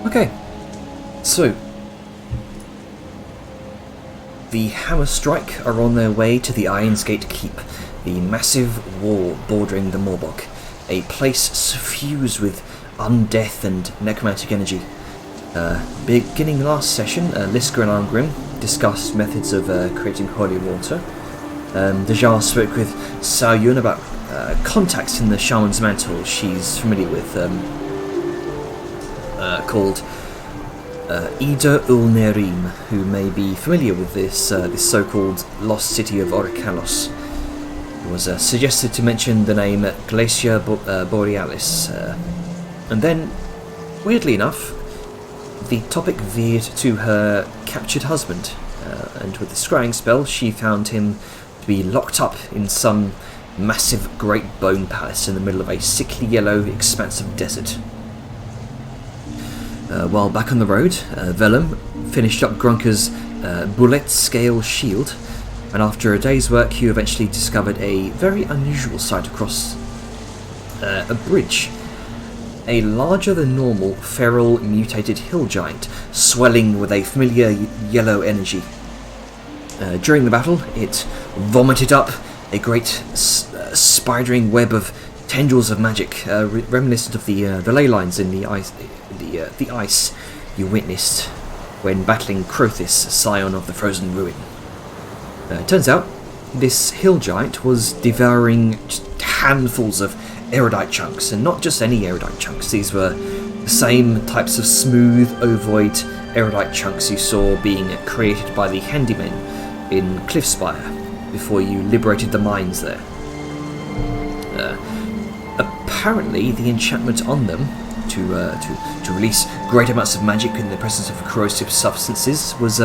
Okay, so the Hammer Strike are on their way to the Ironsgate Keep, the massive wall bordering the Morbog, a place suffused with undeath and necromantic energy. Beginning last session, Lisker and Arngrim discussed methods of creating holy water. Dejar spoke with Sao Yun about contacts in the Shaman's Mantle she's familiar with, called Ida Ulnerim, who may be familiar with this so-called lost city of Orikalos. It was suggested to mention the name Glacia Borealis, and then, weirdly enough, the topic veered to her captured husband, and with the scrying spell she found him to be locked up in some massive great bone palace in the middle of a sickly yellow expanse of desert. While back on the road, Vellum finished up Grunker's bullet scale shield, and after a day's work you eventually discovered a very unusual sight across a bridge. A larger than normal feral mutated hill giant, swelling with a familiar yellow energy. During the battle, it vomited up a great spidering web of tendrils of magic, reminiscent of the ley lines in the ice you witnessed when battling Crothis, scion of the frozen ruin. It turns out this hill giant was devouring just handfuls of erudite chunks, and not just any erudite chunks. These were the same types of smooth, ovoid erudite chunks you saw being created by the handymen in Cliffspire before you liberated the mines there. Apparently, the enchantment on them to release great amounts of magic in the presence of corrosive substances was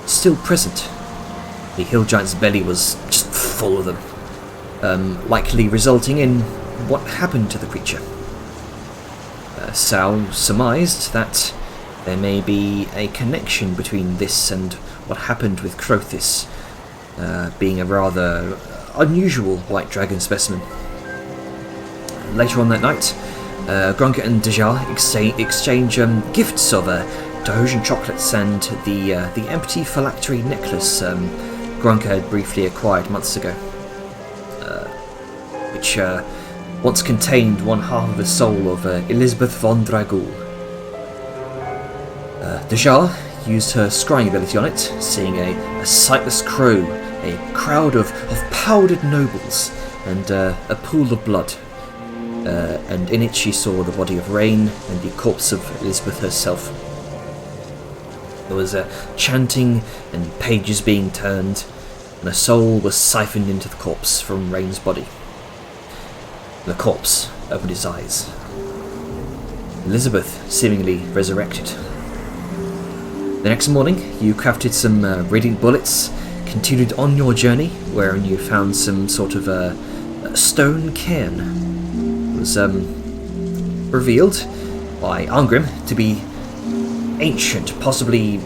still present. The hill giant's belly was just full of them, likely resulting in what happened to the creature. Sal surmised that there may be a connection between this and what happened with Crothis, being a rather unusual white dragon specimen. Later on that night, Grunker and Dejar exchange gifts of Doge chocolates and the empty phylactery necklace Grunker had briefly acquired months ago, which once contained one half of the soul of Elizabeth von Dragul. Dejar used her scrying ability on it, seeing a sightless crow, a crowd of powdered nobles, and a pool of blood. And in it she saw the body of Rain and the corpse of Elizabeth herself. There was chanting and pages being turned, and a soul was siphoned into the corpse from Rain's body. The corpse opened its eyes. Elizabeth seemingly resurrected. The next morning, you crafted some radiant bullets, continued on your journey, wherein you found some sort of a stone cairn. It was revealed by Arngrim to be ancient, possibly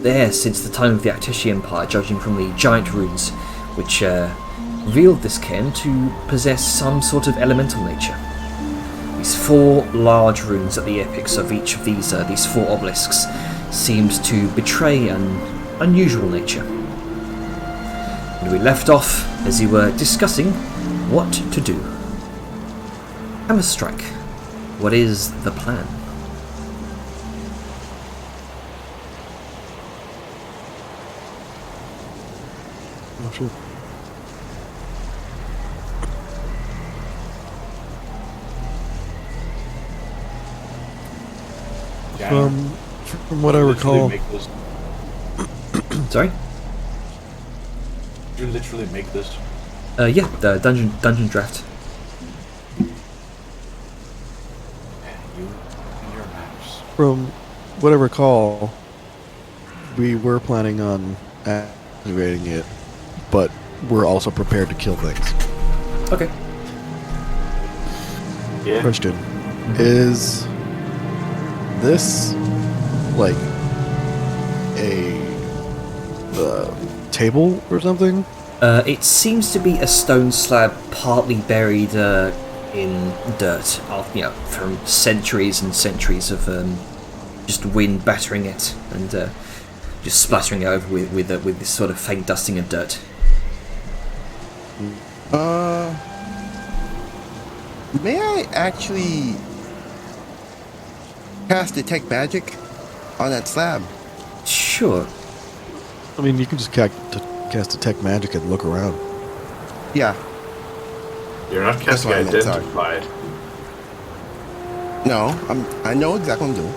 there since the time of the Akteshi Empire, judging from the giant runes, which revealed this cairn to possess some sort of elemental nature. These 4 large runes at the apex of each of these 4 obelisks seemed to betray an unusual nature. And we left off as you were discussing what to do. Hammer Strike, what is the plan? Not sure. From what I recall, Sorry? Did you literally make this? Yeah, the dungeon draft. You and your maps. from what I recall, we were planning on activating it, but we're also prepared to kill things. Okay. Yeah. Question: is this like a table or something? It seems to be a stone slab partly buried in dirt, from centuries and centuries of just wind battering it and just splattering it over with this sort of faint dusting of dirt. May I actually cast detect magic on that slab? Sure. I mean, you can just cast detect magic and look around. Yeah. You're not That's casting what I meant, sorry. identified. No, I know exactly what I'm doing.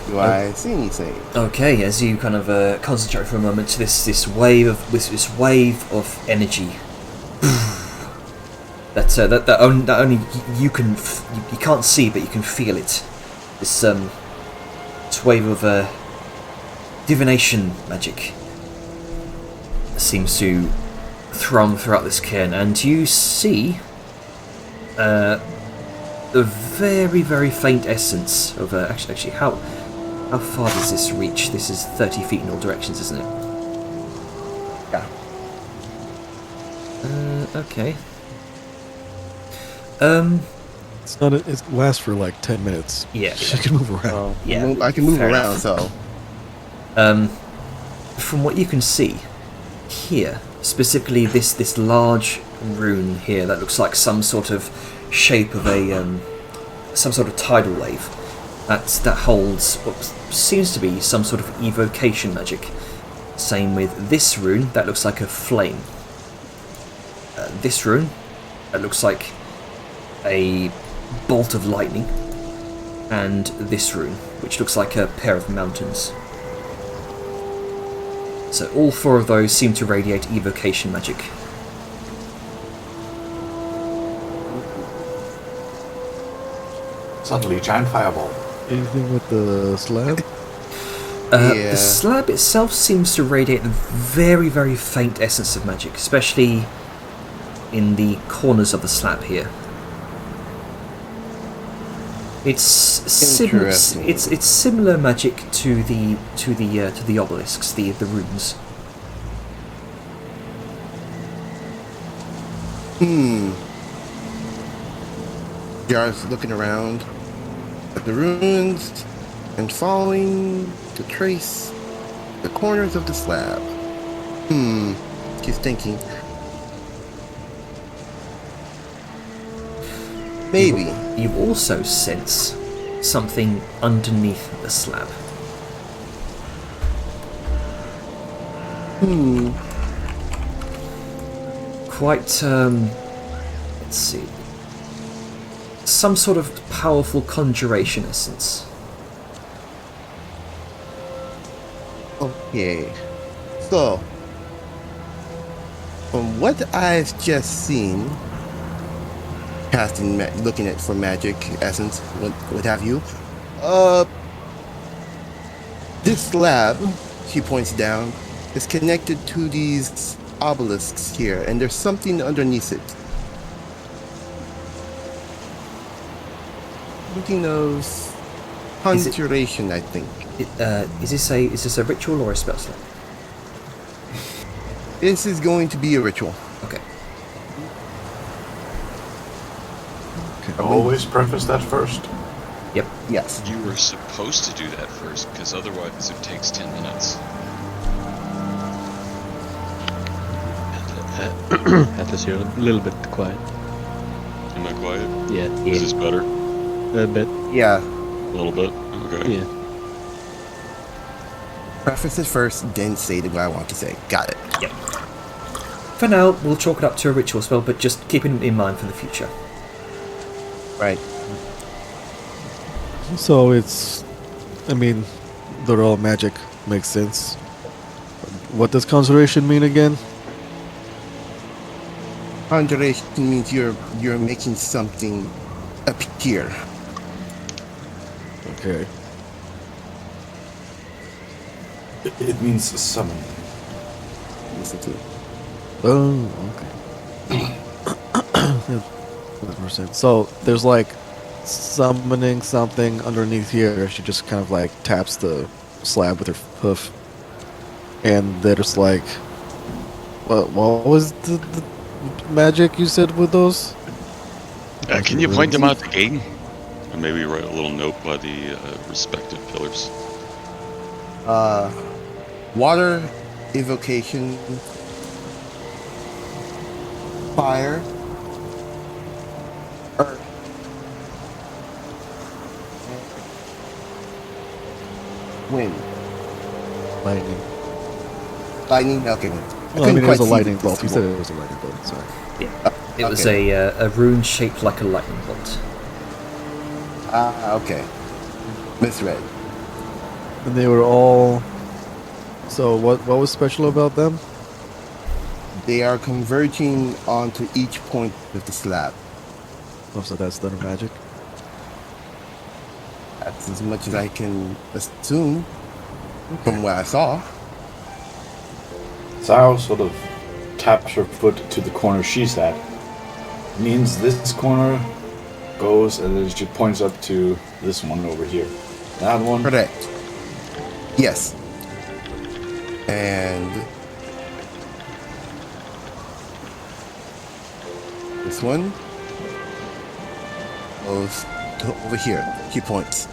Do I see anything? Okay, as you kind of concentrate for a moment, this wave of energy that only you can't see, but you can feel it. This wave of divination magic seems to thrum throughout this cairn, and you see the very, very faint essence of actually how far does this reach? This is 30 feet in all directions, isn't it? Yeah. Okay. It's not. It lasts for like 10 minutes. Yeah. You can move around. Yeah, I can move fair around, enough. so. From what you can see here, specifically this large rune here that looks like some sort of shape of some sort of tidal wave that holds what seems to be some sort of evocation magic. Same with this rune that looks like a flame. This rune that looks like a bolt of lightning, and this rune which looks like a pair of mountains. So all four of those seem to radiate evocation magic. Suddenly, giant fireball. Anything with the slab? Yeah. The slab itself seems to radiate a very, very faint essence of magic, especially in the corners of the slab here. It's similar. Interesting. It's similar magic to the obelisks, the runes. Jar's looking around at the ruins and following to trace the corners of the slab. She's thinking. Maybe. You also sense something underneath the slab. Quite, let's see. Some sort of powerful conjuration essence. Okay. So, from what I've just seen, casting, looking at for magic essence, what have you, this slab, she points down, is connected to these obelisks here, and there's something underneath it. Looking of conjuration, I think. Is this a ritual or a spell slot? This is going to be a ritual. Okay. Always preface that first. Yep. Yes. You were supposed to do that first, because otherwise it takes 10 minutes. Atlas, you're a little bit quiet. Am I quiet? Yeah. Is this better? A bit. Yeah. A little bit? Okay. Yeah. Preface it first, then say what I want to say. Got it. Yep. For now, we'll chalk it up to a ritual spell, but just keep it in mind for the future. Right. So it's, I mean, the raw magic makes sense. What does conjuration mean again? Conjuration means you're making something appear. Okay. It means summon. Listen to it. Oh, okay. 100%. So there's like summoning something underneath here. She just kind of like taps the slab with her hoof, and there's like, what was the magic you said with those? Can you point them out again? And maybe write a little note by the respective pillars. Water, evocation, fire, earth, wind, Lightning. lightning. Okay. Well, I mean, it was a see lightning the bolt. You symbol. said it was a lightning bolt. Sorry. Yeah. It was a rune shaped like a lightning bolt. Okay. Misread. And they were all. So what was special about them? They are converging onto each point of the slab. Oh, so that's thunder magic. That's as much as I can assume from what I saw. Sao sort of taps her foot to the corner she's at. Means this corner goes, and then she points up to this one over here. That one. Correct. Yes. And this one goes to over here. He points.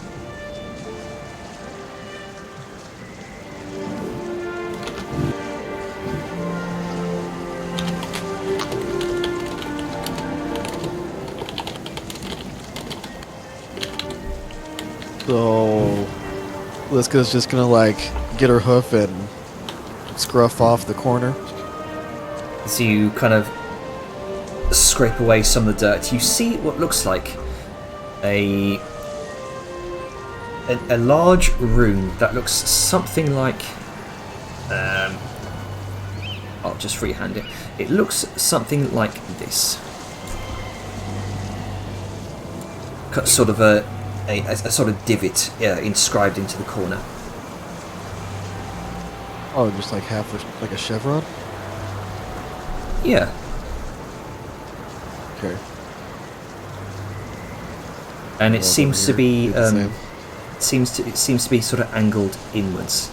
So Liska's just gonna like get her hoof and scruff off the corner. As you kind of scrape away some of the dirt, you see what looks like a large rune that looks something like. I'll just freehand it. It looks something like this. Sort of a sort of divot inscribed into the corner. Oh, just like like a chevron. Yeah. Okay. And it Well, seems to over be here, do the same. it seems to be sort of angled inwards.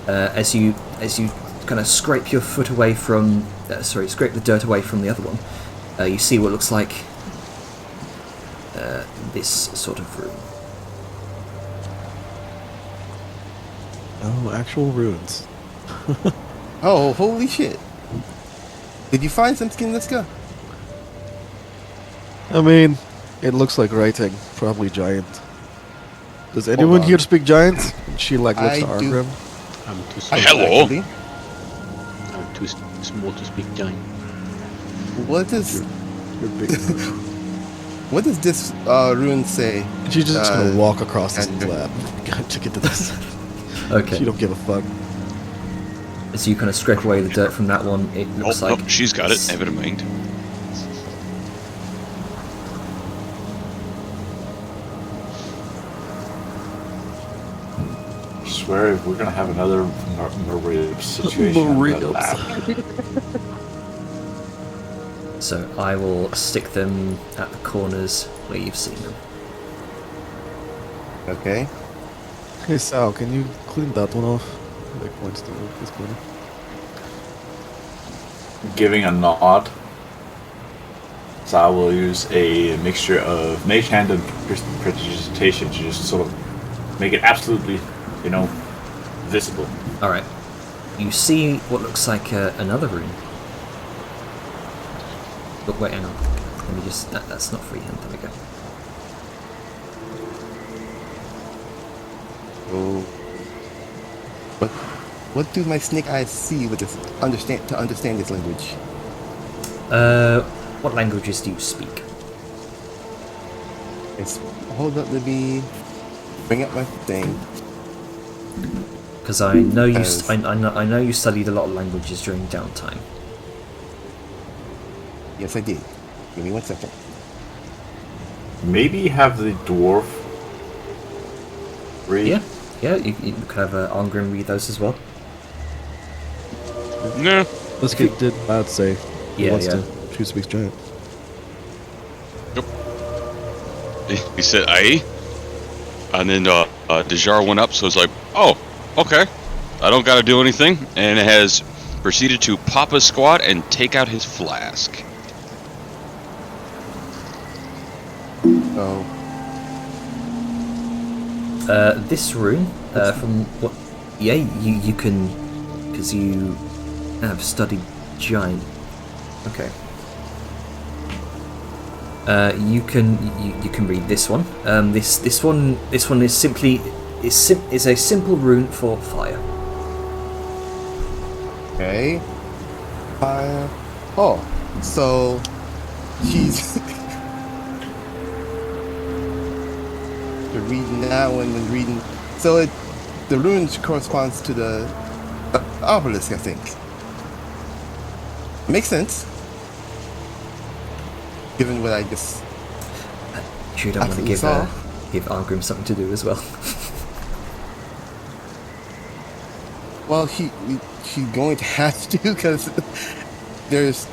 As you kind of scrape your foot away from scrape the dirt away from the other one, you see what looks like this sort of room. Oh, actual runes. Oh, holy shit. Did you find something, Liska? I mean, it looks like writing. Probably giant. Does anyone on. here speak giant? And she like looks I to do. Argrim. I'm too I small. do, Hello. actually. I'm too small to speak giant. What is You're big. what does this rune say? She's just gonna Uh, walk across this Andrew. slab to get to this. Okay. She don't give a fuck. As you kind of scrape away the dirt from that one, it looks like She's got it. Never mind. I swear, if we're gonna have another Maria situation. I'm gonna Marias. laugh. So I will stick them at the corners where you've seen them. Okay. Hey Sal, can you clean that one off? Like points to this corner. Giving a nod. So I will use a mixture of Mage Hand and Prestidigitation to just sort of make it absolutely, visible. Alright. You see what looks like another room. But wait, hang on. Let me just... that's not freehand. There we go. Oh. What do my snake eyes see with this to understand this language? What languages do you speak? It's hold up, let me bring up my thing. Because I know you... As- I know you studied a lot of languages during downtime. Yes, I did. Give me 1 second. Maybe have the dwarf read. Yeah, you could have Arngrim read those as well. No. Let's get did I'd say. He Yeah, wants yeah. to. She speaks giant. He said, aye. And then Dejar went up, so it's like, oh, okay. I don't got to do anything. And it has proceeded to pop a squat and take out his flask. Oh, This rune, from what? Yeah, you can, because you have studied giant. Okay. You can read this one. This one is simply is a simple rune for fire. okay. Fire. Oh, so he's they're reading that one and reading. So the rune corresponds to the obelisk, I think. Makes sense, given what I just. You don't want to Absolutely give Arngrim something to do as well. Well, he's going to have to because there's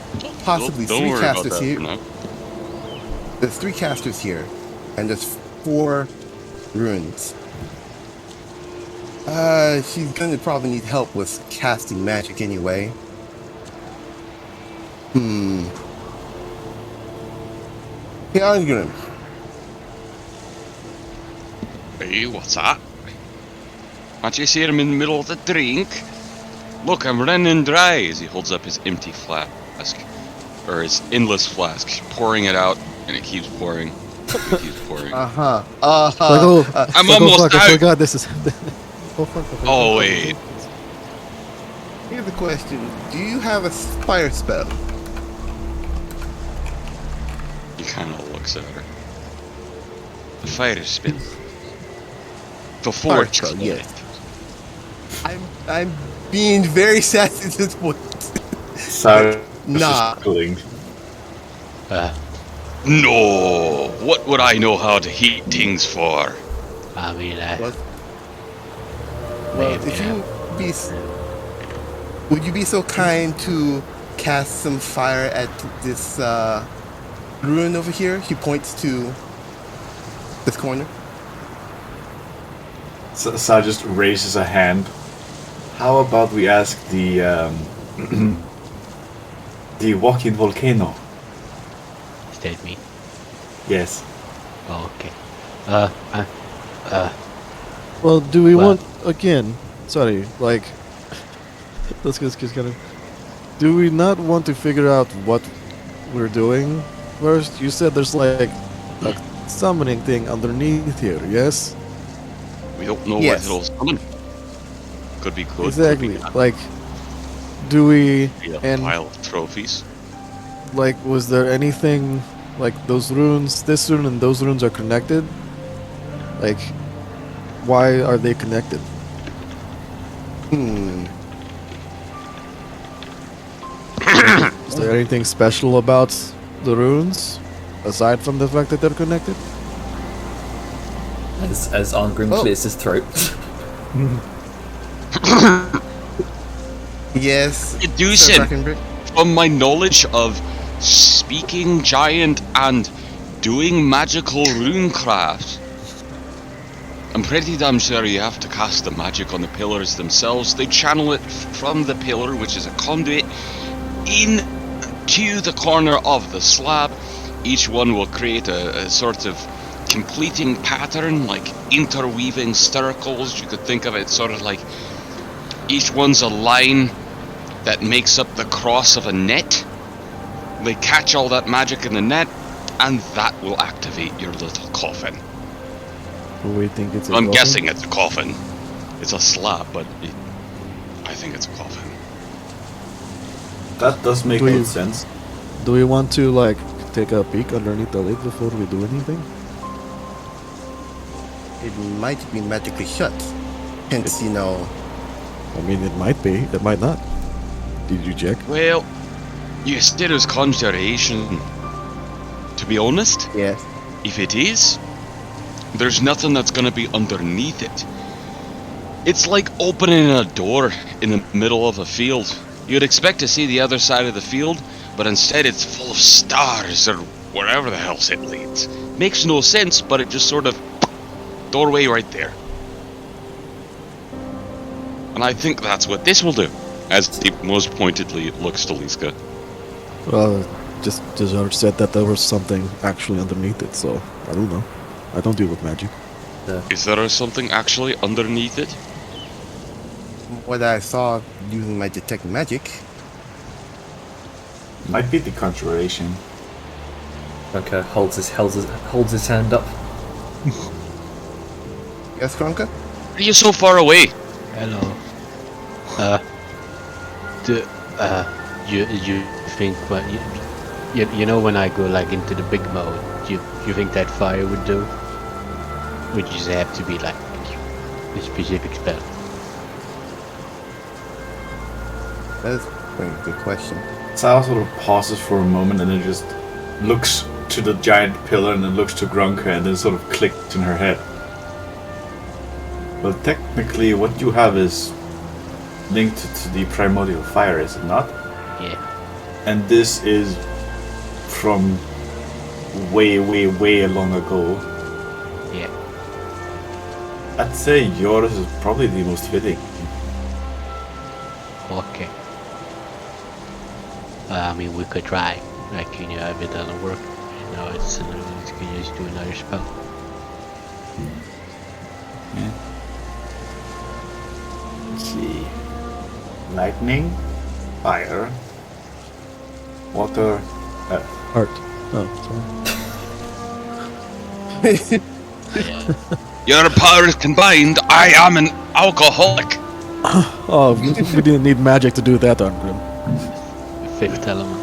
possibly Don't three worry about casters that here. for now. There's 3 casters here, and there's 4 runes. She's gonna probably need help with casting magic anyway. Hey, Arngrim. Hey, what's that? Can't you see him in the middle of the drink? Look, I'm running dry as he holds up his empty flask. Or his endless flask, pouring it out, and it keeps pouring. It keeps pouring. Uh-huh. I'm almost fuck, out! I forgot this is. Oh, fuck, I forgot. Oh, wait. Here's the question. Do you have a fire spell? He kind of looks at her. The fire spell. The Fire forge. spell, yes. I'm being very sassy at this point. So, Nah. cooling. No! What would I know how to heat things for? I mean, Well, if you be, would you be so kind to cast some fire at this ruin over here? He points to this corner. So just raises a hand. How about we ask the the walking volcano? is that me? Yes. Oh, okay. Well, do we Well- want again? Sorry, like let's just kind of. Do we not want to figure out what we're doing first? You said there's like a summoning thing underneath here. Yes, We don't know Yes. what it'll summon. Could be good. exactly. Could Like, do we be a and pile of trophies. like was there anything like those runes? This rune and those runes are connected. Like, why are they connected? Is there anything special about the runes aside from the fact that they're connected? As Arngrim Oh. clears his throat. Yes. Do Sir Sin, Brackenbrick. from my knowledge of speaking giant and doing magical runecraft, I'm pretty damn sure you have to cast the magic on the pillars themselves. They channel it from the pillar, which is a conduit, into the corner of the slab. Each one will create a sort of completing pattern, like interweaving circles. You could think of it sort of like each one's a line that makes up the cross of a net. They catch all that magic in the net, and that will activate your little coffin. Do we think it's? I'm guessing it's a coffin. It's a slab, but I think it's a coffin. That does make Do you- good sense. Do we want to like take a peek underneath the lid before we do anything? It might be magically shut. Hence, you know. I mean, it might be. It might not. Did you check? Well, you said it was conjuration. To be honest, Yes. if it is, there's nothing that's gonna be underneath it. It's like opening a door in the middle of a field. You'd expect to see the other side of the field, but instead it's full of stars or wherever the hell it leads. Makes no sense, but it just sort of doorway right there. And I think that's what this will do. As he most pointedly looks to Liska. Well, Just George said that there was something actually underneath it, so I don't know. I don't deal with magic. Is there something actually underneath it? What I saw using my detect magic. Might be the conjuration. Grunker holds his hand up. Yes, Kronka? Why are you so far away? Hello. You think what you know when I go like into the big mode, you think that fire would do? Would you just have to be like a specific spell? That is a good question. Sal sort of pauses for a moment and then just looks to the giant pillar and then looks to Grunka and then sort of clicks in her head. Well, technically, what you have is linked to the primordial fire, is it not? Yeah. And this is from way, way, way long ago. Yeah. I'd say yours is probably the most fitting. Okay. I mean, we could try. Like, if it doesn't work, it's you can just do another spell. Let's see. Lightning, fire, water, Heart. Oh, Your powers combined, I am an alcoholic. sorry. Oh, we didn't need magic to do that, Arngrim. Fifth element.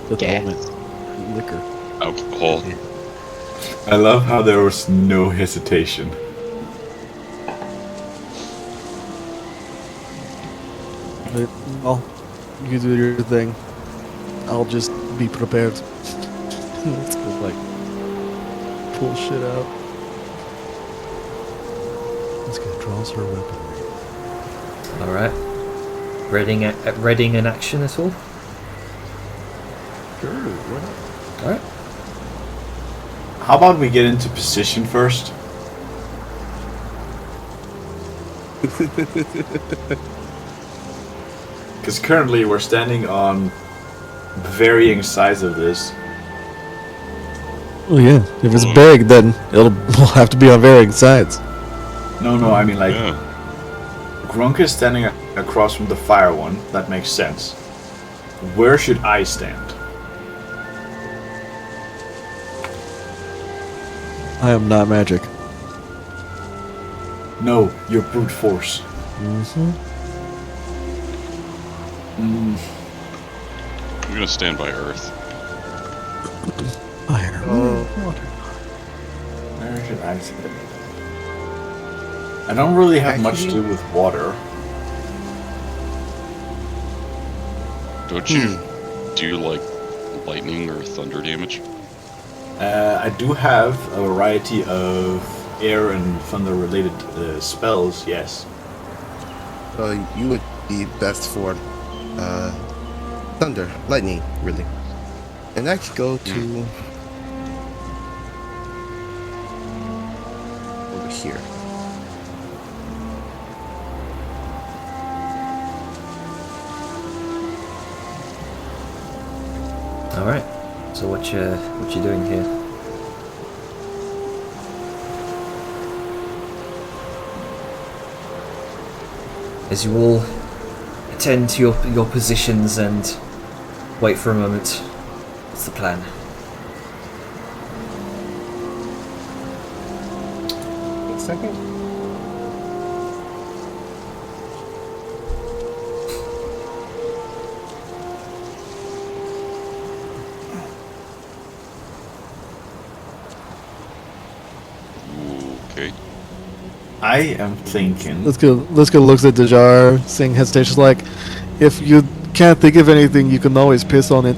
Fifth Yeah. element. Liquor. Alcohol. I love how there was no hesitation. Well, you do your thing. I'll just be prepared. Let's go, like, pull shit out. Let's get draws her weapon. Alright. Readying an action at all? Sure, why not? Alright. How about we get into position first? Because currently we're standing on varying sides of this. Oh yeah, if it's big, then we'll have to be on varying sides. No, I mean like Yeah. Grunk is standing across from the fire one. That makes sense. Where should I stand? I am not magic. No, you're brute force. Mm-hmm. I'm gonna stand by Earth. Fire. Water. Where should I stand? I don't really have much to do with water. Don't you do like lightning or thunder damage? I do have a variety of air and thunder related spells, yes. So you would be best for thunder, lightning, really. And I could go to over here. Alright. So what you doing here? As you all attend to your positions and wait for a moment, what's the plan? Wait a second. Okay. I am thinking. Let's go looks at the jar, seeing hesitation. Like, if you can't think of anything, you can always piss on it.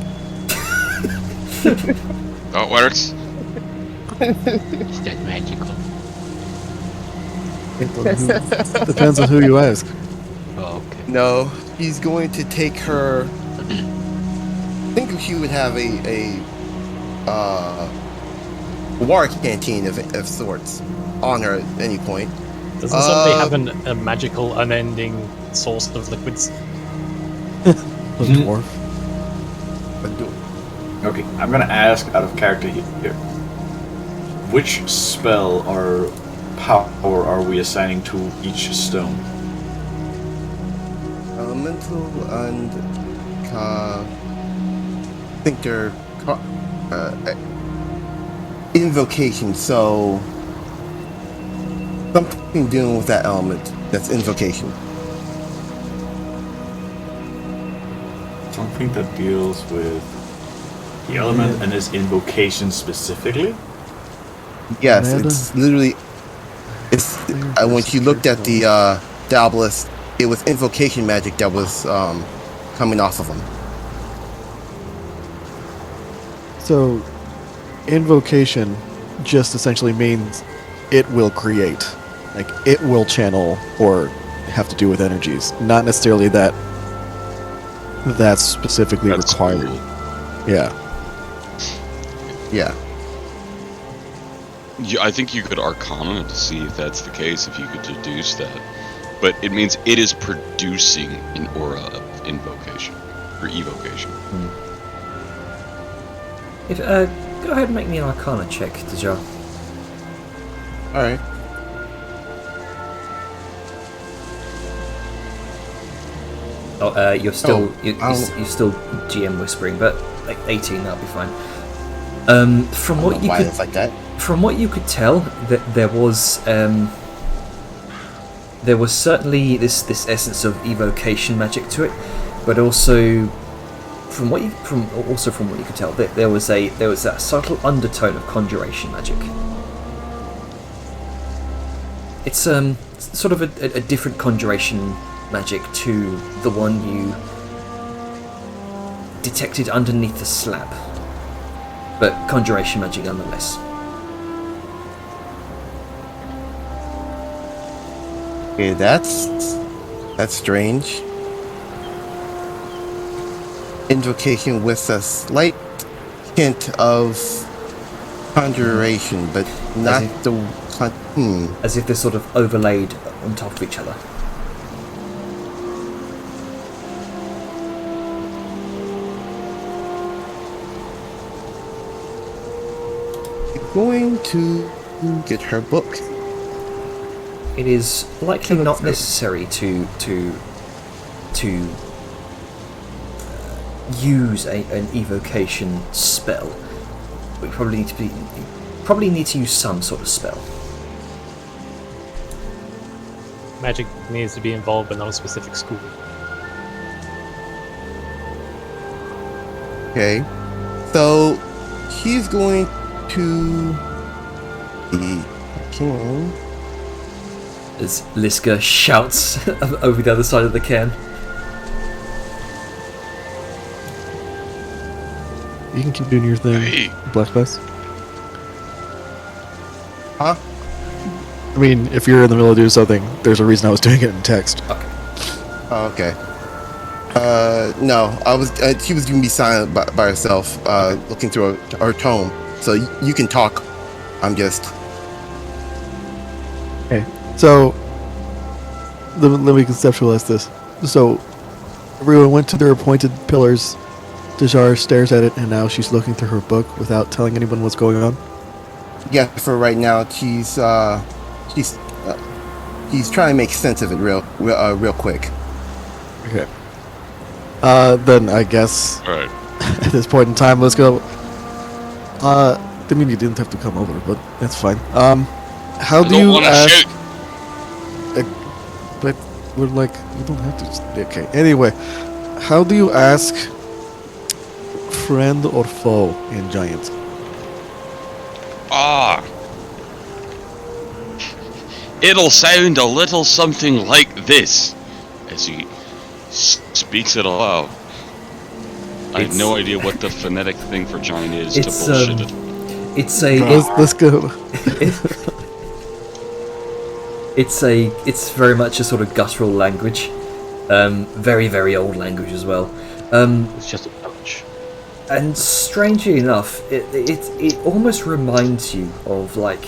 That works. Is that magical? Depends on who you ask. Oh, okay. No, he's going to take her. I think he would have a war canteen of sorts on her at any point. Doesn't somebody have a magical, unending source of liquids? The dwarf. Okay, I'm gonna ask out of character here. Which spell or power are we assigning to each stone? Elemental and I think they're invocation. So something dealing with that element. That's invocation. Something that deals with the element and is invocation specifically? Yes, it's literally. It's when you looked at the obelisk, it was invocation magic that was coming off of them. So, invocation just essentially means it will create. Like, it will channel or have to do with energies. Not necessarily that that's specifically That's required. cool. Yeah. Yeah. I think you could Arcana to see if that's the case, if you could deduce that. But it means it is producing an aura of invocation or evocation. If go ahead and make me an Arcana check, Deja. All right. Oh, you're still Oh, you're still GM whispering, but like 18, that'll be fine. From I what don't know you why could it's like that. From what you could tell, that there was certainly this essence of evocation magic to it, but also from what you could tell, that there was that subtle undertone of conjuration magic. It's sort of a different conjuration magic to the one you detected underneath the slab, but conjuration magic nonetheless. Okay, that's strange. Invocation with a slight hint of conjuration, but not As if they're sort of overlaid on top of each other. Going to get her book. It is likely not necessary to use an evocation spell. We probably need to use some sort of spell. Magic needs to be involved, but not a specific school. Okay, so he's going to the king. As Liska shouts over the other side of the cairn. You can keep doing your thing, Hey. Black Spice. Huh? I mean, if you're in the middle of doing something, there's a reason I was doing it in text. Oh, okay. No, I was. She was gonna be silent by herself, looking through her tome. So you can talk. I'm just. Okay, so let me conceptualize this. So everyone went to their appointed pillars. Dejar stares at it, and now she's looking through her book without telling anyone what's going on. Yeah, for right now, she's trying to make sense of it real quick. Okay. Then I guess Alright. at this point in time, let's go. I mean, you didn't have to come over, but that's fine. How I do don't you want to ask? shoot. But we're like, you don't have to. Okay. Anyway, how do you ask friend or foe in Giant? Ah. It'll sound a little something like this as he speaks it aloud. I have no idea what the phonetic thing for giant is to bullshit it. Let's go. It's very much a sort of guttural language, very very old language as well. It's just a punch. And strangely enough, it almost reminds you of like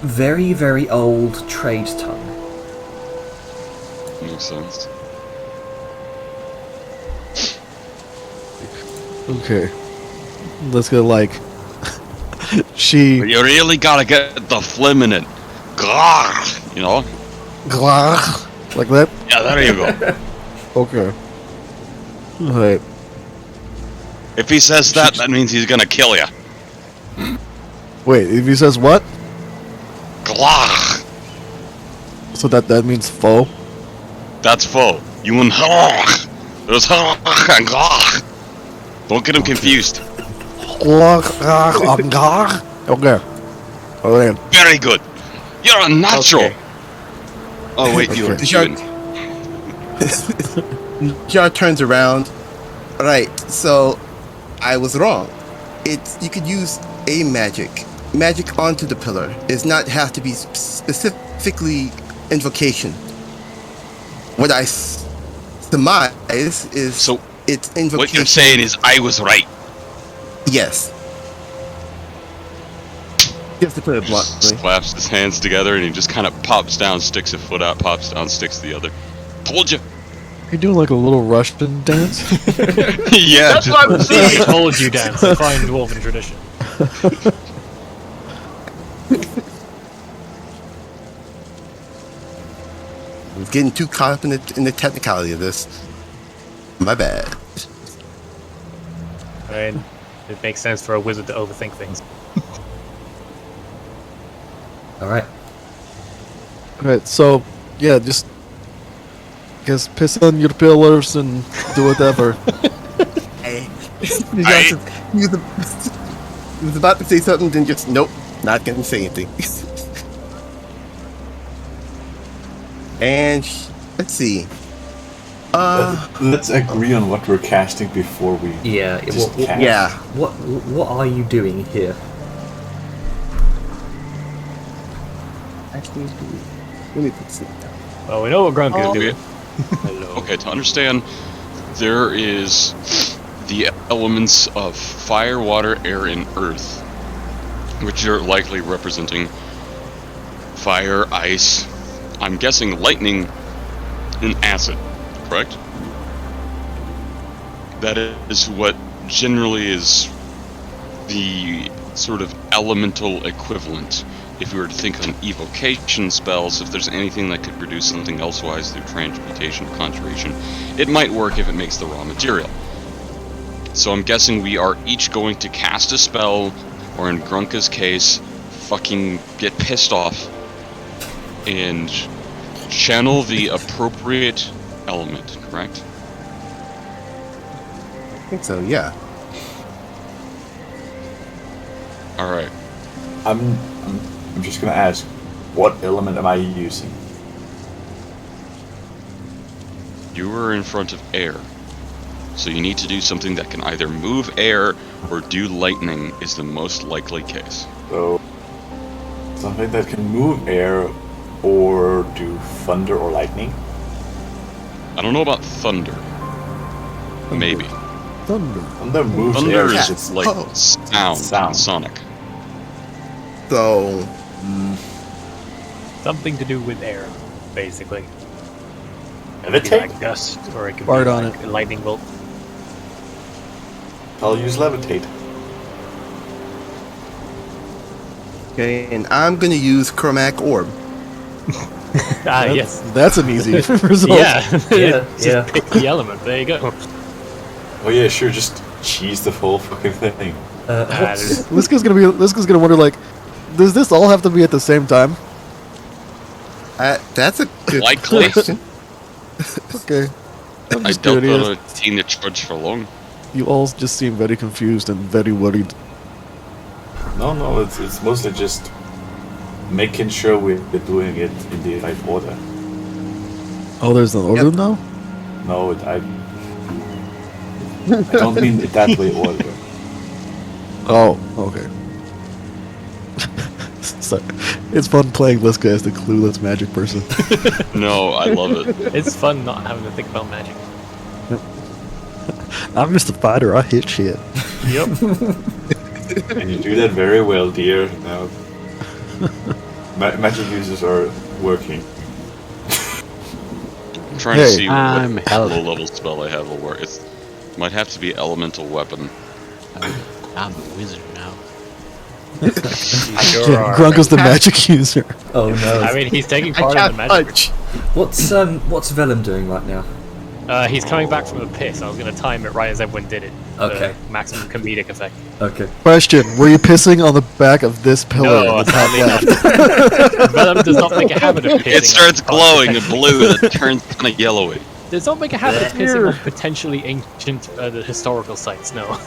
very very old trade tongue. Makes sense. Okay. Let's go like she You really gotta get the phlegm in it. Grrr, you know? like that. Yeah, there you go. Okay. Alright. If he says that, that means he's gonna kill you. Wait, if he says what? Grrr. So that means foe? That's foe. You and there's and grrr. Don't get him confused. Okay. Alright. Very good. You're a natural. Okay. Oh wait, you Okay. Jar turns around. Right, so I was wrong. You could use a magic onto the pillar. It's not have to be specifically invocation. What I surmise is So it's invocation. what you're saying is I was right. Yes. Just to put it Just bluntly. claps his hands together and he just kind of pops down, sticks a foot out, pops down, sticks the other. Told you. You're doing like a little Russian dance? Yeah. That's what I'm saying. I told you, Dan. A fine dwarven tradition. I was getting too caught up in the technicality of this. My bad. I mean, it makes sense for a wizard to overthink things. Alright. Alright, so yeah, just guess piss on your pillars and do whatever. Hey. He was about to say something, then just nope, not gonna say anything. And let's see. Let's agree on what we're casting before we Yeah, just cast. Yeah. what are you doing here? Actually, let me put this down. Well, we know what Grunk is Okay. doing. Okay, to understand, there is the elements of fire, water, air, and earth, which are likely representing fire, ice, I'm guessing lightning, and acid, correct? That is what generally is the sort of elemental equivalent. If we were to think on evocation spells, if there's anything that could produce something elsewise through transmutation or conjuration, it might work if it makes the raw material. So I'm guessing we are each going to cast a spell, or in Grunka's case, fucking get pissed off, and channel the appropriate element, correct? I think so, yeah. Alright. I'm just gonna ask, what element am I using? You were in front of air. So you need to do something that can either move air or do lightning is the most likely case. So something that can move air or do thunder or lightning? I don't know about thunder. Maybe. Thunder. Thunder moves Thunder air. is It's like Oh. sound, sonic. So Something to do with air, basically. It levitate. could be like dust, or it could Fart be on like a lightning bolt. I'll use levitate. okay, and I'm gonna use chromatic orb. Ah, yes. That's an easy result. Yeah. Yeah, Just yeah. pick the element. There you go. Oh yeah, sure, just cheese the whole fucking thing. Liska's gonna wonder like, does this all have to be at the same time? That's a good Likely. question. Okay. I'm I just doubt curious. that'll retain the charge for long. You all just seem very confused and very worried. No, it's mostly just making sure we're doing it in the right order. Oh, there's an order now? No, I don't mean it that way order. Oh, okay. So, it's fun playing Liska as the clueless magic person. No, I love it. It's fun not having to think about magic. I'm just a fighter, I hit shit. Yep. And you do that very well, dear. Now, magic users are working. I'm trying to Hey. see I'm what hell. low level spell I have will work. It's Might have to be elemental weapon. I'm a wizard now. Sure are. Grunko's the magic user. Oh no. I mean, he's taking I part in can't the magic. punch. What's Vellum doing right now? He's coming back from the piss. I was going to time it right as everyone did it. Okay. The maximum comedic effect. Okay. Question: were you pissing on the back of this pillar No, in the top apparently left? Venom does not make a habit of pissing. It starts on glowing in blue and it turns kind of yellowy. Does not make a habit of pissing on potentially ancient historical sites. No.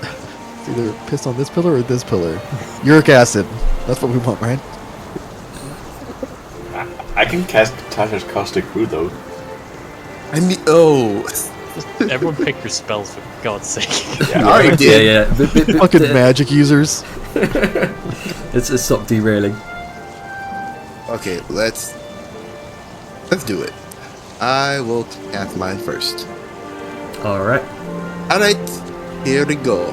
It's either piss on this pillar or this pillar. Uric acid. That's what we want, right? I can cast Tasha's Caustic Brew though. I mean, oh, Just everyone pick your spells for God's sake. I already did. Yeah. Fucking magic users. Let's stop derailing. Okay, let's do it. I will cast mine first. All right. All right, here we go.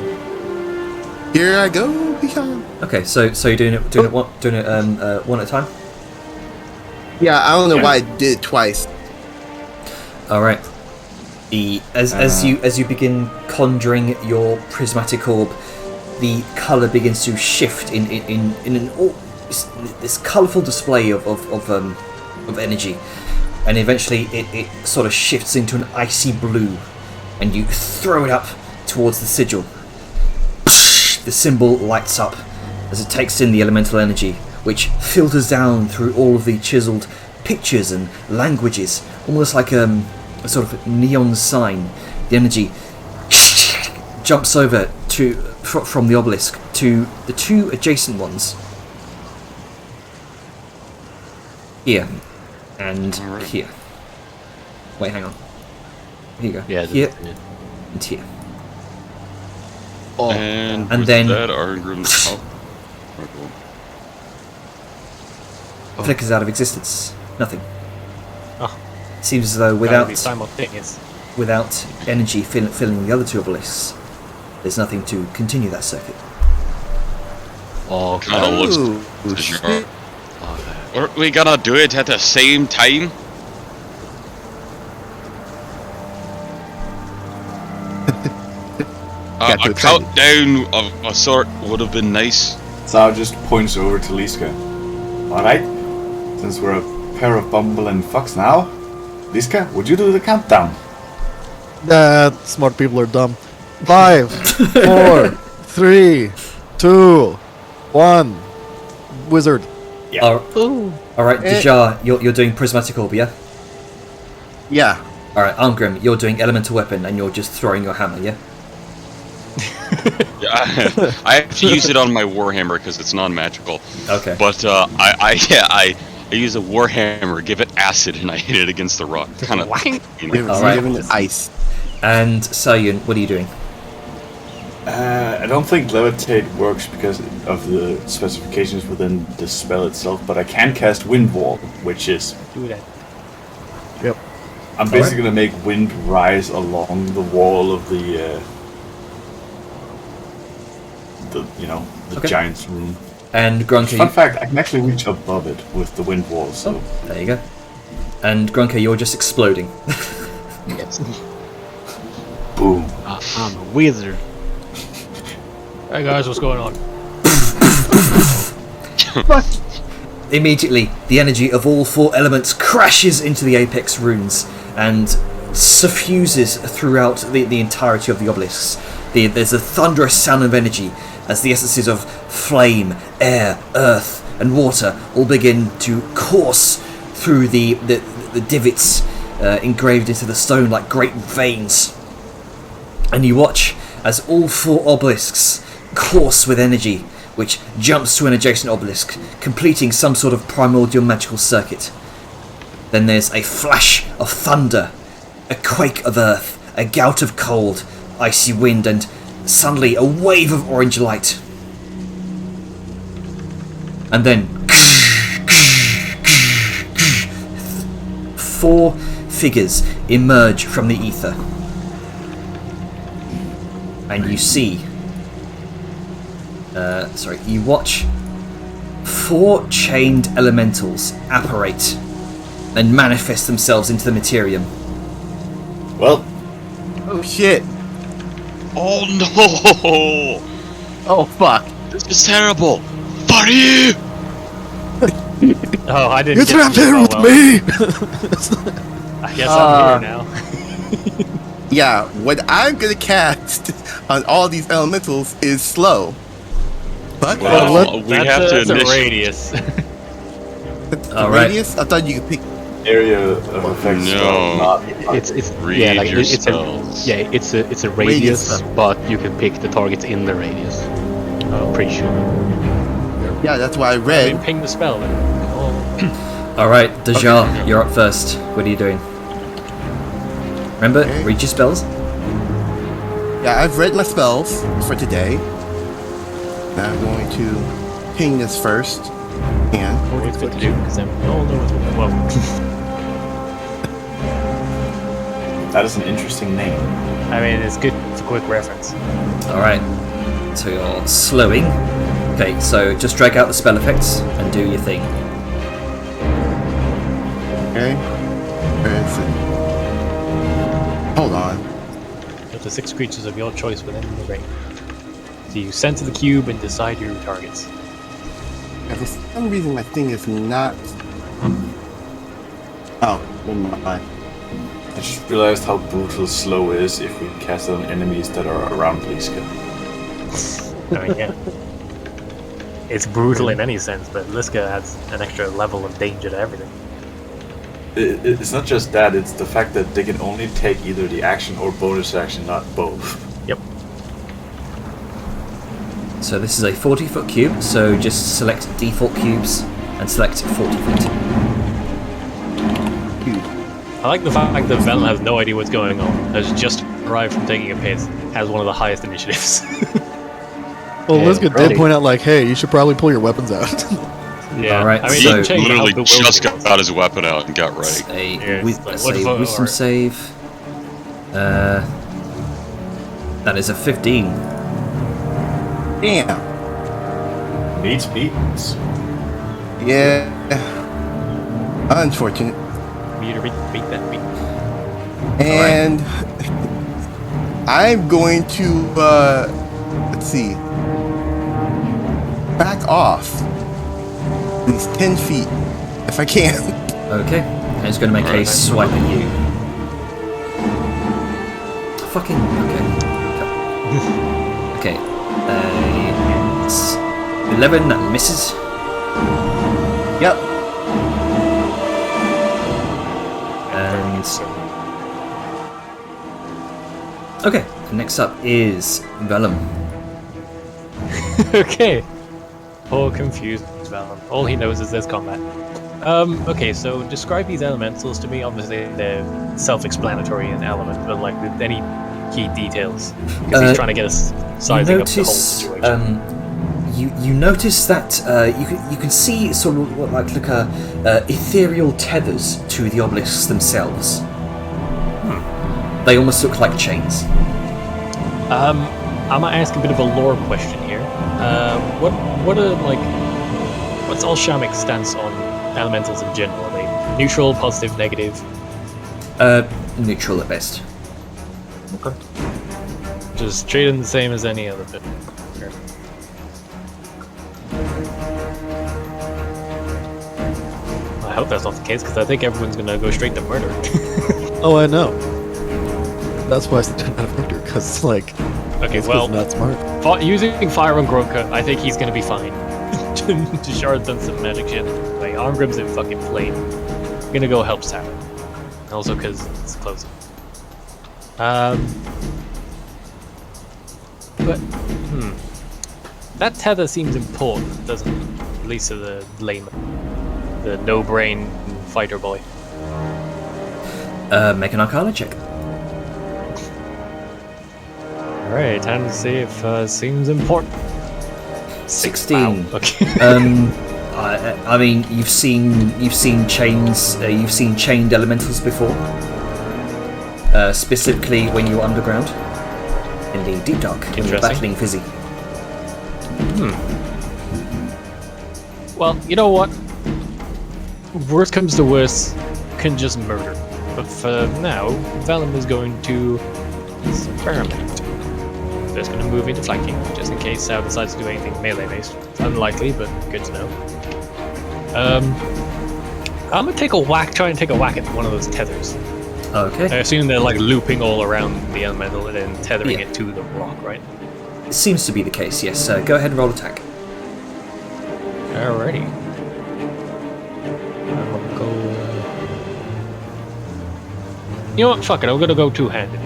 Here I go, Pecan. Okay. So you're doing it one at a time. Yeah, I don't know why I did it twice. All right. As you begin conjuring your prismatic orb, the color begins to shift in this colorful display of energy, and eventually it sort of shifts into an icy blue, and you throw it up towards the sigil. The symbol lights up as it takes in the elemental energy, which filters down through all of the chiseled pictures and languages, almost like a sort of neon sign. The energy jumps over from the obelisk to the two adjacent ones. Here and here. Wait, hang on. Here you go. Yeah. Here and here. Oh, And And with then- that, Arngrim's Flickers out of existence. Nothing. Oh. Seems as though Gotta be simultaneous. without energy filling the other two obelisks, there's nothing to continue that circuit. Oh, kind of looks Ooh, as you shit. are. Are we gonna do it at the same time? Got to A countdown of a sort would have been nice. Sao just points over to Liska. Alright, since we're a pair of bumbling fucks now, Liska, would you do the countdown? Smart people are dumb. 5, 4, 3, 2, 1. Wizard. Yeah. Alright, Dejar, you're doing prismatic orb, yeah? Yeah. Alright, Arngrim, you're doing elemental weapon and you're just throwing your hammer, yeah? Yeah, I have to use it on my warhammer because it's non-magical. Okay. But I use a warhammer, give it acid, and I hit it against the rock. Kind of, you know. Alright. Giving it ice. And Sayun, what are you doing? I don't think levitate works because of the specifications within the spell itself, but I can cast wind wall, which is Do that. Yep. I'm basically gonna make wind rise along the wall of the Okay. giant's room. And Grunker, Fun fact, I can actually reach above it with the wind wall, so there you go. And Grunker, you're just exploding. yes. boom. I'm a wizard. Hey guys, what's going on? Immediately, the energy of all four elements crashes into the apex runes and suffuses throughout the entirety of the obelisks. There's a thunderous sound of energy as the essences of flame, air, earth, and water all begin to course through the divots engraved into the stone like great veins. And you watch as all four obelisks course with energy, which jumps to an adjacent obelisk, completing some sort of primordial magical circuit. Then there's a flash of thunder, a quake of earth, a gout of cold, icy wind, and suddenly a wave of orange light. And then four figures emerge from the ether. And you see... you watch four chained elementals apparate and manifest themselves into the materium. Well, Oh shit! Oh no! Oh fuck! This is terrible. For you. Oh, I didn't. You get trapped to here use- with oh, me! well, I guess I'm here now. Yeah, what I'm gonna cast on all these elementals is slow. But Well, we have to That's a initiate radius. the All right. radius, I thought you could pick. Area of effect No. spell, not It's read like your it's a spells. it's a radius, Radius. but you can pick the targets in the radius. I'm pretty sure. Yeah, that's why I I read. didn't ping the spell. Then. Oh. All right, Dejar, you're up first. What are you doing? Remember, Okay. read your spells. Yeah, I've read my spells for today. Now I'm going to ping this first. And Always good to do because then we all know what's well. that is an interesting name. I mean, it's good for quick reference. All right. So you're slowing. Okay, so just drag out the spell effects and do your thing. okay, where is it? Hold on. Up to 6 creatures of your choice within the range. So you center the cube and decide your targets. And for some reason, my thing is not. Oh, never mind. I just realized how brutal slow is if we cast it on enemies that are around Liska. I mean, yeah. It's brutal in any sense, but Liska adds an extra level of danger to everything. It's not just that, it's the fact that they can only take either the action or bonus action, not both. Yep. So this is a 40-foot cube, so just select default cubes and select 40 feet. I like the fact that Velen has no idea what's going on, has just arrived from taking a piss, has one of the highest initiatives. Well, Yeah, Liska ready. did point out, like, hey, you should probably pull your weapons out. Yeah, Alright, I mean, so- it doesn't change how Literally bewildered just it was. got his weapon out and got ready. It's a, Yeah, it's like, that's what a if I- wisdom or- save. That is a 15. Damn. Beats beats. Yeah. Unfortunate. Beat that beat. And I'm going to let's see. Back off. At least 10 feet. If I can. Okay, and it's going to make a Alright. swipe at you. Fucking okay. Okay, it's 11 that misses. Yep. And okay, next up is Vellum. Okay. Poor confused Valen. All he knows is there's combat. Okay, so describe these elementals to me. Obviously, they're self-explanatory in element, but like with any key details, because he's trying to get us sizing up the whole situation. You notice that you can see sort of what like ethereal tethers to the obelisks themselves. They almost look like chains. I'm gonna ask a bit of a lore question here. What are like, what's Alshamic's stance on elementals in general? Are they neutral, positive, negative? Neutral at best. Okay. Just treat them the same as any other bit. Sure. I hope that's not the case, because I think everyone's gonna go straight to murder. Oh, I know. That's why I said not Victor, because, like, Okay, Liska's well, not smart. using Fire on Gronka, I think he's gonna be fine. Jashard's done some magic shit. Like, Arngrim's in fucking flame. I'm gonna go help Sarah. Also, because it's closer. But, that tether seems important, doesn't it? At least to the layman. The no-brain fighter boy. Make an Arcana check. Alright, time to see if seems important. 16. Wow, okay. I mean, you've seen chains. You've seen chained elementals before. Specifically when you were underground in the deep dark when you were Interesting. battling Fizzy. Well, you know what? Worst comes to worst, can just murder. But for now, Valen is going to experiment. So it's going to move into flanking, just in case Sao decides to do anything melee-based. It's unlikely, but good to know. I'm going to try and take a whack at one of those tethers. Okay. I assume they're like looping all around the elemental and then tethering Yeah. it to the rock, right? It seems to be the case, yes. Go ahead and roll attack. Alrighty. I'll go. You know what? Fuck it. I'm gonna go two-handed.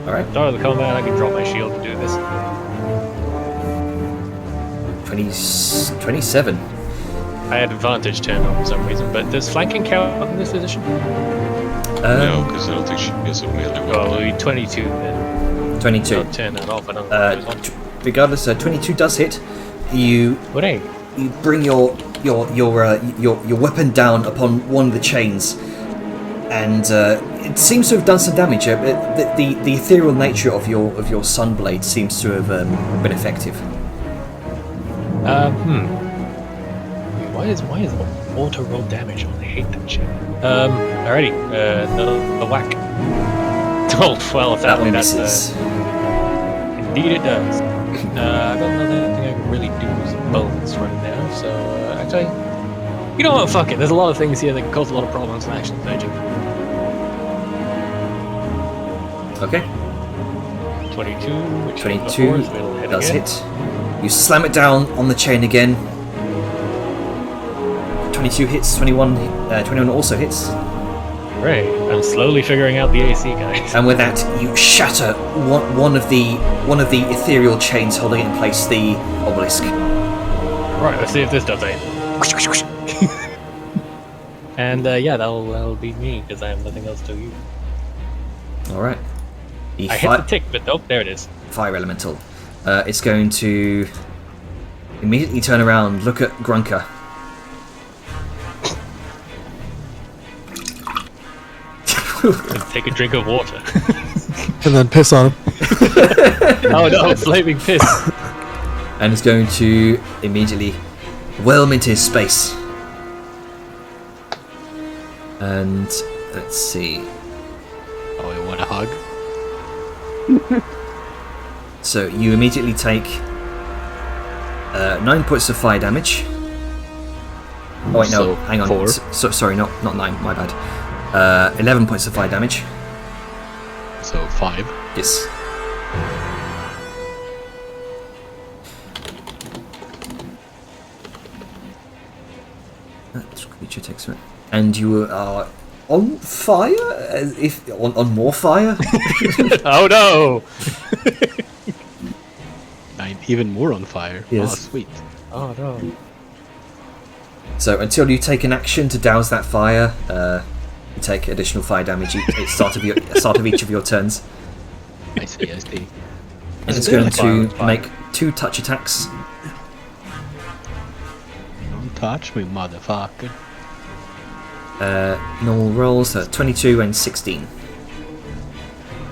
Alright. Start of the combat, I can drop my shield to do this. 27. I had advantage turned on for some reason, but does flanking count in this position? No, because I don't think she has a melee Well, weapon. it'll be 22 then. 22. I'll turn that off and I'll goes on. Regardless, 22 does hit. You But hey, bring your weapon down upon one of the chains, and it seems to have done some damage. The ethereal nature of your sunblade seems to have been effective. Why is auto roll damage on? I hate that shit. Alrighty, the whack. Oh, well, That one that's misses. indeed it does. I don't know that anything I can really do with bones right now, so actually, you know what? Fuck it. There's a lot of things here that can cause a lot of problems in action magic. Okay. 22, which 22 will hit does again. hit. You slam it down on the chain again. 22 hits. 21 also hits. Right, I'm slowly figuring out the AC, guys. And with that, you shatter one of the ethereal chains holding it in place, the obelisk. Right, let's see if this does anything. And yeah, that'll be me because I have nothing else to use. All right. The I hit the tick, but nope, there it is. fire elemental. It's going to immediately turn around, look at Grunker. And take a drink of water. And then piss on him. Oh no, flaming piss. And is going to immediately whelm into his space. And let's see. Oh, I want a hug. So you immediately take 9 points of fire damage. Oh wait, no, So, hang on. 4. Sorry, not 9. My bad. 11 points of fire damage. So 5. Yes. That creature takes it. And you are on fire? As if on more fire? Oh no! I'm even more on fire. Yes. Oh, sweet. Oh no. So until you take an action to douse that fire, you take additional fire damage at the start of each of your turns. I see, I see. And it's Is it going fire? to make 2 touch attacks. Don't touch me, motherfucker. Normal rolls, 22 and 16.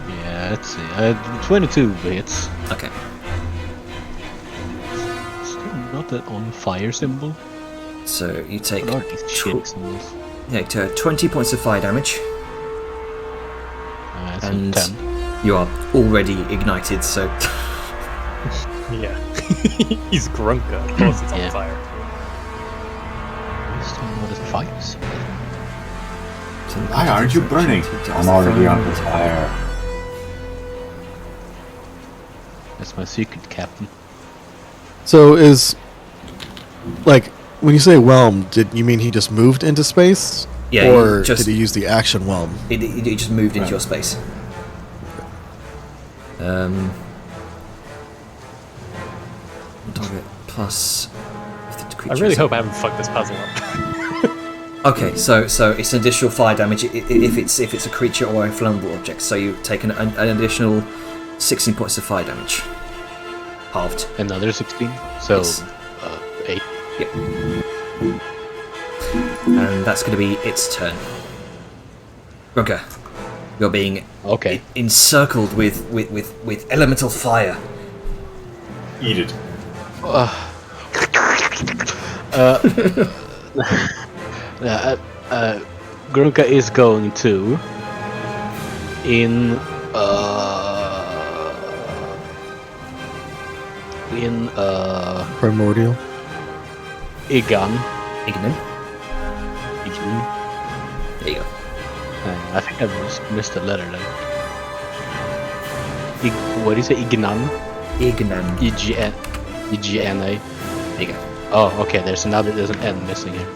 Yeah, let's see. 22 hits. Okay. Still not an on fire symbol. So you take What are these shit symbols? 20 points of fire damage, That's and 10. you are already ignited, so Yeah. He's Grunker. Of course it's on Yeah. fire. Still not a fire symbol. Why aren't you burning? I'm already on fire. That's my secret, Captain. So is, like, when you say whelm, did you mean he just moved into space? Yeah, Or he just- did he use the action whelm? it just moved into Right. your space. Target plus. I really hope I haven't fucked this puzzle up. Okay, so it's an additional fire damage if it's a creature or a flammable object. So you take an additional 16 points of fire damage, halved. Another 16? So, Yes. 8. Yep. And that's going to be its turn. Grunker, you're being Okay. encircled with elemental fire. Eat it. Grunka is going to, in in Primordial. Igan. Ignan. Ignan. There you go. I think I missed a letter there. What is it? Ignan? Ignan. E-G-N. E-G-N-A. There you go. Oh, okay. There's an N missing here.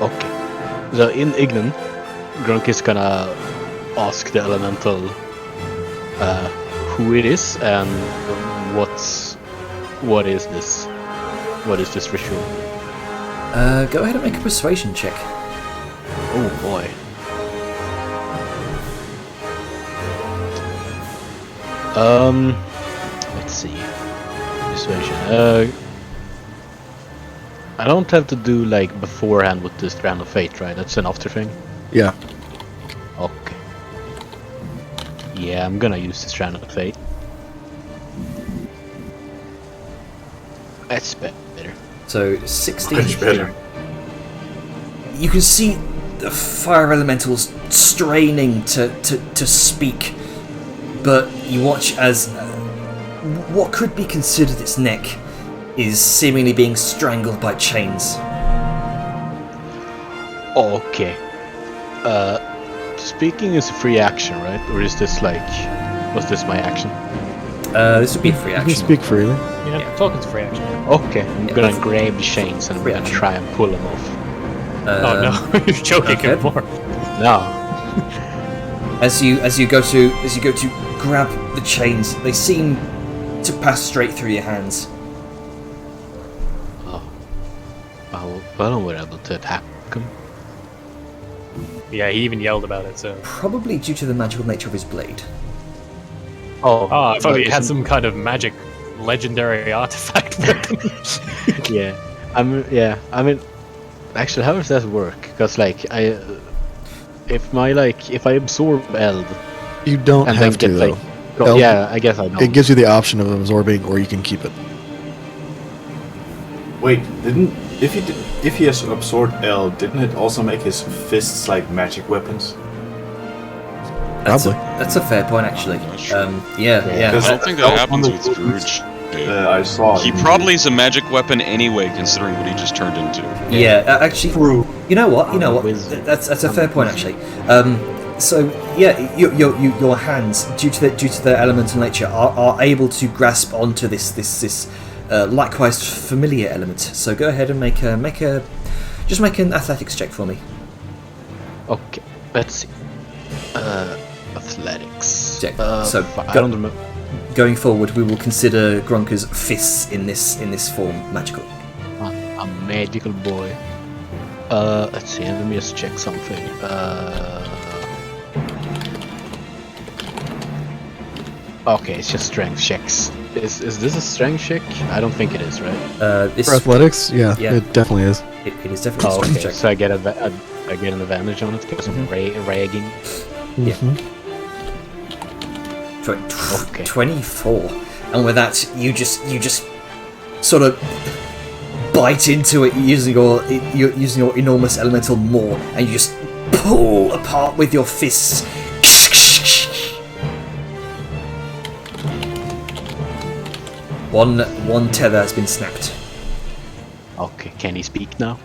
Okay. So in Ignan, Grunk is gonna ask the elemental who it is and what is this? What is this ritual? Go ahead and make a persuasion check. Oh boy. Let's see. Persuasion. I don't have to do like beforehand with this Strand of Fate, right? That's an after thing. Yeah. Okay. Yeah, I'm gonna use the Strand of Fate. That's better. So 16. Much better. You can see the fire elementals straining to speak, but you watch as what could be considered its neck is seemingly being strangled by chains. Okay. Speaking is a free action, right? Or is this like... Was this my action? This would be a free You can action. speak freely. Yeah, Yeah. talking's free action. Okay, I'm Yeah, gonna that's- grab the chains and I'm free gonna action. try and pull them off. Oh no, you're joking okay. more. No. As you go to grab the chains, they seem to pass straight through your hands. Well, we're able to attack him. Yeah, he even yelled about it, so... Probably due to the magical nature of his blade. Oh, Oh, I thought he had isn't- some kind of magic legendary artifact weapon. Yeah. I mean, actually, how does that work? Because like if I absorb Eld You don't and then have to, get though. like, go, Eld- yeah, I guess I don't. It gives you the option of absorbing, or you can keep it. Wait, if he has absorbed L, didn't it also make his fists like magic weapons? Probably. That's a fair point, actually. That's true. Yeah. Yeah. I don't think that happens with Scrooge. I saw. He probably is a magic weapon anyway, considering what he just turned into. Yeah, actually, True. You know what? Wizard. That's a fair point, actually. So yeah, your hands, due to their elemental nature, are able to grasp onto this likewise familiar element. So go ahead and make an athletics check for me. Okay, let's see. Athletics. Check. I Go- don't remember. Going forward, we will consider Grunker's fists in this form magical. A magical boy. Let's see. Let me just check something. Okay, it's just strength checks. Is this a strength check? I don't think it is, right? This For athletics, yeah, Yeah. it definitely is. it is definitely a Oh, strength okay. check. So I get I get an advantage on it because I'm ragging. Yeah. Mhm. Okay. 24, and with that, you just sort of bite into it using your enormous elemental maw, and you just pull apart with your fists. One tether has been snapped. Okay, can he speak now?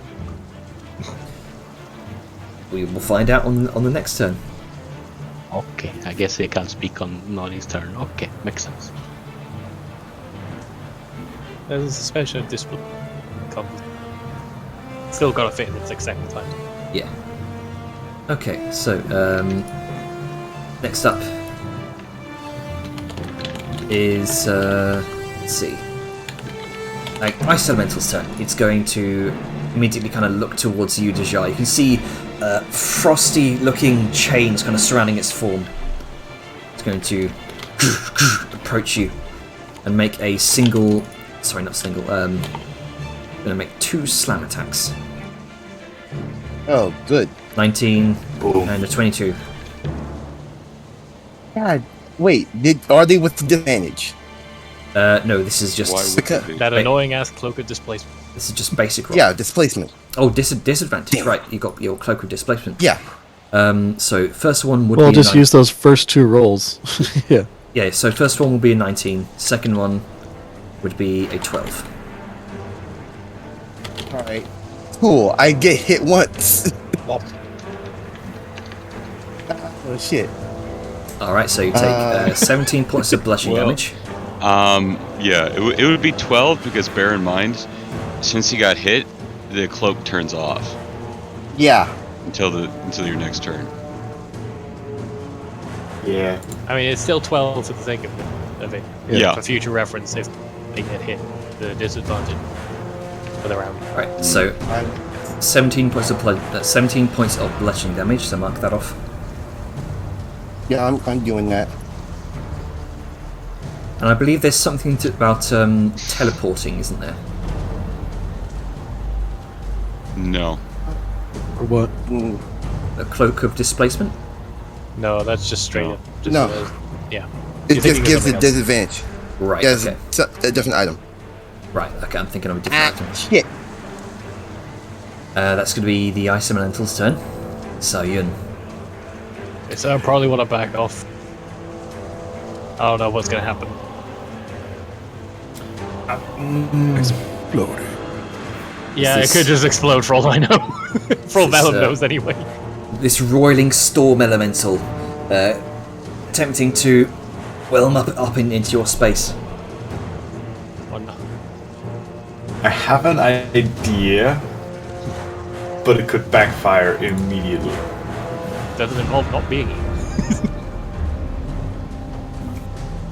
We will find out on the next turn. Okay, I guess he can't speak on his turn. Okay, makes sense. There's a suspension of disbelief. Still gotta fit in its second time. Yeah. Okay, so next up is let's see. Like Ice Elemental's turn. It's going to immediately kind of look towards you, Deja. You can see frosty-looking chains kind of surrounding its form. It's going to approach you and make a single. Sorry, not single. Going to make 2 slam attacks. Oh, good. 19 Boom. and a 22. God, wait. Are they with disadvantage? No, this is just Why would Because- it be? That Wait. annoying ass cloak of displacement. this is just basic roll. Yeah, displacement. Oh, disadvantage. Damn. Right, you got your cloak of displacement. Yeah. So first one would Well, be just nine- use those first 2 rolls. Yeah. Yeah, so first one will be a 19, second one would be a 12. Alright. Cool. I get hit once. Oh shit. Alright, so you take 17 points of bludgeoning Well- damage. Yeah, it would be 12 because bear in mind, since he got hit, the cloak turns off Yeah. until your next turn. Yeah. I mean, it's still 12 for the sake of it. Yeah. For future reference, if they get hit, the disadvantage for the round. Alright, so 17 points of 17 points of bludgeoning damage, so mark that off. Yeah, I'm doing that. And I believe there's something about teleporting, isn't there? No. Or what? Mm, A cloak of displacement? No, that's just straight up. Just No. Yeah. it You're just thinking of gives something a else. disadvantage. Right, There's okay. a different item. Right, okay, I'm thinking of a different item. Shit. That's going to be the Ice Elemental's turn. So, Yun. So I probably want to back off. I don't know what's going to happen. Explode. Yeah, this- it could just explode for all I know. For all This is, Vellum knows anyway. This roiling storm elemental attempting to whelm up into your space. Oh, no. I have an idea, but it could backfire immediately. Doesn't involve not being eaten.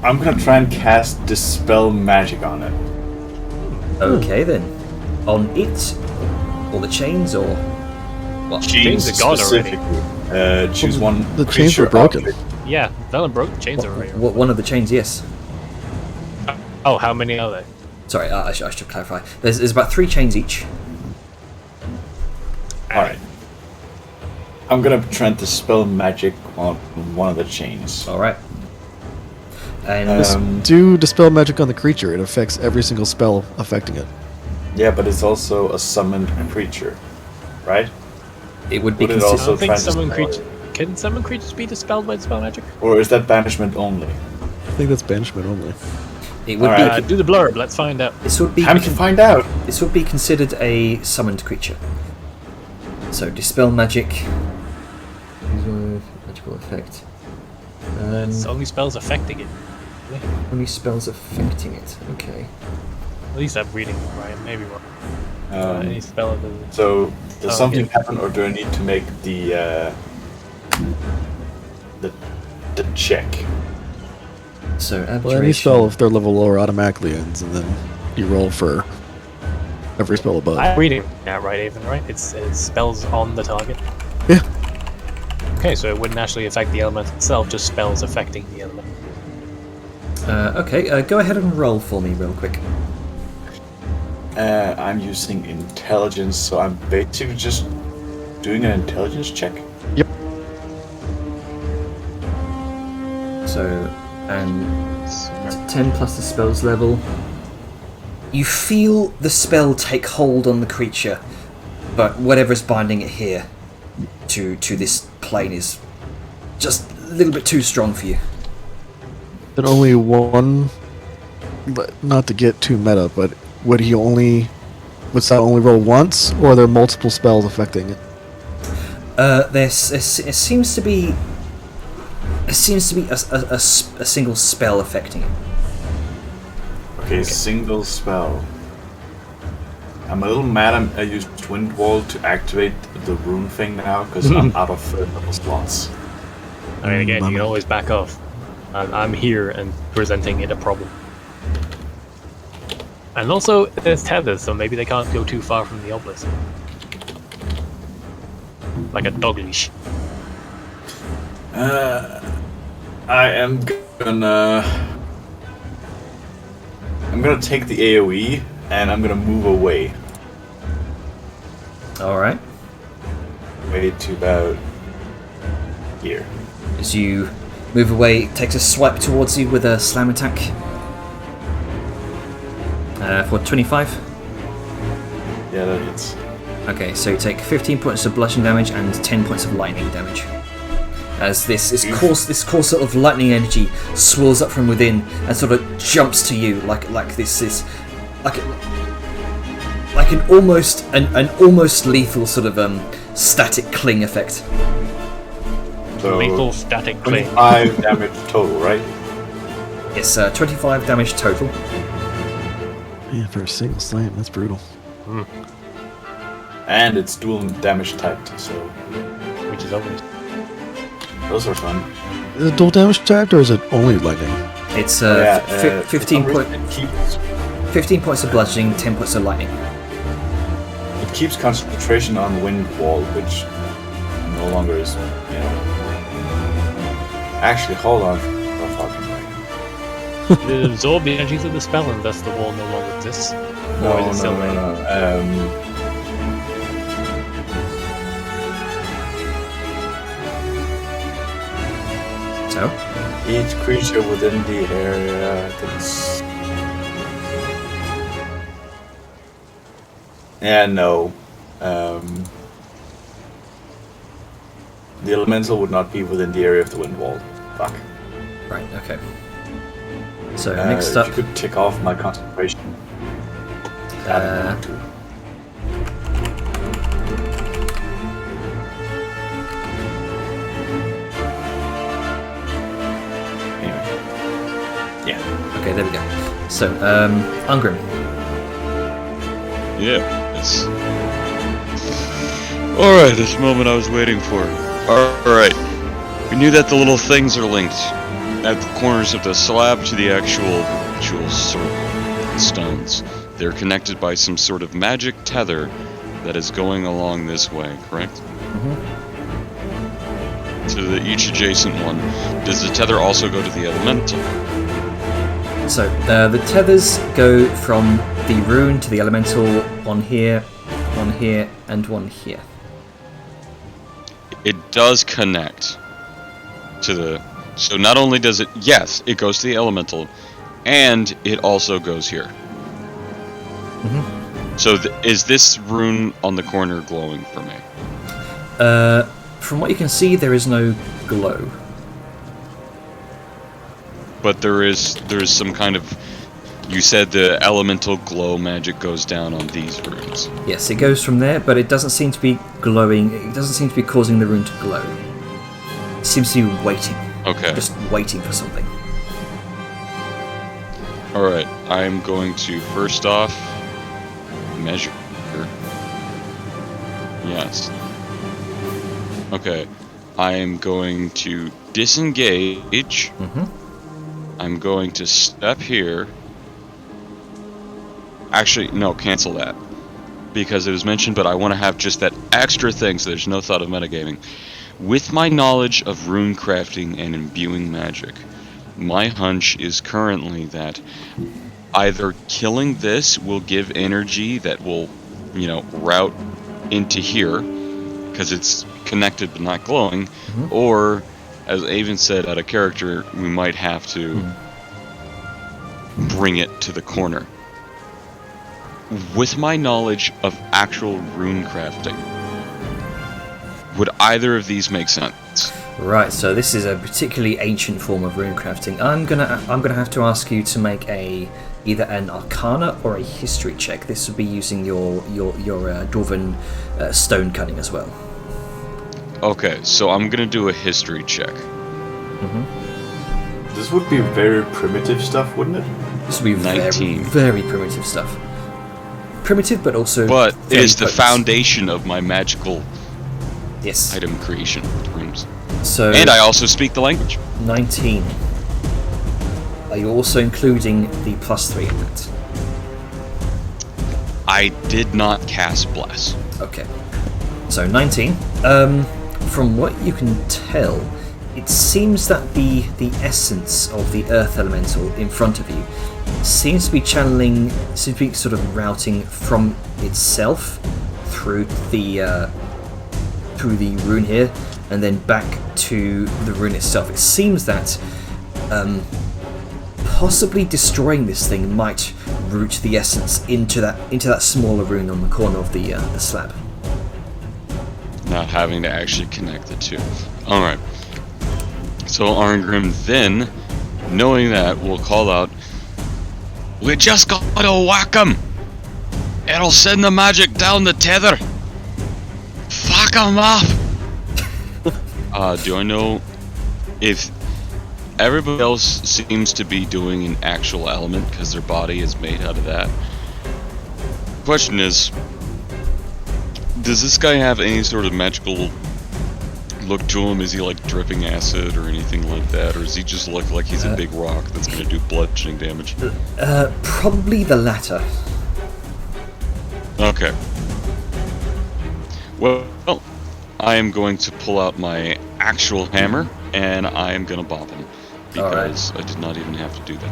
I'm gonna try and cast Dispel Magic on it. Okay then. On it? Or the chains, or what? Chains are gone already. specifically. Choose one. The chains were creature broken. object. Yeah, Vellum broke the chains already. One of the chains, yes. Oh, how many are there? Sorry, I should clarify. There's about 3 chains each. Alright. I'm gonna try and Dispel Magic on one of the chains. Alright. And Do dispel magic on the creature. It affects every single spell affecting it. Yeah, but it's also a summoned creature, right? it would be would it considered. I don't think trying to summon spell creatures. Can summon creatures be dispelled by dispel magic? Or is that banishment only? I think that's banishment only. It would Alright. be. Do the blurb. Let's find out. This would be. Time to find out! This would be considered a summoned creature. So dispel magic. Magical effect. It's only spells affecting it. Only spells affecting it. Okay. At least I'm reading right. Maybe wrong. Um, Any spell other than So, does Oh, something yeah. happen, or do I need to make the check? So Well, any abjuration. spell, if they're level lower, automatically ends, and then you roll for every spell above. I'm reading that right, Avon, right? It's spells on the target. Yeah. Okay, so it wouldn't actually affect the element itself, just spells affecting the element. Okay, go ahead and roll for me real quick. I'm using intelligence, so I'm basically just doing an intelligence check. Yep. So, and 10 plus the spell's level. You feel the spell take hold on the creature, but whatever's binding it here to this plane is just a little bit too strong for you. Then only one, but not to get too meta, but would that only roll once, or are there multiple spells affecting it? It seems to be a single spell affecting it. Okay, single spell. I'm a little mad I used Wind Wall to activate the rune thing now, because I'm out of third level slots. I mean, again, you bummer. can always back off. I'm here and presenting it a problem. And also, there's tethers, so maybe they can't go too far from the obelisk. Like a dog leash. I am gonna take the AoE and I'm gonna move away. Alright. Way to about here. As you move away, it takes a swipe towards you with a slam attack. For 25. Yeah, that hits. Okay, so you take 15 points of bludgeoning damage and 10 points of lightning damage. as this coarse sort of lightning energy swirls up from within and sort of jumps to you like an almost lethal sort of static cling effect. So Lethal static cling. 25 damage total, right? It's 25 damage total. Man, for a single slam, that's brutal. And it's dual damage typed, so Which is always. those are fun. Is it dual damage typed or is it only lightning? It's For 15 some reason it keeps 15 points of bludgeoning, 10 points of lightning. It keeps concentration on wind wall, which no longer is, you know. Actually, hold on. Oh, fucking It absorb the energies of the spell, and thus the wall no longer exists. Or is it still there? So, Each creature within the area that's... Yeah, no. The elemental would not be within the area of the wind wall. Fuck. right, okay. So next up, If you could tick off my concentration. Anyway. Yeah. okay, there we go. So, Ungrim. Yeah, it's... Alright, this moment I was waiting for. Alright. We knew that the little things are linked at the corners of the slab to the actual circle stones. They're connected by some sort of magic tether that is going along this way, correct? To each adjacent one. Does the tether also go to the elemental? So, the tethers go from the rune to the elemental, one here, and one here. It does connect to the... So not only does it... Yes, it goes to the elemental, and it also goes here. So is this rune on the corner glowing for me? From what you can see, there is no glow. But there is some kind of... You said the elemental glow magic goes down on these runes. Yes, it goes from there, but it doesn't seem to be glowing. It doesn't seem to be causing the rune to glow. It seems to be waiting. Okay. Just waiting for something. Alright, I'm going to first off measure. Yes. Okay. I'm going to disengage. I'm going to step here. Actually, no, cancel that. Because it was mentioned, but I want to have just that extra thing so there's no thought of metagaming. With my knowledge of rune crafting and imbuing magic, my hunch is currently that either killing this will give energy that will, you know, route into here, because it's connected but not glowing, or, as Avon said out of character, we might have to bring it to the corner. With my knowledge of actual rune crafting, would either of these make sense? Right, so this is a particularly ancient form of rune crafting. I'm gonna have to ask you to make either an Arcana or a History check. This would be using your Dwarven stone cutting as well. Okay, so I'm gonna do a history check. This would be very primitive stuff, wouldn't it? This would be 19. very primitive stuff. Primitive, but also. But it very is the potent. foundation of my magical Yes. item creation rooms. So. And I also speak the language. 19. Are you also including the +3 in that? I did not cast Bless. Okay. So 19. From what you can tell, it seems that the essence of the earth elemental in front of you seems to be channeling, seems to be sort of routing from itself through the rune here, and then back to the rune itself. It seems that possibly destroying this thing might route the essence into that smaller rune on the corner of the slab. Not having to actually connect the two. Alright. So Arngrim then, knowing that, will call out, "We just gotta whack him! It'll send the magic down the tether! Fuck him up!" Do I know if everybody else seems to be doing an actual element because their body is made out of that? Question is, does this guy have any sort of magical look to him? Is he like dripping acid or anything like that, or does he just look like he's a big rock that's going to do bludgeoning damage? Probably the latter. Okay. Well, I am going to pull out my actual hammer and I am going to bop him because I did not even have to do that.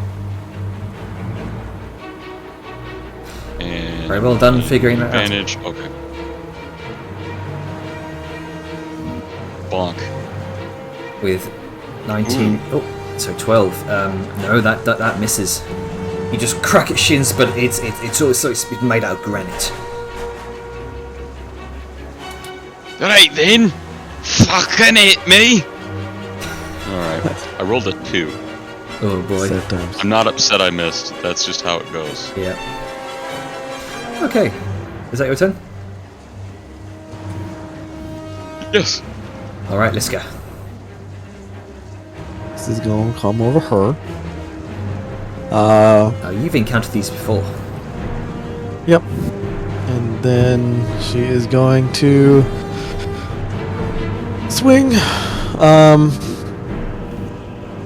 And Very well done figuring that out. advantage. Okay. Bonk. With 19. Oh, so 12. No, that misses. You just crack its shins, but it's made out of granite. Right then, fucking hit me. All right, I rolled a 2. Oh boy. I'm not upset I missed. That's just how it goes. Yeah. Okay. Is that your turn? Yes. All right, let's go. This is going to come over her. You've encountered these before. Yep. And then she is going to swing.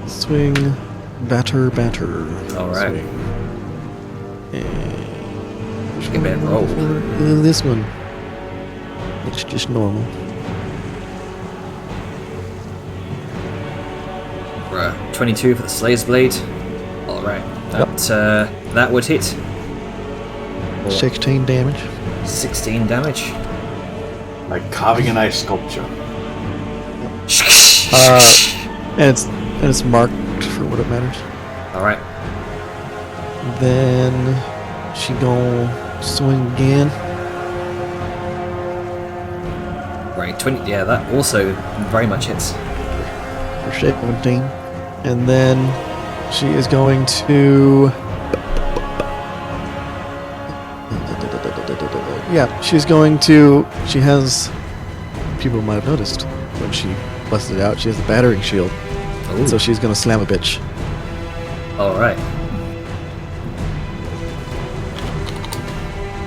Swing. Batter. All right. Swing. And Give me a roll. this one. It's just normal. 22 for the Slayer's Blade. All right. That would hit. 16 damage. 16 damage. Like carving an ice sculpture. And it's marked for what it matters. All right. Then she gonna swing again. Right. 20. Yeah, that also very much hits. For 17. And then she is going to... Yeah, she's going to... She has... People might have noticed when she busted it out, she has the battering shield. Ooh. So she's going to slam a bitch. All right.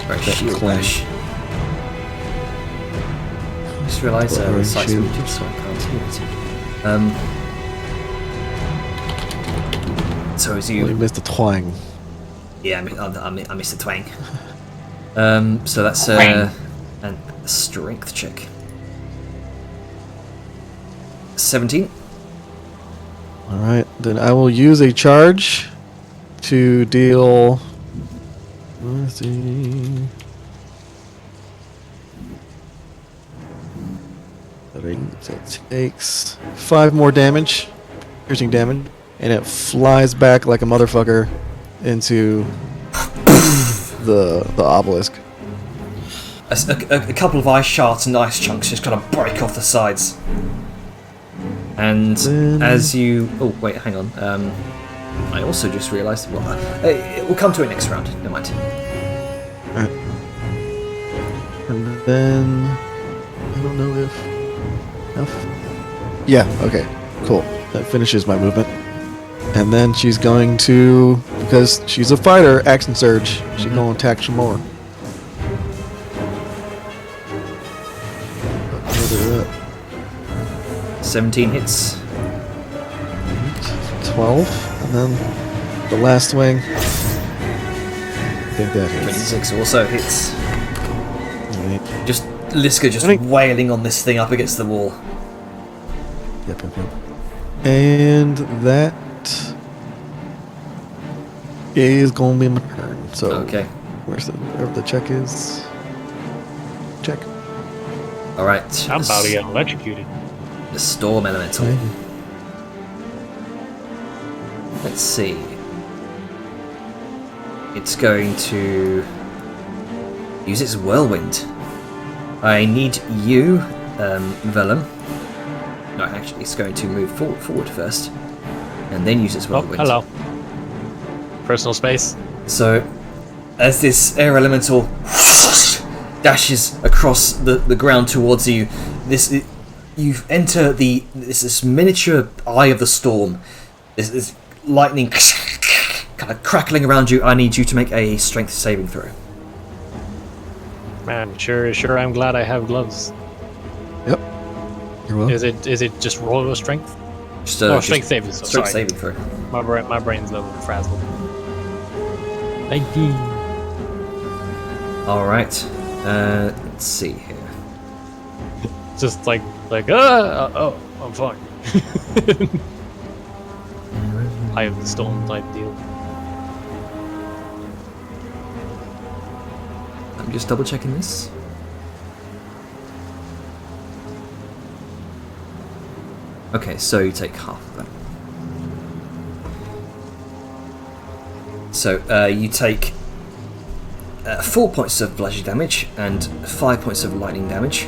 Right, That shield clang. bash. Just realised the Battering site's shield. muted, so I can't see it. So as You you... missed the twang. Yeah, I missed the twang. So that's a strength check. 17. Alright, then I will use a charge to deal... Let's see... That takes 5 more damage, piercing damage, and it flies back like a motherfucker into the obelisk. A couple of ice shards and ice chunks just kind of break off the sides. And Then- as you... Oh, wait, hang on. I also just realised... Well, we'll come to it next round. Never mind. Alright. And then... I don't know if... Yeah, okay, cool. That finishes my movement. And then she's going to... Because she's a fighter, action surge. She's going to attack some more. 17 hits. 12, and then the last swing. I think that hits. 26 also hits. Right. Just Liska just I think- wailing on this thing up against the wall. Yep. And that is going to be my turn. So Okay. wherever the check is? Check. All right. I'm about to get electrocuted. The storm elemental. Okay. Let's see. It's going to use its whirlwind. I need you, Vellum. No, actually, it's going to move forward first, and then use its Oh, whirlwind. hello. Personal space. So, as this air elemental dashes across the ground towards you, you enter this miniature eye of the storm. This lightning kind of crackling around you. I need you to make a strength saving throw. Man, sure. I'm glad I have gloves. Yep. You're welcome. Is it just raw strength? Just, Strength saving. So, strength sorry. saving throw. My brain's a little frazzled. 19. All right. Let's see here. Just like oh, I'm fine. Eye of the storm type deal. I'm just double checking this. Okay, so you take half of that. So you take 4 points of bludgeoning damage and 5 points of lightning damage,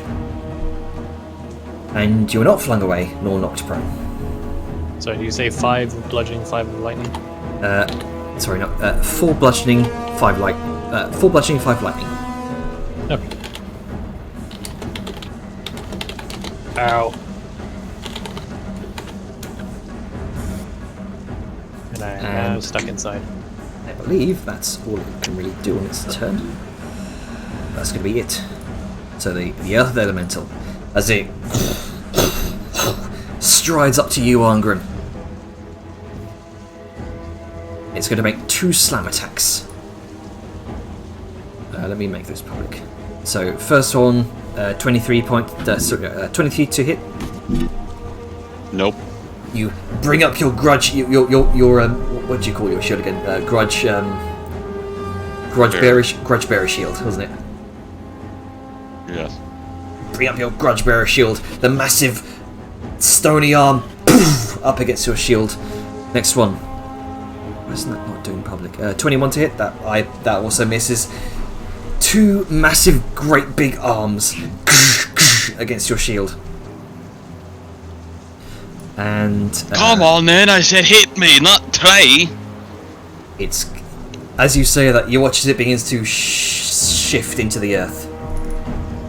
and you're not flung away nor knocked prone. So you say 5 bludgeoning, 5 lightning? Sorry, no, 4 bludgeoning, 5 light, 4 bludgeoning, 5 lightning. Okay. Ow. And I am And- stuck inside. I believe that's all it can really do on its turn. That's going to be it. So the Earth Elemental, as it strides up to you, Arngren, it's going to make 2 slam attacks. Let me make this public. So first one, 23 to hit. Nope. You bring up your grudge, your what do you call your shield again? Grudge bearer shield, wasn't it? Yes. Bring up your grudge bearer shield. The massive stony arm poof, up against your shield. Next one. Why isn't that not doing public? 21 to hit. That also misses. 2 massive, great big arms against your shield. And Come on, then! I said hit me, not try. it's as you say that, you watch as it begins to shift into the earth,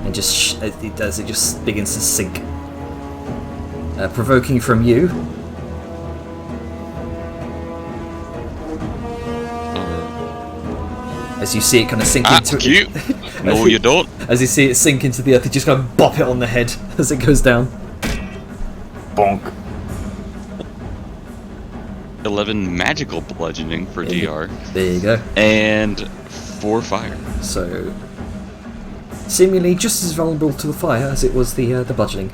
and just it just begins to sink, provoking from you. As you see it kind of sink into Cute. No, you don't. As you see it sink into the earth, you just kind of bop it on the head as it goes down. Bonk. 11 magical bludgeoning for DR, There you go. and 4 fire. So, seemingly just as vulnerable to the fire as it was the bludgeoning.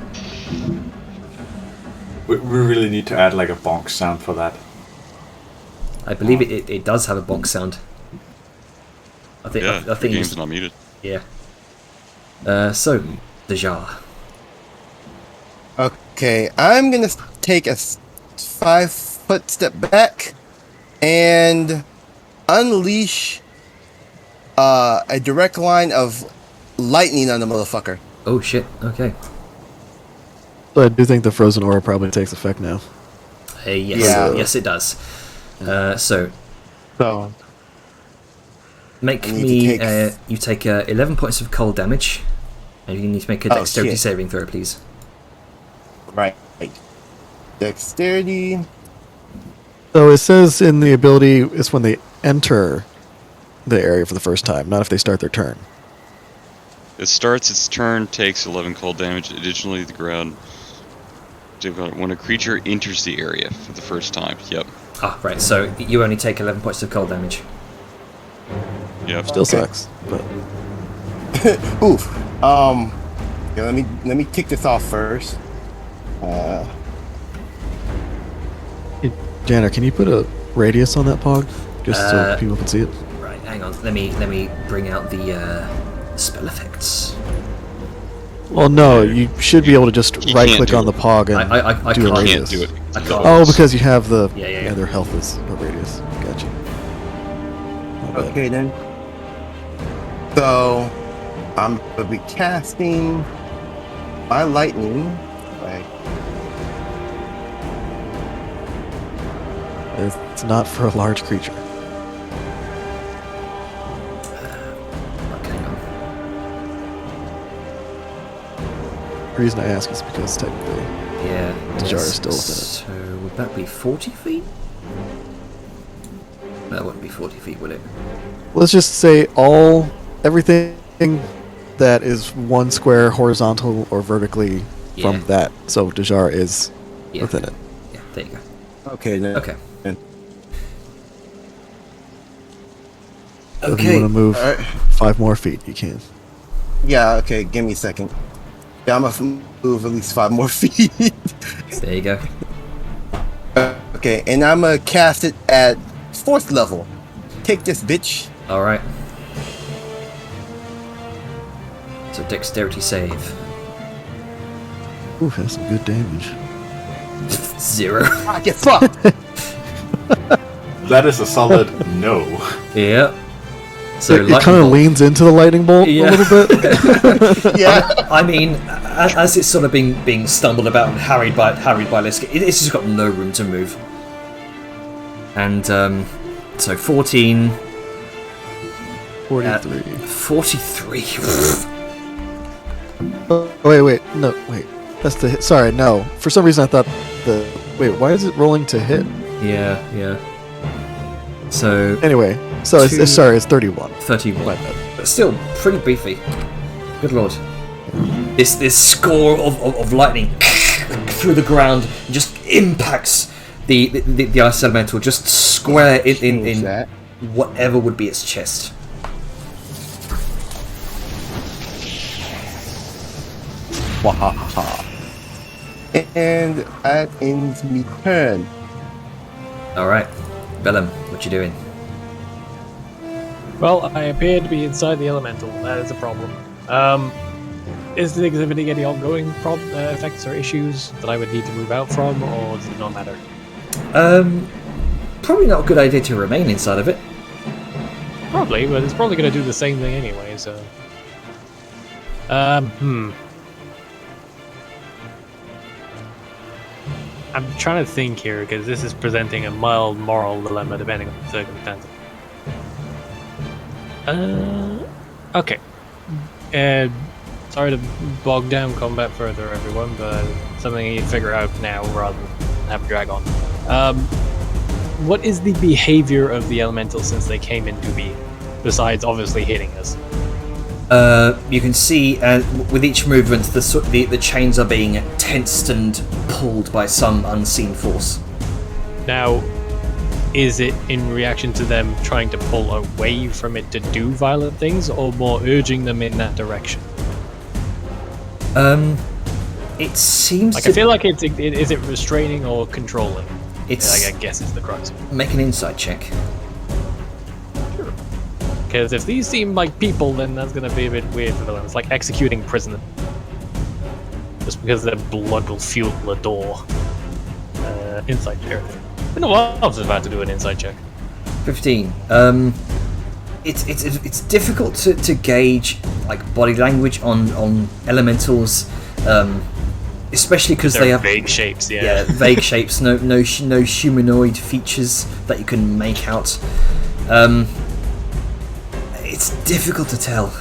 We really need to add like a bonk sound for that. I believe it does have a bonk sound. I think Yeah, I the think game's not muted. yeah. So Dejar. Okay, I'm gonna take a 5-foot step back and unleash a direct line of lightning on the motherfucker. Oh shit. Okay. So I do think the frozen aura probably takes effect now. Yes. Yeah. Yes, it does. So So make I need me. to You take 11 points of cold damage, and you need to make a Oh, dexterity shit. saving throw, please. Right. Dexterity. it says in the ability it's when they enter the area for the first time, not if they start their turn. It starts its turn, takes 11 cold damage. Additionally, the ground. When a creature enters the area for the first time. Yep. Ah, right. So you only take 11 points of cold damage. Yep. Still Okay. sucks, but Oof. Yeah, let me kick this off first. hey, Janner, can you put a radius on that pog just so people can see it? Right. Hang on. Let me bring out the spell effects. Well, no, you should be able to just You right can't click do on the it. pog and I do a can't. radius. Can't do it. I can't. Oh, because you have the Yeah. their health is a radius. Gotcha. Not bad. Okay then. So I'm gonna be casting my lightning. Like, It's not for a large creature. Okay, hang on. The reason I ask is because technically, Yeah. The jar is yes. still within it. So would that be 40 feet? That wouldn't be 40 feet, would it? let's just say everything that is 1 square horizontal or vertically Yeah. from that. So Dejar is Yeah. within it. Yeah, there you go. Okay. Okay. So if you Okay. want to move All right. 5 more feet, you can. Yeah. Okay. Give me a second. Yeah, I'm gonna move at least 5 more feet. There you go. Okay, and I'm gonna cast it at 4th level. Take this, bitch. Alright. So dexterity save. Ooh, that's some good damage. 0. Ah, get fucked. That is a solid no. Yeah. So It lightning kind of bolt. leans into the lightning bolt Yeah. a little bit. Yeah. I mean, as it's sort of being stumbled about and harried by Lisk, it's just got no room to move. And so 14, 43. 43. Oh, wait. No, wait. That's the hit. Sorry, no. For some reason I thought Wait, why is it rolling to hit? Yeah. So Anyway, so it's 31. 31. My bad. But still pretty beefy. Good lord. This score of lightning through the ground just impacts the ice elemental just square in that. whatever would be its chest. Wahaha. And that ends me turn. Alright. Vellum, what you doing? Well, I appear to be inside the elemental. That is a problem. Is it exhibiting any ongoing effects or issues that I would need to move out from, or does it not matter? Probably not a good idea to remain inside of it. Probably, but it's probably going to do the same thing anyway, so... I'm trying to think here, because this is presenting a mild moral dilemma depending on the circumstances. Okay. Sorry to bog down combat further, everyone, but something you need to figure out now rather than have a drag on. What is the behavior of the elemental since they came into being, besides obviously hitting us? You can see with each movement the chains are being tensed and pulled by some unseen force. Now, is it in reaction to them trying to pull away from it to do violent things, or more urging them in that direction? It seems Like, to I feel like is it restraining or controlling? it's I guess it's the crux. make an insight check. Because if these seem like people, then that's going to be a bit weird for them. It's like executing prisoners. Just because their blood will fuel the door. Insight check. Been a while since I've had to do an insight check. 15. It's difficult to gauge like body language on elementals, especially because they They're have vague shapes, yeah vague shapes, no humanoid features that you can make out. It's difficult to tell.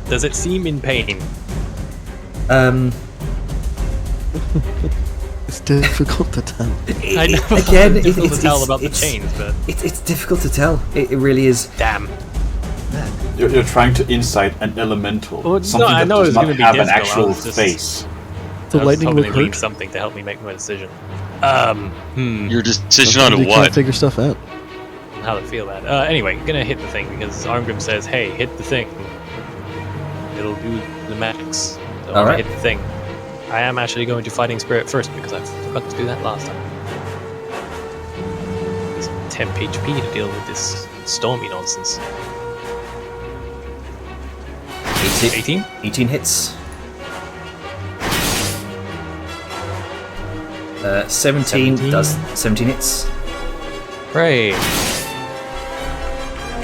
Does it seem in pain? It's difficult to tell. I know. Again, it's difficult to tell about the chains, but it's difficult to tell. It really is. damn. You're trying to insight an elemental, Well, no, something I that know does it's not gonna be have an difficult, I actual was just- face. The I was lightning hoping would to leave hurt. something to help me make my decision. Your decision Sometimes on you what? can't figure stuff out. How to feel that. Anyway, gonna hit the thing because Armgrim says, "Hey, hit the thing. It'll do the max." So All I right. hit the thing. I am actually going to Fighting Spirit first because I forgot to do that last time. It's temp HP to deal with this stormy nonsense. 18? 18 hits. 17 does 17 hits. Great.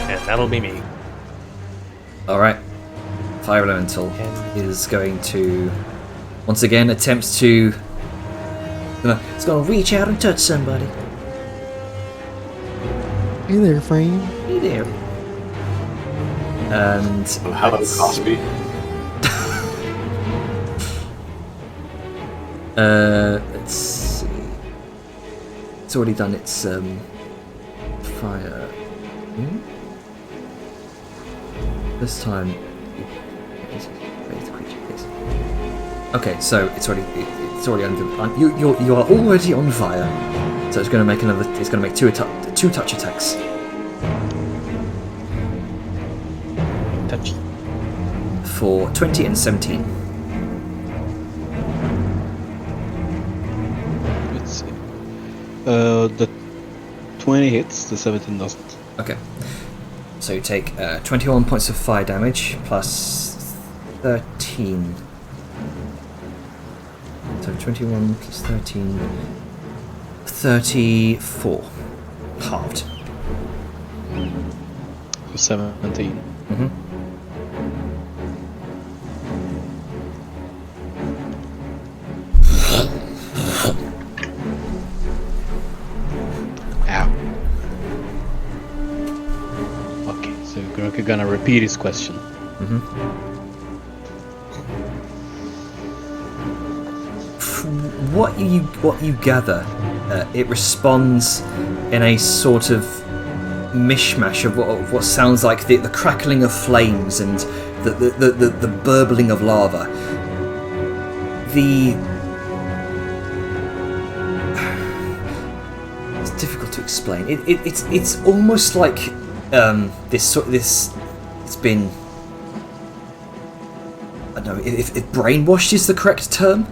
And that'll be me. Alright. Fire Elemental is going to once again attempt to It's gonna reach out and touch somebody. Hey there, friend. Hey there. And How about Cosby? let's see. It's already done its fire. This time. Okay, so it's already under. You are already on fire. So it's going to make another. It's going to make two touch attacks. Touch. For 20 and 17. Let's see. The 20 hits, the 17 doesn't. Okay. So you take 21 points of fire damage plus 13. So 21 plus 13. 34. Halved. 17. Mm-hmm. Ow. Okay, so Grunker gonna repeat his question. Mm-hmm. What you gather, it responds in a sort of mishmash of what sounds like the crackling of flames and the burbling of lava. It's difficult to explain. It's almost like this. It's been. I don't know if brainwashed is the correct term.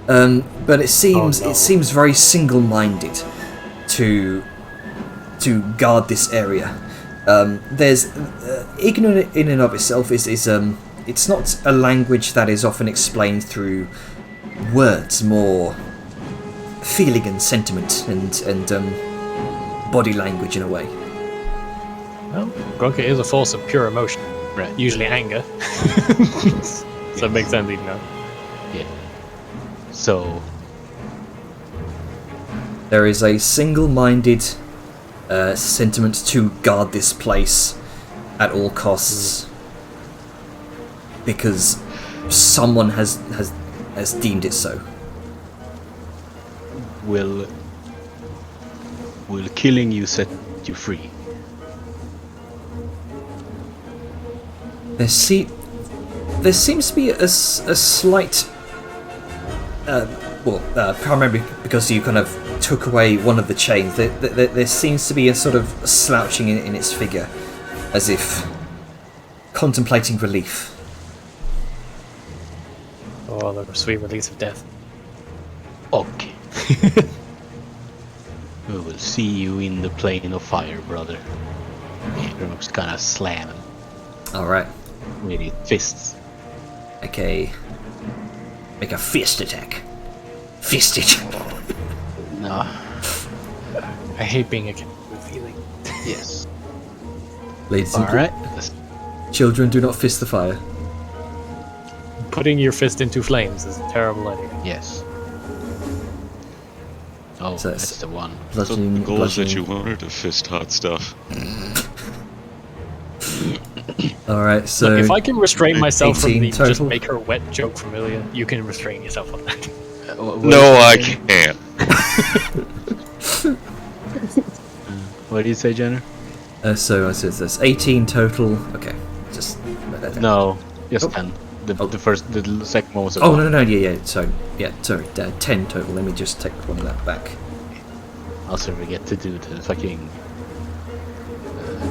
But it seems very single-minded to guard this area. There's ignorant in and of itself is it's not a language that is often explained through words, more feeling and sentiment and body language in a way. Well, Grunker is a force of pure emotion. Right. Usually anger. So it makes sense even now. Yeah. So there is a single-minded sentiment to guard this place at all costs because someone has deemed it so. will killing you set you free? There seems to be a slight. Primarily because you kind of took away one of the chains. There seems to be a sort of slouching in its figure, as if contemplating relief. Oh, the sweet release of death. Okay. We will see you in the plane of fire, brother. Grimlock's gonna slam him Alright. with his fists. Okay. Make a fist attack. Fist it. No. I hate being a feeling. Yes. Ladies and Alright. children, do not fist the fire. Putting your fist into flames is a terrible idea. Yes. Oh, So that's it's the one. Bludgeoning, The goal is that you bludgeoning. want her to fist hot stuff. Alright, so Look, if I can restrain myself from 18 the just total. make her wet joke familiar, you can restrain yourself on that. No, I can't. What did you say, Jenner? so I said there's 18 total. Okay, just let that down. No, just Oh. 10. The second one was a Oh one. no, yeah. So yeah, sorry, 10 total. Let me just take one of that back. Also forget to do the fucking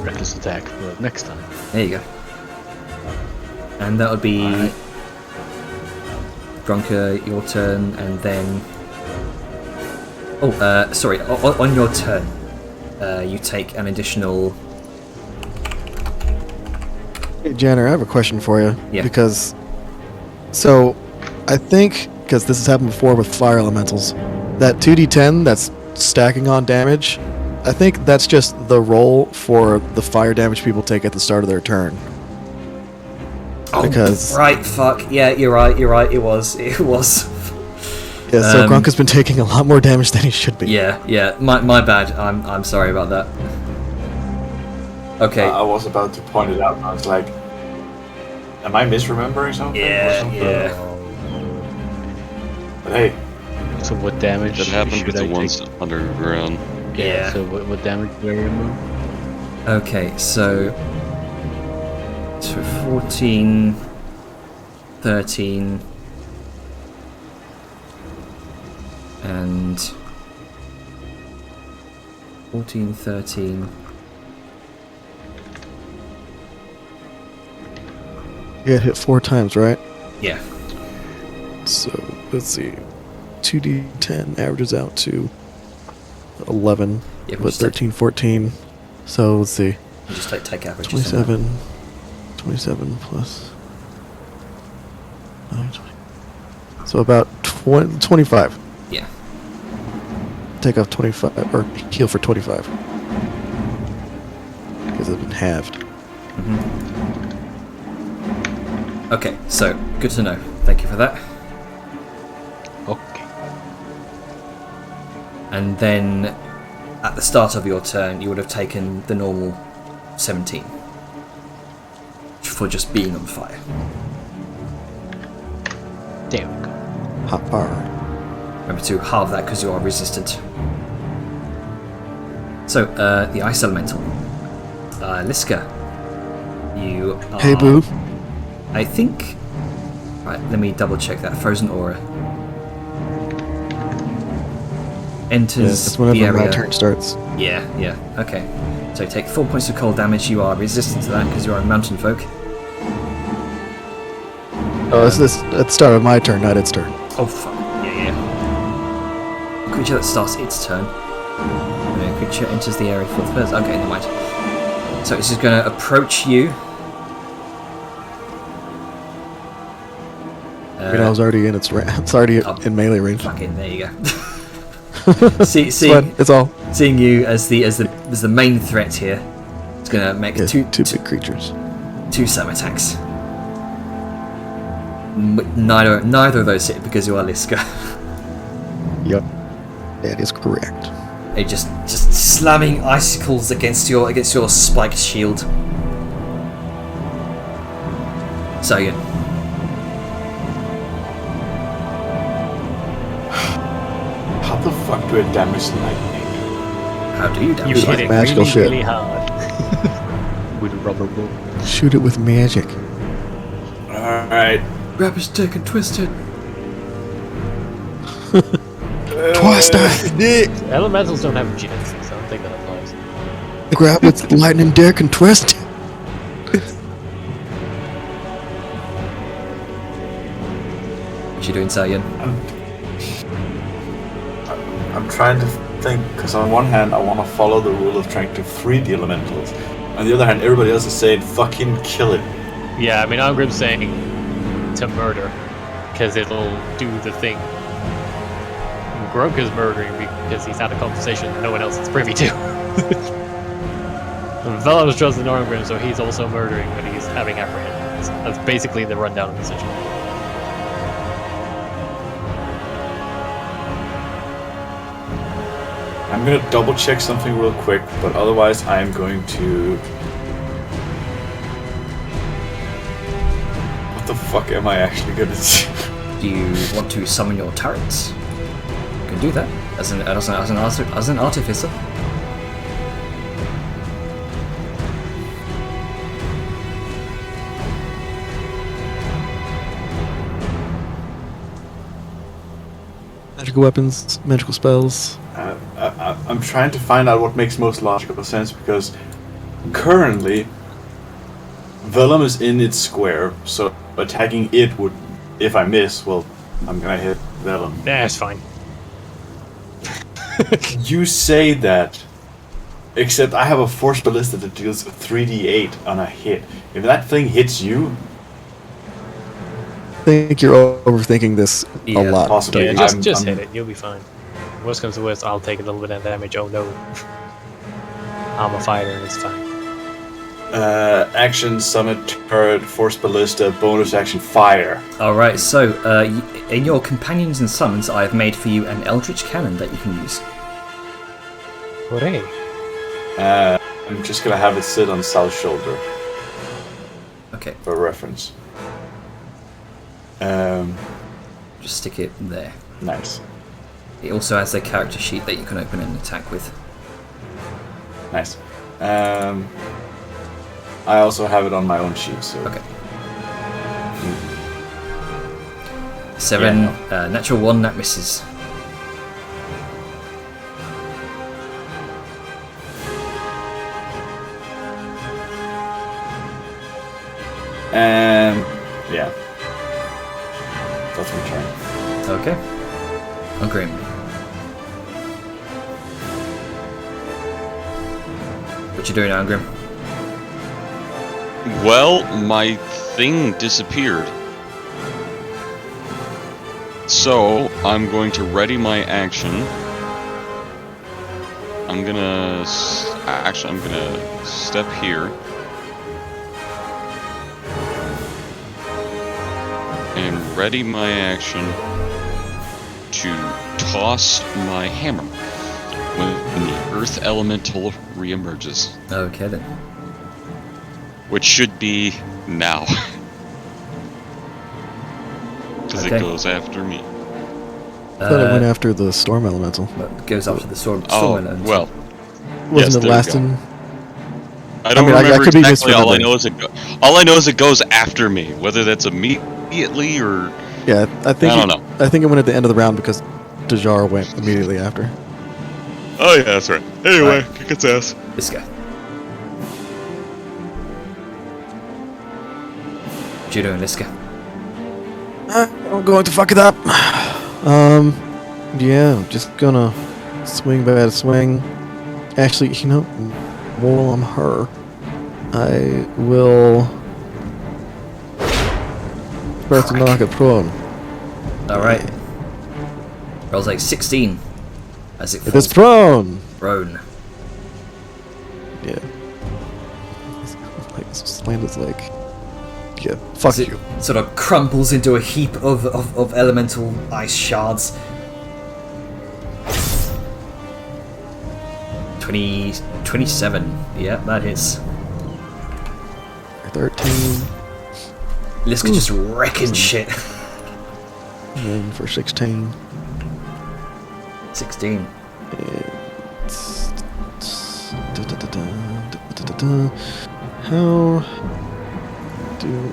reckless attack for next time. There you go. And that would be Alright. Grunker, your turn, and then. Oh, sorry. On your turn, you take an additional. Hey, Janner, I have a question for you. Yeah. Because, so, I think, because this has happened before with fire elementals, that 2d10 that's stacking on damage, I think that's just the roll for the fire damage people take at the start of their turn. Oh, Because- right, fuck. Yeah, you're right. It was. Yeah, so Grunk has been taking a lot more damage than he should be. Yeah. My bad. I'm sorry about that. Okay. I was about to point it out. I was like, am I misremembering something? Yeah. But hey, So what damage That happened should with I the take? ones underground. Yeah. So what damage do I remove? Okay, so 14, 13, and 14, 13. You got hit 4 times, right? Yeah. So, let's see. 2d10 averages out to 11. Yeah, But 13, 14. So, let's see. You just take averages. on that. 27 plus 9, 20. So about 25. Yeah. Take off 25, or heal for 25. Because it's been halved. Okay, so good to know. Thank you for that. Okay. And then at the start of your turn, you would have taken the normal 17 for just being on fire. There we go. Hot power. Remember to halve that because you are resistant. So, the Ice Elemental. Liska, you are... Hey, boo. I think... Right, let me double check that. Frozen Aura. Enters That's the whenever area. my turn starts. Yeah, okay. So you take 4 points of cold damage. You are resistant to that because you are a mountain folk. Oh, this is at the start of my turn, not its turn. Oh, fuck. Yeah. Creature that starts its turn. When a creature enters the area for the first... Okay, never mind. So it's just going to approach you. I mean, I was already in its it's already in melee range. Fucking, there you go. It's fine, it's all. Seeing you as the main threat here, it's going to make Yeah, two big creatures. 2 slam attacks. Neither of those hit because you are Liska. Yep. That is correct. It just slamming icicles against your spiked shield. So again. how the fuck do I damage lightning? How do you damage You Use hit like it magical really, shit. really hard. With a rubber ball. Shoot it with magic. Alright. Grab his dick and twist it. Twist it! Elementals don't have jets, so I don't think that applies. Grab its lightning dick and twist it. What you doing, Sayan? I'm trying to think, because on one hand I want to follow the rule of trying to free the elementals. On the other hand, everybody else is saying fucking kill it. Yeah, I mean, Angrim's saying to murder, because it'll do the thing. Grunk is murdering because he's had a conversation that no one else is privy to. Velos trusting Angrim, so he's also murdering, but he's having apprehensions. That's basically the rundown of the situation. I'm gonna double check something real quick, but otherwise I am going to... What the fuck am I actually gonna do? Do you want to summon your turrets? You can do that as an artificer. Magical weapons, magical spells. I'm trying to find out what makes most logical sense, because currently Vellum is in its square, so attacking it would, if I miss, well, I'm gonna hit Vellum. Nah, it's fine. You say that, except I have a force ballista that deals 3d8 on a hit. If that thing hits you, I think you're overthinking this Yeah, a lot. possibly. Yeah, I'm- just I'm- hit it. You'll be fine. Worst comes to worst, I'll take a little bit of damage. Oh no. I'm a fighter, it's fine. Action, summon, turret, force ballista, bonus action, fire. Alright, so in your companions and summons, I have made for you an Eldritch Cannon that you can use. Hooray. I'm just gonna have it sit on Sal's shoulder Okay, for reference. just stick it there. Nice. It also has a character sheet that you can open and attack with. Nice. I also have it on my own sheet, so... Okay. 7, natural 1, that misses. And... yeah. That's my turn. Okay. Grim. What you doing, Grim? Well, my thing disappeared. So, I'm going to ready my action. I'm gonna... Actually, I'm gonna step here. And ready my action to toss my hammer when the earth elemental reemerges. Okay then. Which should be now. Because Okay. it goes after me. I thought it went after the storm elemental. Well, it goes after the storm Oh, element. well. Wasn't it there you last go. in? I don't I mean, I remember could be exactly. All I misremembering. know is it goes after me. Whether that's immediately or... Yeah, I think. I don't know. I think it went at the end of the round because Dajar went immediately after. Oh yeah, that's right. Anyway, Right. kick its ass. This guy. What you doing, Liska? I'm going to fuck it up. Yeah, I'm just gonna swing by the swing. Actually, you know, while I'm her, I will try to knock it prone. Alright. Rolls like 16 as it If it's falls prone! prone. Yeah. Like, Slander's like, yeah, fuck As it you. sort of crumbles into a heap of elemental ice shards. 27. Yeah, that hits. 13, Liska just wrecking shit. and then for 16. 16. It's... How do...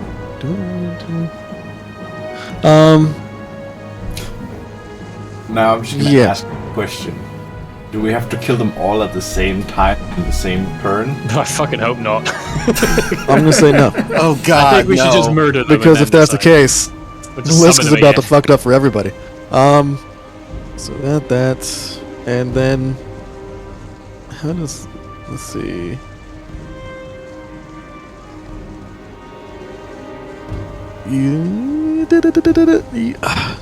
Now I'm just gonna Yeah. ask a question. Do we have to kill them all at the same time in the same turn? I fucking hope not. I'm gonna say no. Oh god, I think we should just murder them. Because and if then that's the decide. case, We'll just Lisk summon is them about to again. fuck it up for everybody. So that, and then, how does, let's see.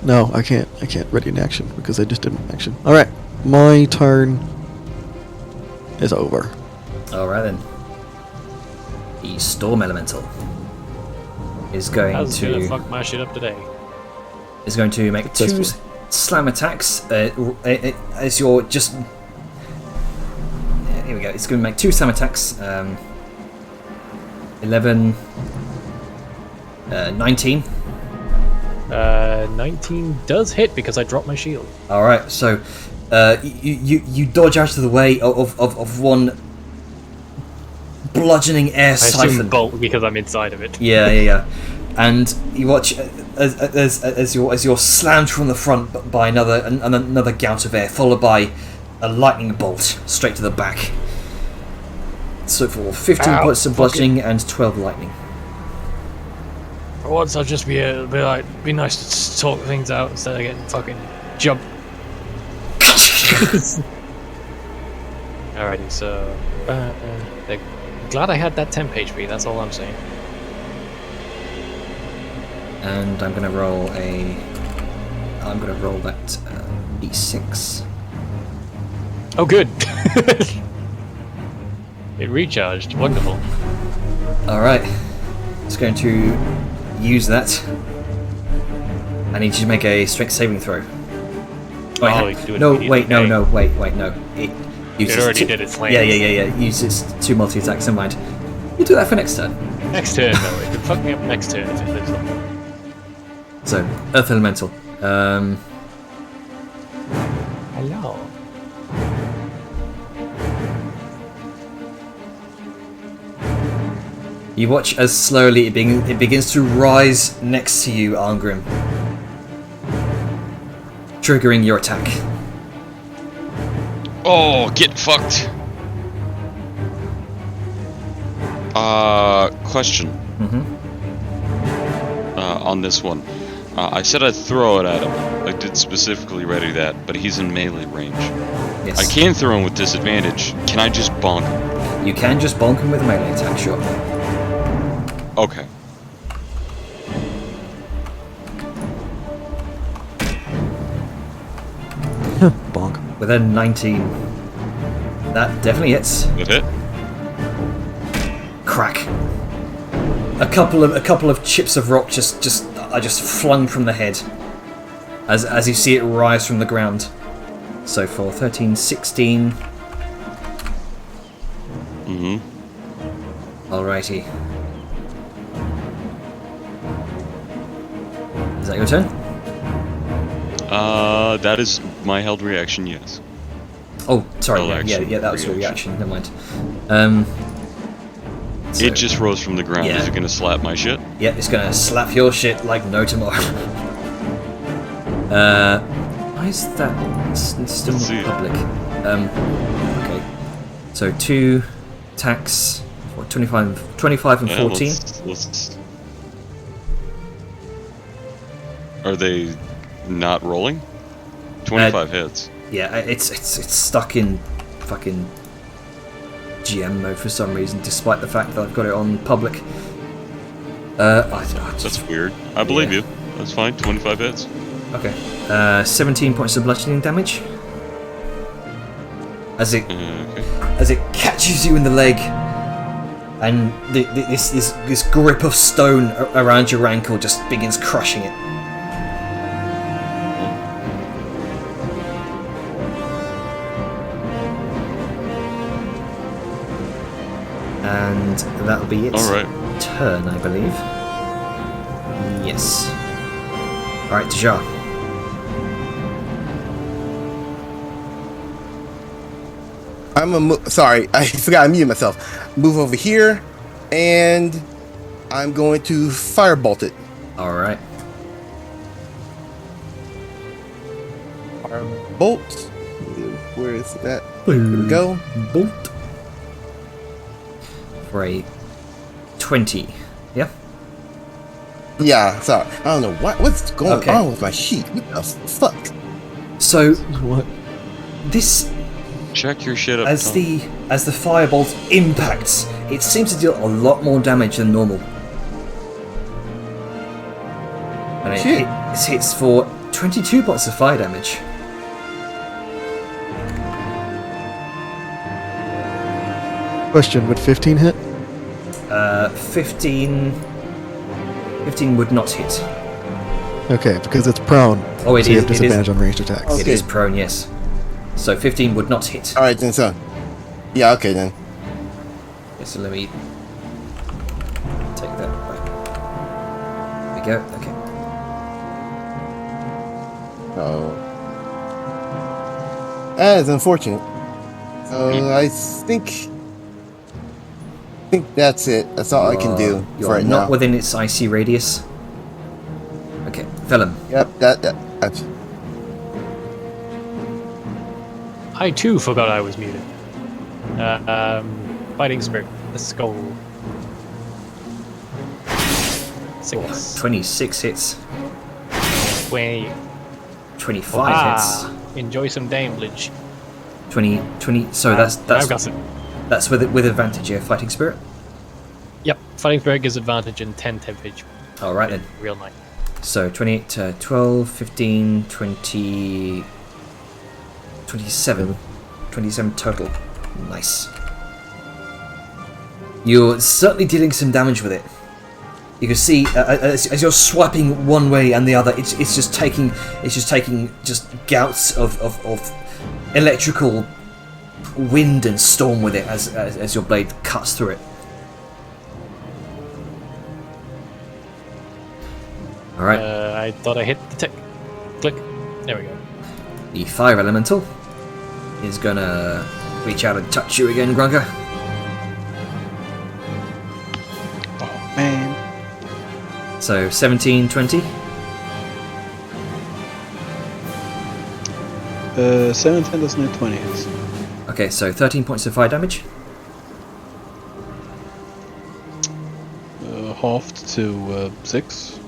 No, I can't ready an action because I just did an action. Alright, my turn is over. Alright then. The Storm Elemental is going How's it gonna to fuck my shit up today? make two Successful. slam attacks as you're just. Here we go. It's going to make 2 slam attacks. 11, 19. 19 does hit because I dropped my shield. All right, so you dodge out of the way of one bludgeoning air I assume siphon. bolt because I'm inside of it. Yeah. And you watch as you're slammed from the front by another gout of air, followed by a lightning bolt straight to the back. So for 15 Ow, points of bludgeoning and 12 lightning. For once, I'll just be nice to talk things out instead of getting fucking jumped. Alrighty, so glad I had that temp HP. That's all I'm saying. And I'm gonna roll that d6. Oh, good. It recharged. Wonderful. Alright. It's going to use that. I need you to make a strength saving throw. Oh, you can do it no, immediately. wait, no, Okay. no, wait, no. It already did its lance. Yeah. Uses 2 multi-attacks, never mind. We'll do that for next turn. Next turn, though. It can fuck me up next turn if it lives on. So, Earth Elemental. Hello. You watch as slowly it begins to rise next to you, Arngrim. Triggering your attack. Oh, get fucked. Question. On this one. I said I'd throw it at him. I did specifically ready that, but he's in melee range. Yes. I can throw him with disadvantage. Can I just bonk him? You can just bonk him with a melee attack, sure. Okay. Bonk. With a 19. That definitely hits. That hit? Crack. A couple of chips of rock are just flung from the head as you see it rise from the ground. So for 13, 16. Alrighty. Is that your turn? That is my held reaction, yes. Oh, sorry. Held Yeah, action, that was your reaction. Never mind. So, It just rose from the ground. Yeah. Is it gonna slap my shit? yeah, it's gonna slap your shit like no tomorrow. Why is that still Let's see not it. public? Okay. So 2 attacks, what, 25 and Yeah, 14. let's... Are they not rolling? 25 hits. Yeah, it's stuck in fucking GM mode for some reason, despite the fact that I've got it on public. I just, That's weird. I believe Yeah. you. That's fine. 25 hits. okay. 17 points of bludgeoning damage. As it Okay. as it catches you in the leg, and this grip of stone around your ankle just begins crushing it. And that'll be its All right. turn, I believe. Yes. Alright, Deja. Sorry, I forgot I muted myself. Move over here, and I'm going to firebolt it. Alright. Firebolt. Where is that? Here we go. Bolt. For a 20. Yeah? Yeah, sorry. I don't know what's going Okay. on with my sheet. What the fuck? So, What? this Check your shit up. as Tom. the firebolt impacts, it seems to deal a lot more damage than normal. And Shit. it hits for 22 points of fire damage. Question, would 15 hit? 15 would not hit. Okay, because it's prone. Oh, it so you is- have it is- disadvantage on ranged attacks. Okay. It is prone, yes. So 15 would not hit. All right then, so. Yeah, okay then. Okay, so let me take that back. There we go. Okay. Oh. That is unfortunate. So I think that's it. That's all I can do You're for right not now. within its icy radius. Okay, Vellum. Yep, that's I too forgot I was muted. Fighting Spirit. Let's go. 6. 26 hits. 20. 25 Enjoy some damage. hits. 20. So I've got that's some. that's with advantage. Yeah, fighting spirit. Yep. Fighting Spirit gives advantage in 10 tempage. All right then. Real nice. So 28, 12, 15, 20, 27. 27 total. Nice. You're certainly dealing some damage with it. You can see as you're swiping one way and the other, it's just taking just gouts of electrical wind and storm with it as your blade cuts through it. All right. I thought I hit the tick. Click. There we go. The fire elemental is gonna reach out and touch you again, Grunker. Oh man. So 17, 20. 17 does not 20 hits. Okay, so 13 points of fire damage. Halved to 6.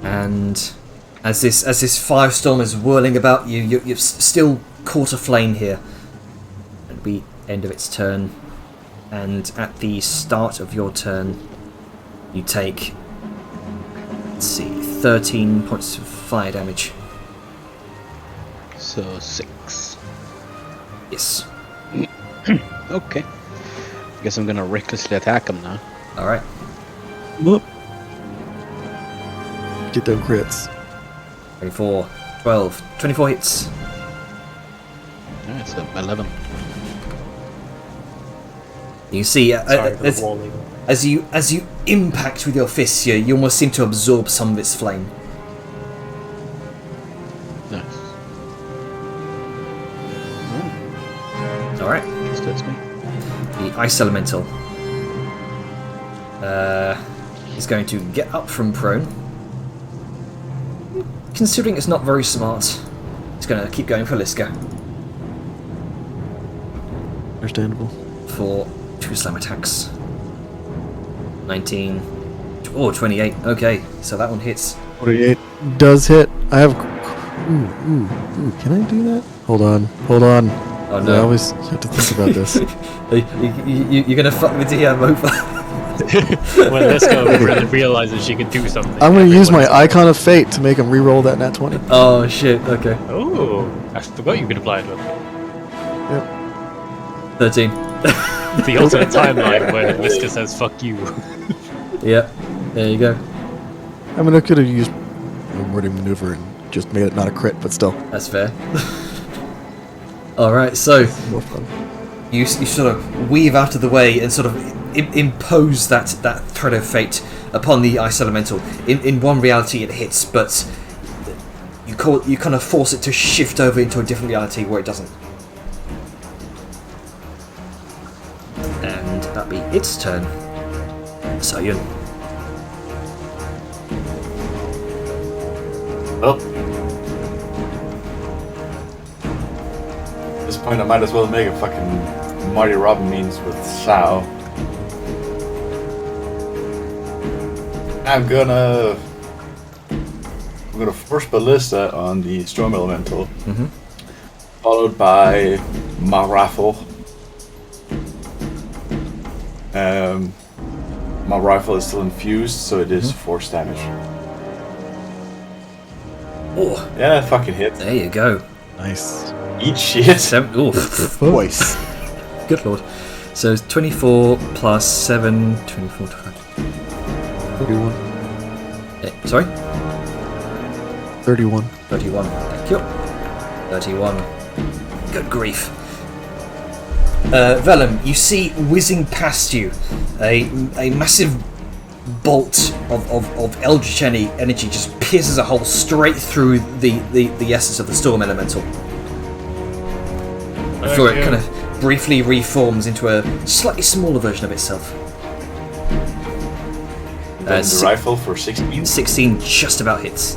And as this firestorm is whirling about you, you've still caught a flame here. At the end of its turn, and at the start of your turn, you take, let's see, 13 points of fire damage. So 6. Yes. Okay. Guess I'm gonna recklessly attack him now. All right. Whoop. Get them crits. 24, 12, 24 hits. Alright, so 11. You see, Sorry for the wall leaving. as you impact with your fists here, you almost seem to absorb some of its flame. Nice. All right. Guess that's me. The ice elemental is going to get up from prone. Considering it's not very smart, it's going to keep going for Liska Understandable. for 2 slam attacks. 19. Oh, 28. Okay, so that one hits. 48 does hit. I have. Ooh. Can I do that? Hold on. Oh no. I always have to think about this. You're going to fuck with DM over. When Liska realizes she can do something. I'm going to use my everyone's- Icon of Fate to make him re-roll that nat 20. Oh shit, okay. Oh, I forgot you could apply it to it. Yep. 13. The ultimate timeline where Liska says "fuck you." Yep, there you go. I mean, I could have used a wording maneuver and just made it not a crit, but still. That's fair. Alright, so More fun. you sort of weave out of the way and sort of impose that thread of fate upon the ice elemental. In one reality it hits, but you kind of force it to shift over into a different reality where it doesn't. And that'd be its turn. Sayun. Well, at this point I might as well make a fucking Marty Robin means with Sao. I'm gonna force Ballista on the Storm Elemental, followed by my rifle. My rifle is still infused, so it is force damage. Oh, Yeah, that fucking hit. there you go. Nice. Eat shit. Voice. Good lord. So it's 24 plus 7, 24, 31. sorry? 31. 31. Thank you. 31. Good grief. Vellum, you see whizzing past you a massive bolt of eldritch energy just pierces a hole straight through the essence of the storm elemental. Before it kind of briefly reforms into a slightly smaller version of itself. Then the rifle for 16. 16 just about hits.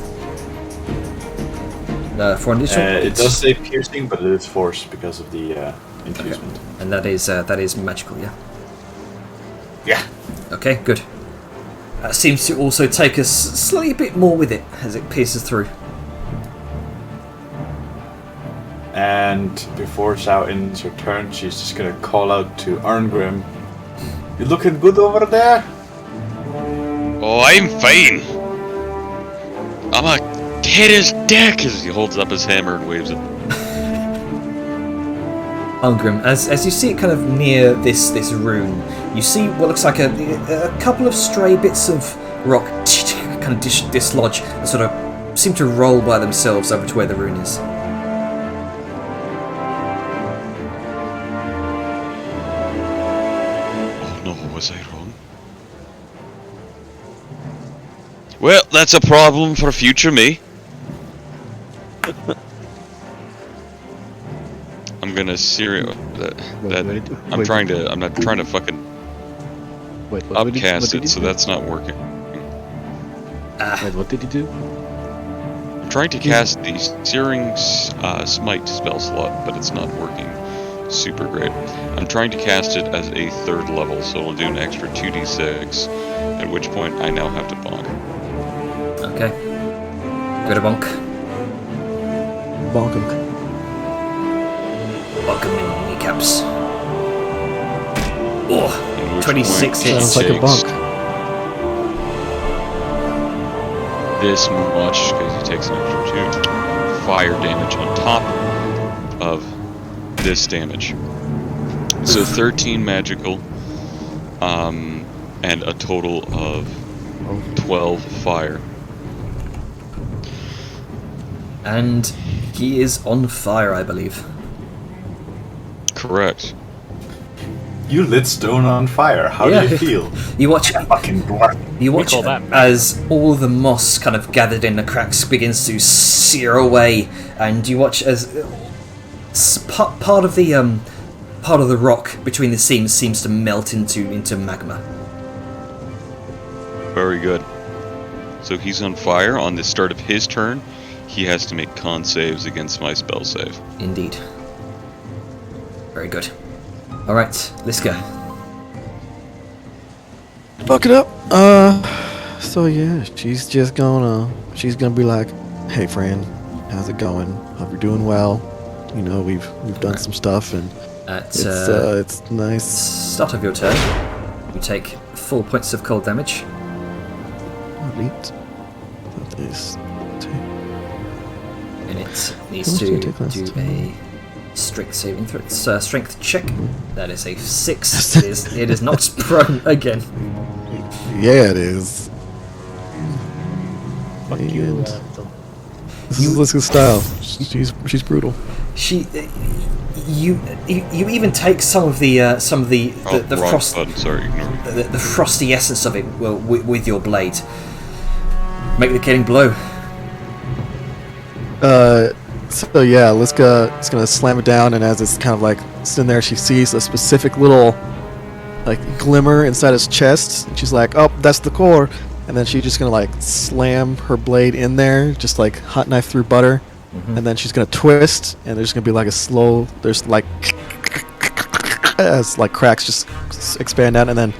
For an additional, It does say piercing, but it is force because of the infusement. and that is magical, yeah. Yeah. Okay, good. That seems to also take us slightly a bit more with it as it pierces through. And before Sao ends her turn, she's just gonna call out to Arngrim. You looking good over there? Oh, I'm fine. I'm a hit his dick as he holds up his hammer and waves it. Ungrim, as you see it kind of near this rune, you see what looks like a couple of stray bits of rock kind of dislodge and sort of seem to roll by themselves over to where the rune is. Oh no, was I wrong? Well, that's a problem for future me. I'm gonna I'm not trying to fucking upcast it, so that's not working. Wait, what did you do? I'm trying to cast the Searing Smite spell slot, but it's not working super great. I'm trying to cast it as a 3rd level, so it'll do an extra 2d6, at which point I now have to bonk. Okay. Go to bonk. Bonk him. Bonk him in kneecaps. Oh, 26 hits. Sounds like a bonk. This much, because he takes an extra 2 fire damage on top of this damage. So 13 magical, and a total of 12 fire. And he is on fire, I believe. Correct. You lit stone on fire. How do you feel? You watch Fucking dwarf. You watch call that as all the moss kind of gathered in the cracks begins to sear away, and you watch as part of the rock between the seams seems to melt into magma. Very good. So he's on fire. On the start of his turn, he has to make con saves against my spell save. Indeed. Very good. All right, Liska. Fuck it up. So yeah, she's gonna be like, "Hey friend, how's it going? Hope you're doing well. You know, we've done some stuff, and it's nice." Start of your turn, you take 4 points of cold damage. Neat. That is And it How needs much to did it take last do time? a strength saving throw. It's a strength check. That is a 6. It is not prone again. Yeah, it is. Fuck you, And Elemental. this is Liska's style. She's brutal. You even take some of the Wrong frost, button, sorry, ignore me. the frosty essence of it with your blade. Make the killing blow. So yeah, Liska is gonna slam it down, and as it's kind of like sitting there, she sees a specific little like glimmer inside his chest, and she's like, "Oh, that's the core." And then she's just gonna like slam her blade in there, just like hot knife through butter. And then she's gonna twist, and there's gonna be like there's like as like cracks just expand out, and then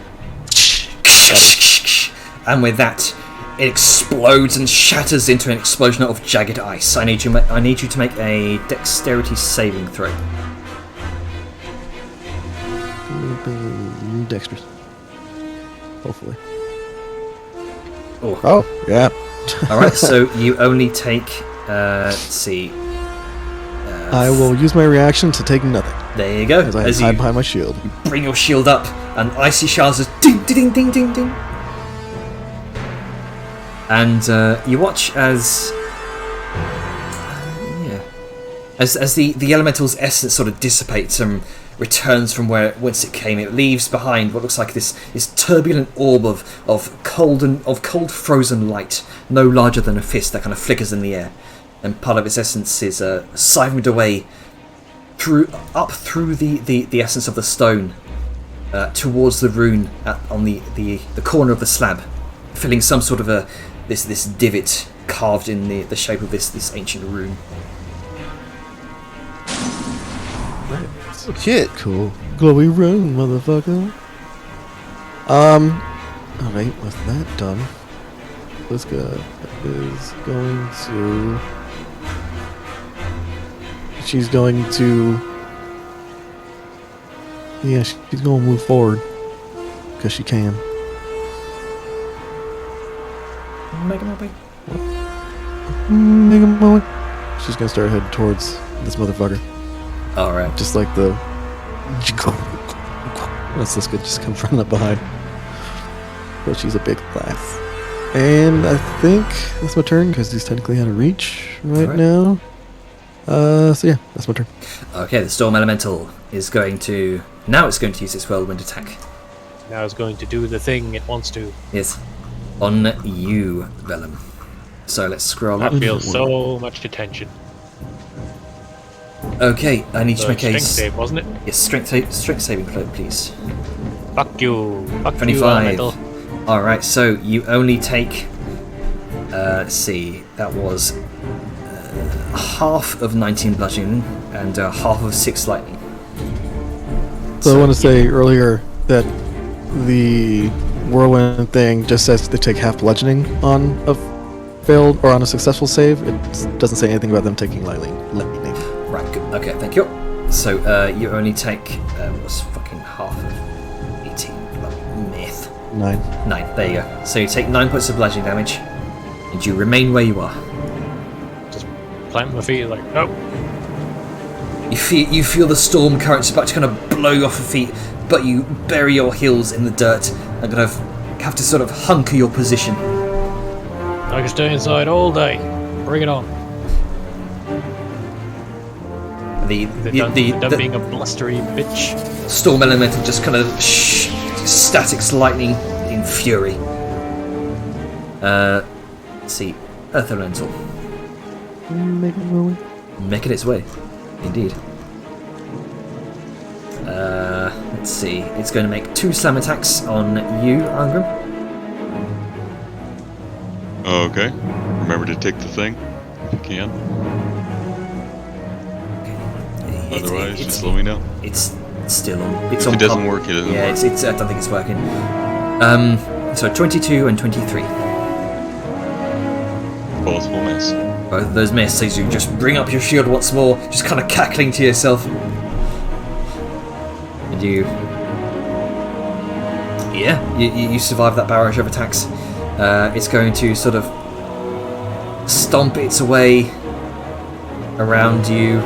And with that, it explodes and shatters into an explosion of jagged ice. I need you to make a dexterity saving throw. dexterous. Hopefully. Oh, Oh yeah. all right. So you only take. Let's see. I will use my reaction to take nothing, There you go. as I As hide you behind my shield. bring your shield up, and icy shards just ding, ding, ding, ding, ding. And you watch as, as the elemental's essence sort of dissipates and returns from whence it came. It leaves behind what looks like this turbulent orb of cold frozen light, no larger than a fist, that kind of flickers in the air, and part of its essence is siphoned away through the essence of the stone towards the rune on the corner of the slab, filling some sort of this divot carved in the shape of this ancient rune. Shit. Cool. Glowy rune, motherfucker. Alright, with that done, Liska is going to. She's going to. Yeah, she's going to move forward. Because she can. Make a movie. Make a moment. She's going to start heading towards this motherfucker. All right. Just like the That's this good. Just comes running up behind. But she's a big glass. And I think that's my turn because he's technically out of reach right now. So yeah, that's my turn. Okay, the Storm Elemental is going to... Now it's going to use its whirlwind attack. Now it's going to do the thing it wants to. Yes. On you, Vellum. So let's scroll up. I feel so much attention. Okay, I need to make a... Strength save, wasn't it? Yes, strength saving throw, please. Fuck you. Fuck 25. you, Elemental. Alright, so you only take... let's see, that was... half of 19 bludgeoning and half of 6 lightning. So I want to say earlier that the whirlwind thing just says to take half bludgeoning on a failed or on a successful save. It doesn't say anything about them taking lightning. Right, good. Okay, thank you. So you only take what's fucking half of 18 myth. 9. 9. There you go. So you take 9 points of bludgeoning damage, and you remain where you are. Just plant my feet like, oh. You feel the storm currents about to kind of blow you off your feet, but you bury your heels in the dirt and kind of have to sort of hunker your position. I can stay inside all day. Bring it on. The being a blustery bitch. Storm Elemental just kind of statics lightning in fury. Let's see. Earth Elemental. Making its way. Indeed. Let's see. It's going to make 2 slam attacks on you, Angram. Okay. Remember to take the thing if you can. Otherwise, just let me know. It's still on. It's if on. It doesn't work. It doesn't work. It's. I don't think it's working. So 22 and 23. Both will miss. Both of those miss. So you just bring up your shield once more, just kind of cackling to yourself. And you survive that barrage of attacks. It's going to sort of stomp its way around you.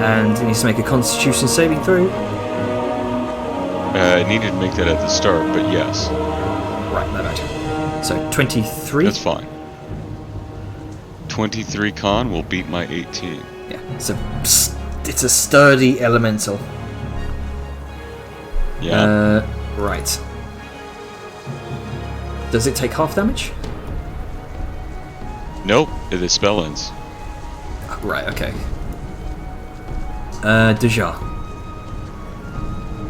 And it needs to make a Constitution saving throw. I needed to make that at the start, but yes. Right, my bad. So 23. That's fine. 23 con will beat my 18. Yeah, it's a sturdy elemental. Yeah. Right. Does it take half damage? Nope, it spell ends. Right, okay. Deja.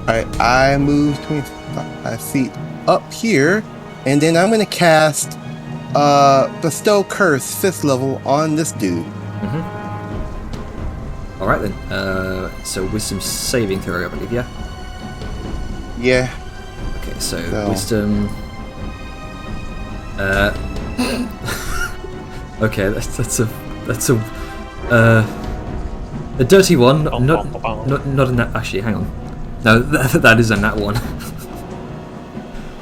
Alright, I move 25 feet up here, and then I'm gonna cast Bestow Curse 5th level on this dude. Mm-hmm. Alright then. So wisdom saving throw, I believe, yeah? Yeah. Okay, so wisdom. Okay, that's a dirty one. Not in that. Actually, hang on. No, that is a nat one.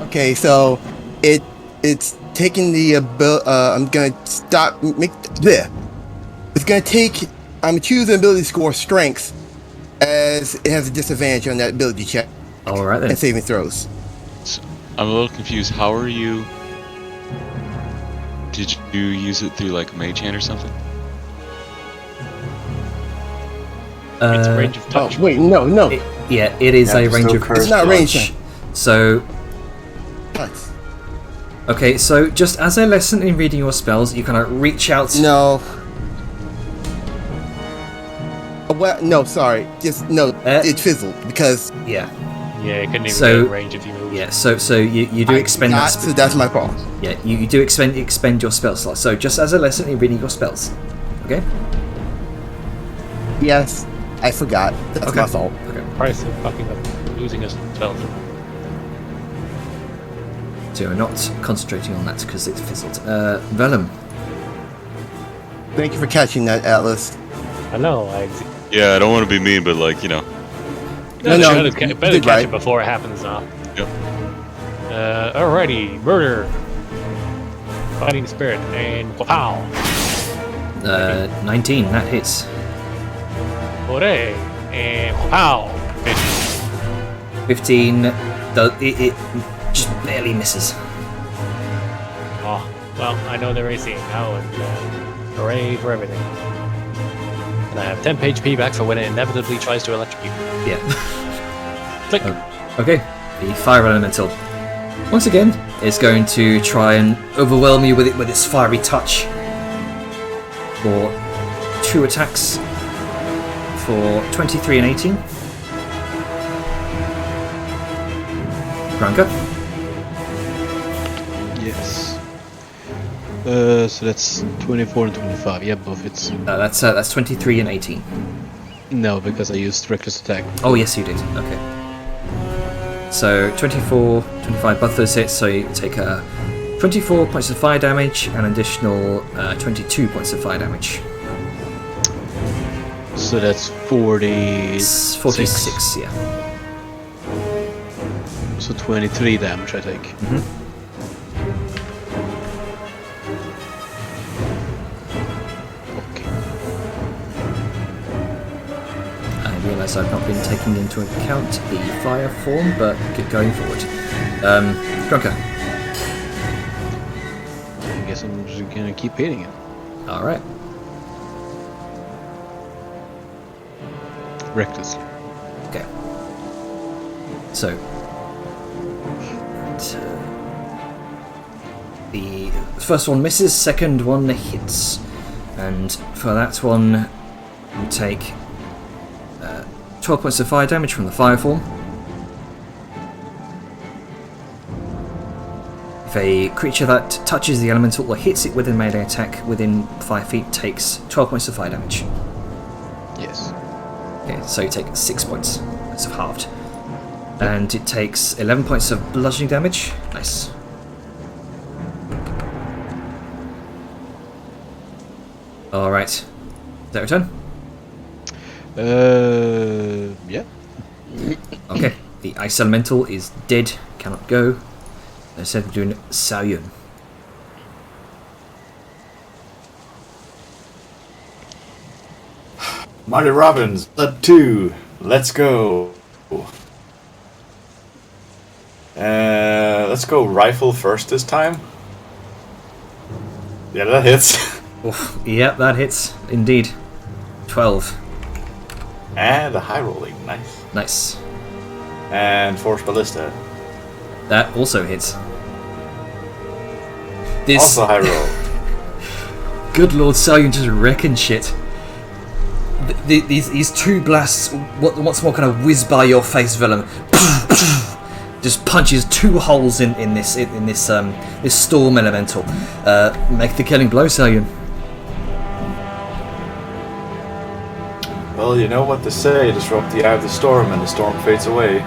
Okay, so it's taking the I'm gonna stop. It's gonna take. I'm choosing ability score strength, as it has a disadvantage on that ability check. All right then. And saving throws. So, I'm a little confused. How are you? Did you use it through like Mage Hand or something? It's range of touch. Oh wait, no. It is a range of touch. It's not range. So. What? Okay, so just as a lesson in reading your spells, you kind of reach out. No. Well, no, sorry. Just no. It fizzled because. Yeah. Yeah, it couldn't even get in range if you moved. Yeah, so you do expend that. So that's my fault. Yeah, you do expend your spell slot. So just as a lesson in reading your spells, okay? Yes, I forgot. That's my fault. Okay. Price of fucking losing a spell. So you're not concentrating on that because it's fizzled. Vellum. Thank you for catching that, Atlas. I know. Yeah, I don't want to be mean, but like, you know. No, better catch it before it happens now. Yep. Alrighty, murder. Fighting Spirit, and pow! 19, that hits. Hooray! And pow! 15, it just barely misses. Oh, well, I know they're AC now, and hooray for everything. And I have 10 HP back for when it inevitably tries to electrocute. Yeah. Click! Okay, the fire elemental. Once again, it's going to try and overwhelm you with its fiery touch. For 2 attacks for 23 and 18. Granka? Yes. So that's 24 and 25. Yeah, both hits. That's 23 and 18. No, because I used reckless attack. Oh, yes, you did. Okay. So 24, 25, both those hits. So you take 24 points of fire damage and an additional 22 points of fire damage. So that's 40. 46, yeah. So 23 damage, I take. Okay. I realise I've not been taking into account the fire form, but keep going forward. Grunker. I guess I'm just gonna keep hitting it. Alright. Recklessly. Okay. So. The first one misses, second one hits. And for that one, you take 12 points of fire damage from the fire form. If a creature that touches the elemental or hits it with a melee attack within 5 feet takes 12 points of fire damage. Yes. Okay, so you take 6 points. That's halved. And it takes 11 points of bludgeoning damage. Nice. Alright. Is that your turn? Yeah. Okay. The ice elemental is dead. Cannot go. Instead of doing Saoyun. Marty Robbins, Blood 2. Let's go. Let's go rifle first this time. Yeah, that hits. Oof. Yep, that hits. Indeed. 12. And a high rolling. Nice. Nice. And Force Ballista. That also hits. This Also high roll. good Lord Saoyun just wrecking shit. These 2 blasts once more kind of whiz by your face, Vellum. Just punches 2 holes in this storm elemental. Make the killing blow, Saoyun. Well, you know what to say. Disrupt the eye of the storm and the storm fades away.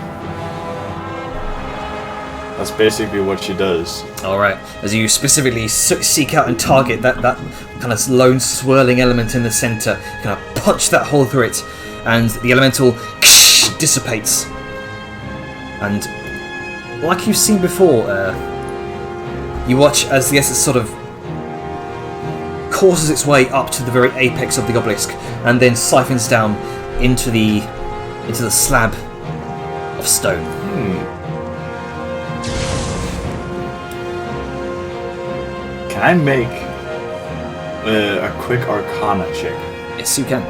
That's basically what she does. Alright, as you specifically seek out and target that kind of lone swirling element in the centre, kind of punch that hole through it, and the elemental dissipates. And like you've seen before, you watch as the essence sort of courses its way up to the very apex of the obelisk, and then siphons down into the slab of stone. Can I make a quick Arcana check? Yes, you can.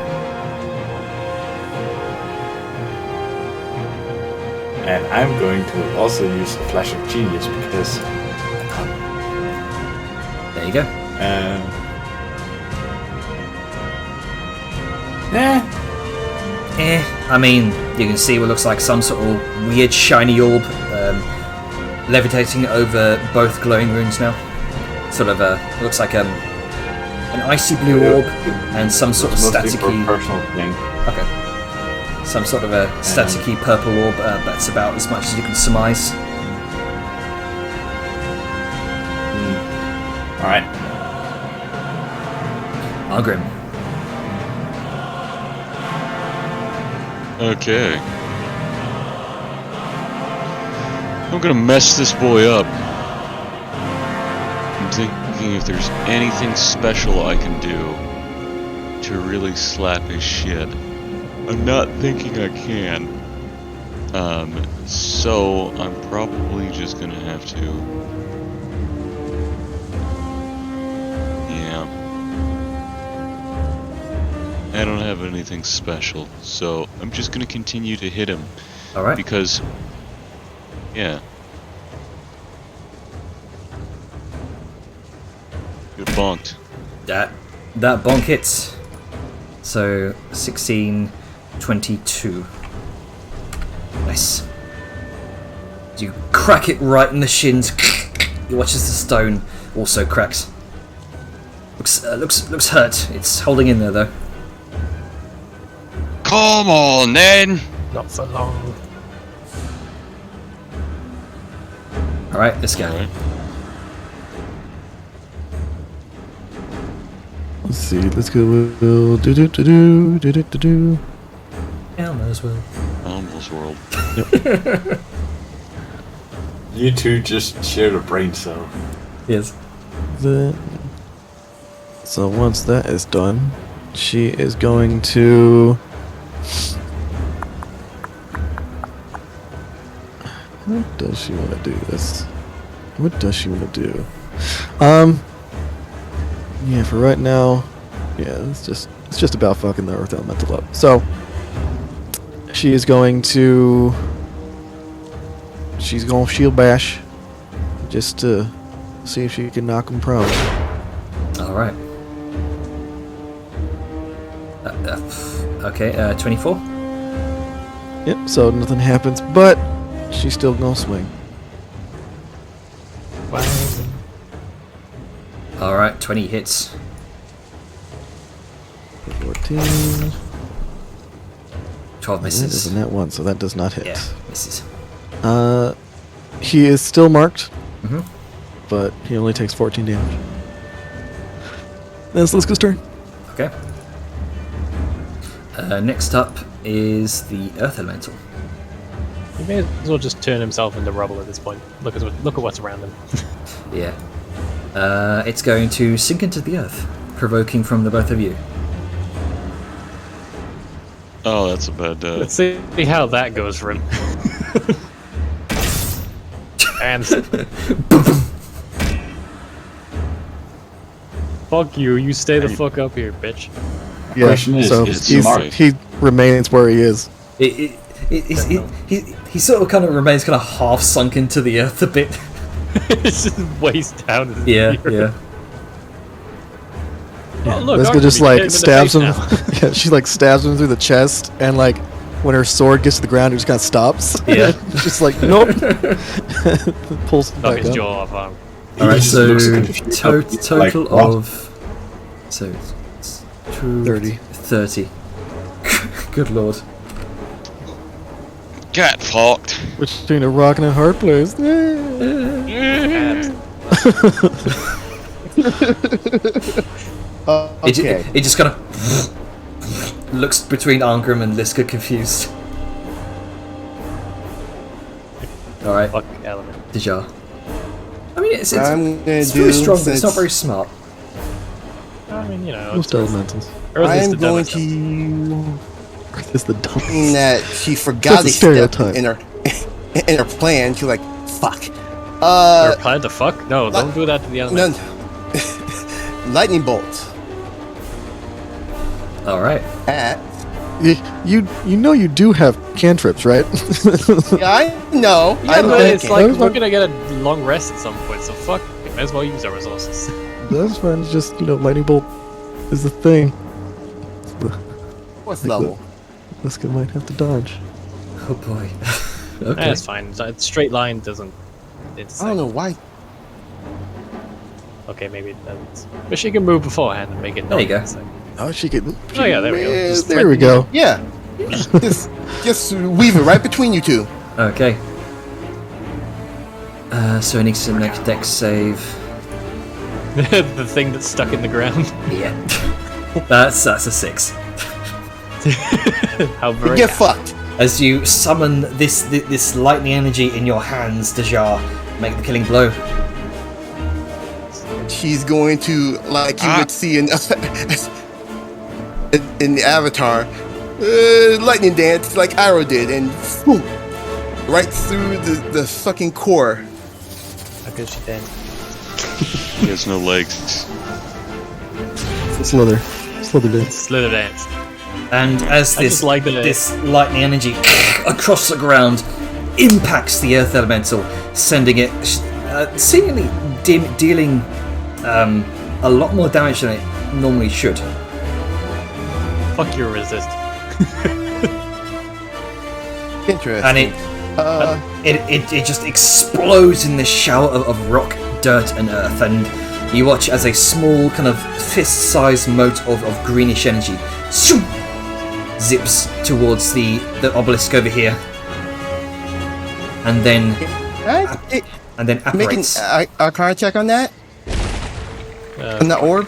And I'm going to also use a Flash of Genius because... There you go. I mean, you can see what looks like some sort of weird shiny orb levitating over both glowing runes now. Sort of looks like an icy blue orb and some sort of staticky personal thing. Okay. Some sort of a staticky purple orb. That's about as much as you can surmise. All right. Argrim. Okay. I'm gonna mess this boy up. thinking if there's anything special I can do to really slap his shit. I'm not thinking I can. So I'm probably just gonna have to. Yeah. I don't have anything special, so I'm just gonna continue to hit him. Alright. Because, yeah. Get bonked. That bonk hits. So 16, 22. Nice. You crack it right in the shins. You watch as the stone also cracks. Looks hurt. It's holding in there though. Come on, then. Not for long. All right, let's go. Alright. Let's see. Let's go. We'll do. Elmo's will. Almost world. You two just shared a brain cell. Yes. So once that is done, she is going to. What does she want to do? What does she want to do? Yeah, for right now, yeah, it's just about fucking the Earth Elemental up. So she is going to. She's going to shield bash, just to see if she can knock him prone. All right. Okay. 24. Yep. So nothing happens, but she's still gonna swing. All right. 20 hits. 14. 12 misses. Isn't that one? So that does not hit. Yeah, misses. He is still marked, Mhm. but he only takes 14 damage. That's Liska's turn. Okay. Next up is the Earth Elemental. He may as well just turn himself into rubble at this point. Look at what's around him. Yeah. It's going to sink into the earth, provoking from the both of you. Oh, that's a bad. Let's see how that goes for him. And fuck you! You stay the fuck up here, bitch. Yeah. Question is, So is it smart? he remains where he is. He sort of kind of remains kind of half sunk into the earth a bit. It's just waist down. As Yeah. Oh, look, Liska Arthur, just we can hit like in the stabs face him. now. Yeah, she like stabs him through the chest, and like when her sword gets to the ground, it just kind of stops. Yeah. Just like nope. Pulls it Knock back his up. jaw off. All right. just So looks confused. total Like, what? of so it's 30. 30. Good lord. Get fucked. Between a rock and a hard place. Okay. It just kind of looks between Arngrim and Liska confused. All right. Fuck element. Dejar. I mean, it's I'm gonna very do strong, but it's not since- very smart. I mean, you know, Most elementals. Earth is I'm the going dumbest. to. Earth is the dumbest. That she forgot That's a a step stereotype. in her plan. She's like, "Fuck." Or plan to fuck? No, don't do that to the element. No. Lightning bolt All right. at. You know you do have cantrips, right? Yeah, I know. Yeah, I'm but it's thinking. like we're gonna get a long rest at some point, so fuck. We may as well use our resources. That's fine. It's just lightning bolt is the thing. What's level? Liska might have to dodge. Oh boy. Okay. Okay. That's fine. Straight line doesn't. It's I don't know why. Okay, maybe it doesn't. But she can move beforehand and make it. There you go. non-insect. Oh, she can. Oh yeah, there we go. Just There we go. Yeah. just weave it right between you two. Okay. So it needs to make a dex save. the thing that's stuck in the ground. Yeah. That's a 6. How very. Get fucked. As you summon this lightning energy in your hands, Dejar, make the killing blow. he's going to, like you would see in in the Avatar, lightning dance like Arrow did, and whew, right through the fucking core. How good she did. He has no legs. Slither dance. Slither dance. And as I this just like the- this lightning energy across the ground impacts the earth elemental, sending it seemingly dealing a lot more damage than it normally should. Fuck your resist. Interesting. And it just explodes in this shower of rock, dirt, and earth. And you watch as a small kind of fist-sized mote of greenish energy zips towards the obelisk over here, and then Making apparates. Arcana check on that? On that orb?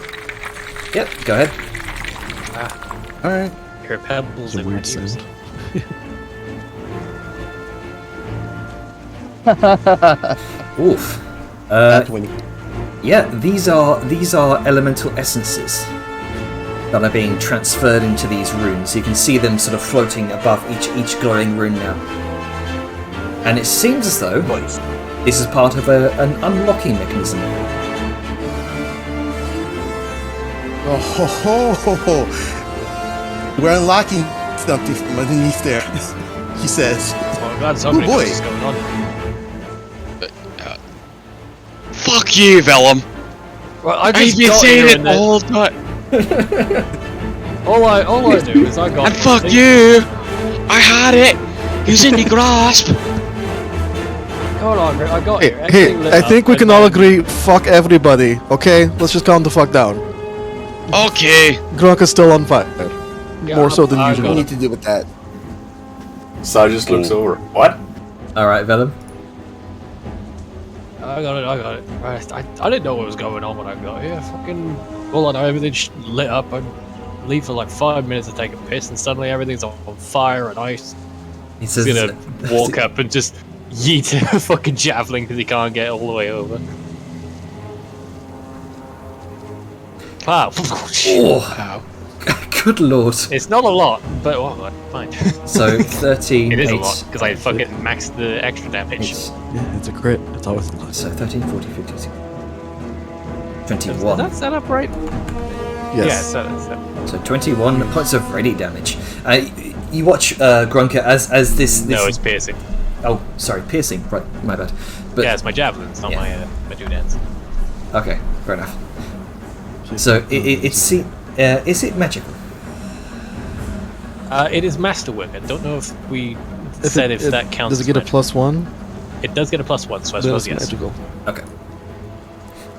Yep, go ahead. Alright. Your pebbles It's a in my weird ears. sound. Oof. That's winning. Yeah, these are elemental essences that are being transferred into these runes. You can see them sort of floating above each glowing rune now. And it seems as though this is part of an unlocking mechanism. Oh ho ho ho! We're unlocking something from underneath there, he says. Oh god, so Oh, many boy. things going on. Fuck you, Vellum. Well, I I've just been got saying here it and the whole time. all I do is I got And here, fuck see? you! I had it! He was in the grasp! Hold on, I got Hey, here. Everything lit I up, think we and can all then- agree, fuck everybody, okay? Let's just calm the fuck down. Okay. Grok is still on fire. Yeah, More so than I usual. What do got we need to do with that? So just looks over. What? Alright, Vellum. I got it. Right, I didn't know what was going on when I got here. Fucking, all I know, everything's lit up. I leave for like 5 minutes to take a piss, and suddenly everything's on fire and ice. He He's says, gonna walk up and just yeet a fucking javelin because he can't get all the way over. Wow. Oh, good lord. It's not a lot, but oh, fine. So 13, It is 8, a lot because I fucking maxed the extra damage. 8, Yeah, it's a crit. It's always a lot. so 13, 14, 15, 16, Is 21. that set up right? Yeah, Yes. it's set up. So 21 points of ready damage. You watch Grunker as this. No, it's piercing. Oh, sorry, piercing. Right, my bad. But Yeah, it's my javelins, not Yeah. my doodads. okay, fair enough. So is it magical? It is masterwork. I don't know if we said if that counts. Does it as get a magic. +1? It does get a +1, so I Then suppose it's yes. magical. Okay.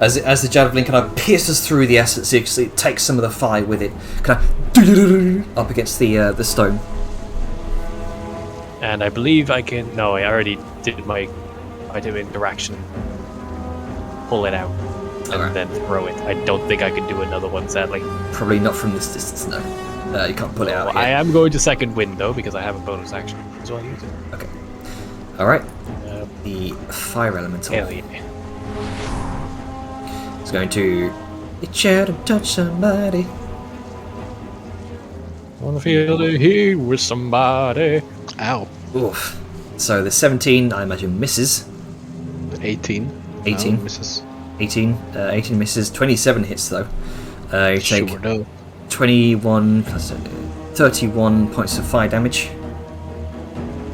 As the javelin kind of pierces through the essence, it takes some of the fire with it, kind of up against the stone. And I believe I can. No, I already did my interaction. Pull it out and Alright. then throw it. I don't think I can do another one, sadly. Probably not from this distance, no. You can't pull it out. Well, yet. I am going to second wind though because I have a bonus action, so I'll use it. Okay. All right. Uh, The fire elemental hell yeah. is going to reach out and touch somebody. Wanna feel the heat with somebody. Ow. Oof. So the 17, I imagine, misses. 18. 18. No, misses. 18 misses. 27 hits though. You take Sure do. 21 plus 31 points of fire damage.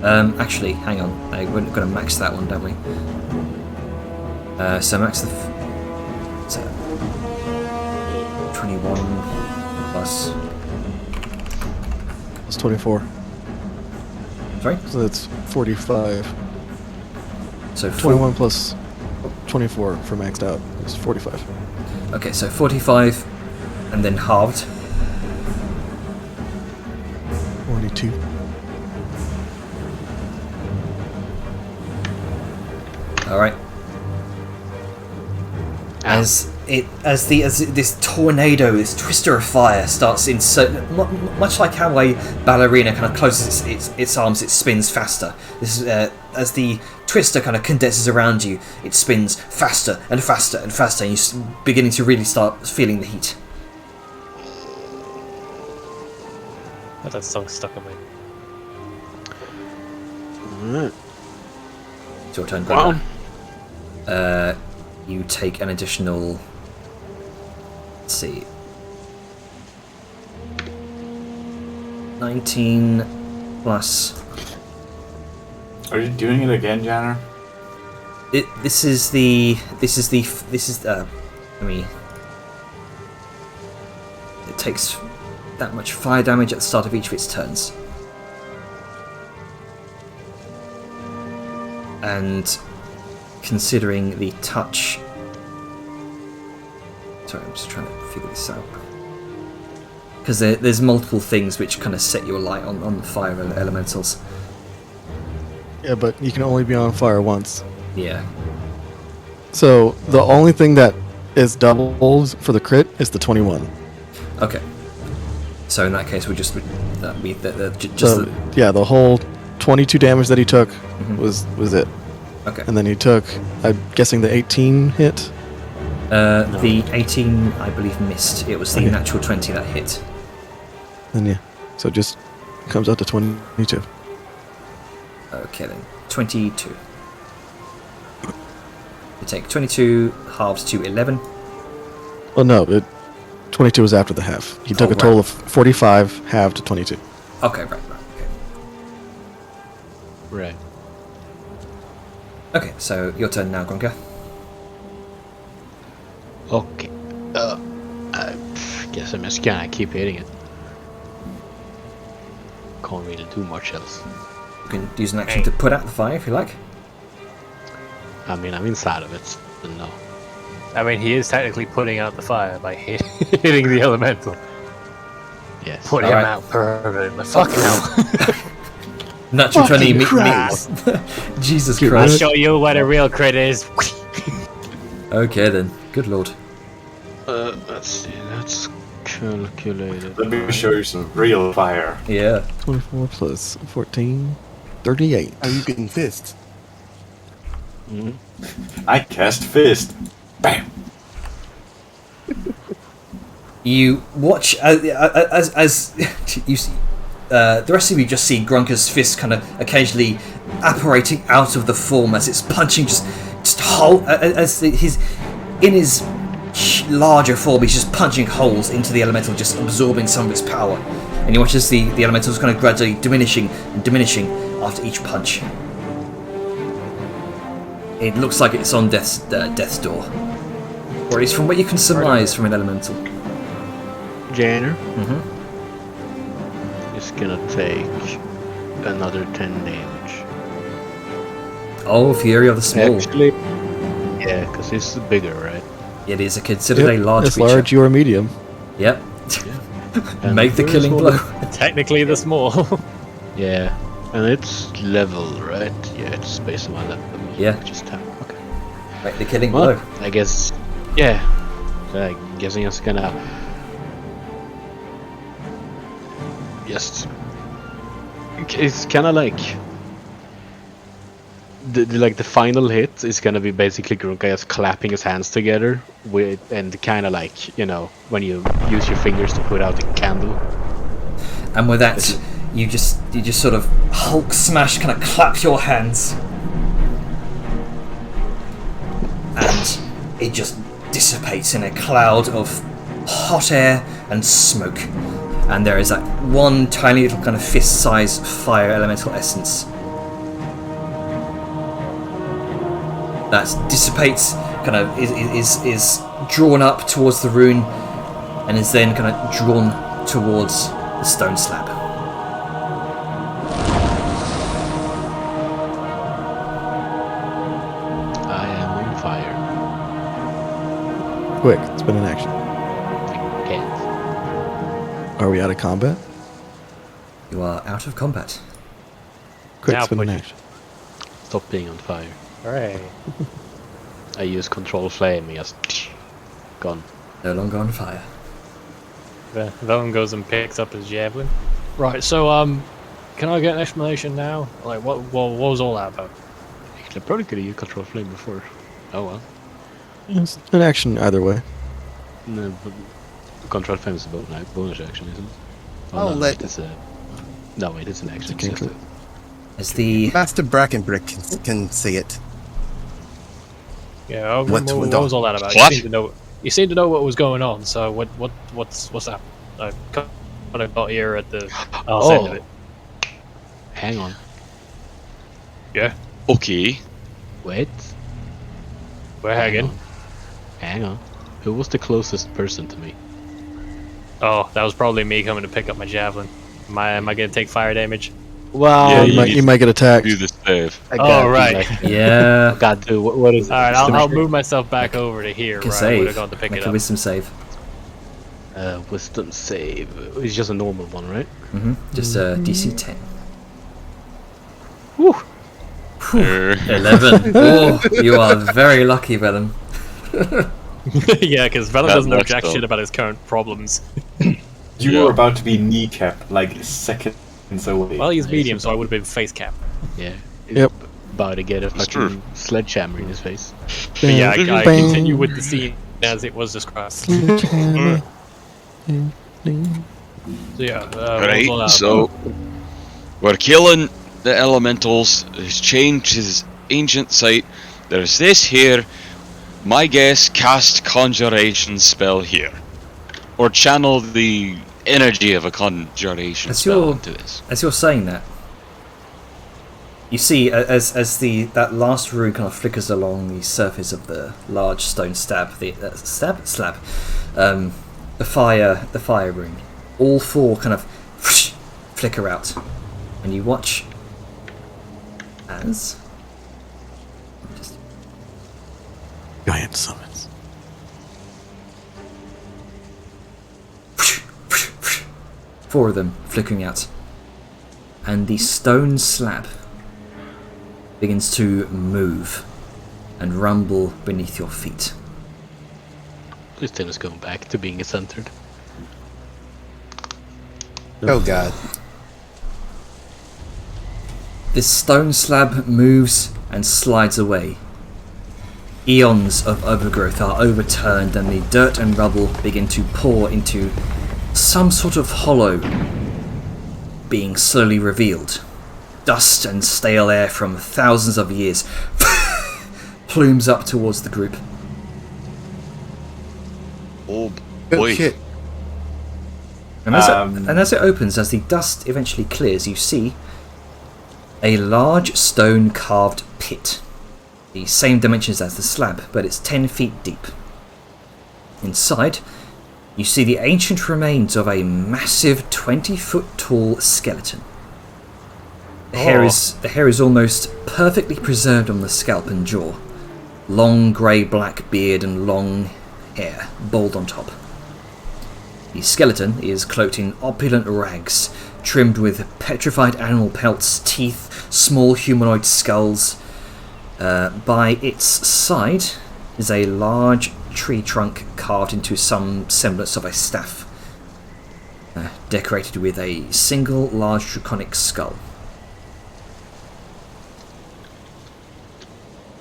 Actually, hang on. We're going to max that one, don't we? So max the. So 21 plus. It's 24. Sorry? So that's 45. So 21 plus 24 for maxed out is 45. Okay, so 45 and then halved. 42. Alright. As this tornado, this twister of fire starts in much like how a ballerina kind of closes its arms, it spins faster. This is as the twister kind of condenses around you. It spins faster and faster and faster, and you're beginning to really start feeling the heat. That song's stuck in me. Alright. It's your turn, Wow. Grandma. You take an additional... Let's see... 19 plus... Are you doing it again, Janner? This is the... I mean... It takes that much fire damage at the start of each of its turns. And considering the touch... Sorry, I'm just trying to figure this out. Because there's multiple things which kind of set your light on the fire elementals. Yeah, but you can only be on fire once. Yeah. So the only thing that is doubled for the crit is the 21. Okay. So in that case, we'll just... Yeah, the whole 22 damage that he took was it. Okay. And then he took, I'm guessing, the 18 hit. The 18, I believe, missed. It was the Okay. natural 20 that hit. And yeah, so it just comes out to 22. Okay then, 22. You take 22 halves to 11. Well, no, 22 was after the half. He took Oh, a total right. of 45, halved to 22. Okay, right, okay. Right. Okay, so your turn now, Gronka. Okay. I guess I'm just gonna keep hitting it. Can't really do much else. You can use an action to put out the fire if you like. I mean, I'm inside of it, but no. I mean, he is technically putting out the fire by hitting the elemental. Yes. Putting him Alright. out permanently. Fucking hell. Natural 20 Fucking me. Christ. Jesus Dude, I'll Christ. show you what a real crit is. Okay then, good lord. Let's see, that's calculated. Let me show you some real fire. Yeah. 24 plus 14, 38. Are you getting fist? I cast fist. Bam. You watch as you see, the rest of you just see Grunker's fist kind of occasionally apparating out of the form as it's punching just as his in his larger form he's just punching holes into the elemental, just absorbing some of its power. And you watch as the elemental is kind of gradually diminishing and diminishing after each punch. It looks like it's on death's door, or at least from what you can surmise from an elemental. Janner is gonna take another 10 damage. Oh, Fury of the Small. Actually, yeah, because it's bigger, right? It is considered a large it's creature. large, you are medium. Yep. And Make the very killing small. blow. Technically the small. Yeah, and it's level, right? Yeah, it's based on my level. Yeah. Just 10. Okay. Make the killing Well, blow. I guess, yeah. So I'm guessing it's gonna just. It's kind of like the final hit is gonna be basically Grunka just clapping his hands together with and kind of like, you know, when you use your fingers to put out a candle. And with that, you just sort of Hulk smash, kind of clap your hands, and it just dissipates in a cloud of hot air and smoke. And there is that one tiny little kind of fist-sized fire elemental essence that dissipates, kind of is drawn up towards the rune, and is then kind of drawn towards the stone slab. I am on fire. Quick, spin an action. I can't. Are we out of combat? You are out of combat. Quick, Now spin an push it. action. Stop being on fire. Hooray. I use control flame, just gone. No longer on fire. Velen goes and picks up his javelin. Right, so can I get an explanation now? Like what was all that about? I probably could have used Control Flame before. Oh well. It's an action either way. No, but Control Flame is a bonus action, isn't it? Oh, I'll no, let- wait, it's a... No, wait, it's an action. It's a cantrip. As the Master Brackenbrick can say it. Yeah, What- what what- was all that about? What? You seem to know what was going on. So what's that? I kind of got here at the end of it. Hang on. Yeah, Okay. Wait. we're hanging. Hang on. Who was the closest person to me? Oh, that was probably me coming to pick up my javelin. Am I gonna take fire damage? Well, Yeah, you might get attacked. Do the save. Oh right. yeah, God, dude, what is it? All right, I'll Wisdom move myself back over to here. can Where I would have save. gone to pick Make it a up. wisdom save. Wisdom save. It's just a normal one, right? Just DC 10. Whew. 11. Oh, you are very lucky, Vellum. Yeah, because Vellum That doesn't know much, jack though. shit about his current problems. You Yeah. were about to be kneecapped like seconds away. Well, he's medium, so I would have been face cap. Yeah. Yep. About to get a That's true. fucking sledgehammer in his face. But yeah, I Bang. continue with the scene as it was described. So yeah, what was all Right, that so about? we're killing the elementals. There's changed his ancient site. There's this here. My guess, cast conjuration spell here, or channel the energy of a conjuration That's spell your- into this. As you're saying that, you see as that last rune kind of flickers along the surface of the large stone slab, the fire rune. All four kind of flicker out, and you watch as Giant summons. four of them flickering out, and the stone slab begins to move and rumble beneath your feet. Please tell us going back to being centered. Oh god. This stone slab moves and slides away. Eons of overgrowth are overturned and the dirt and rubble begin to pour into some sort of hollow being slowly revealed. Dust and stale air from thousands of years plumes up towards the group. Oh Good boy! shit. And as it opens, as the dust eventually clears, you see a large stone carved pit. The same dimensions as the slab, but it's 10 feet deep. Inside, you see the ancient remains of a massive 20-foot tall skeleton. The hair is almost perfectly preserved on the scalp and jaw. Long grey-black beard and long hair, bald on top. The skeleton is cloaked in opulent rags, trimmed with petrified animal pelts, teeth, small humanoid skulls. By its side is a large tree trunk carved into some semblance of a staff, decorated with a single large draconic skull.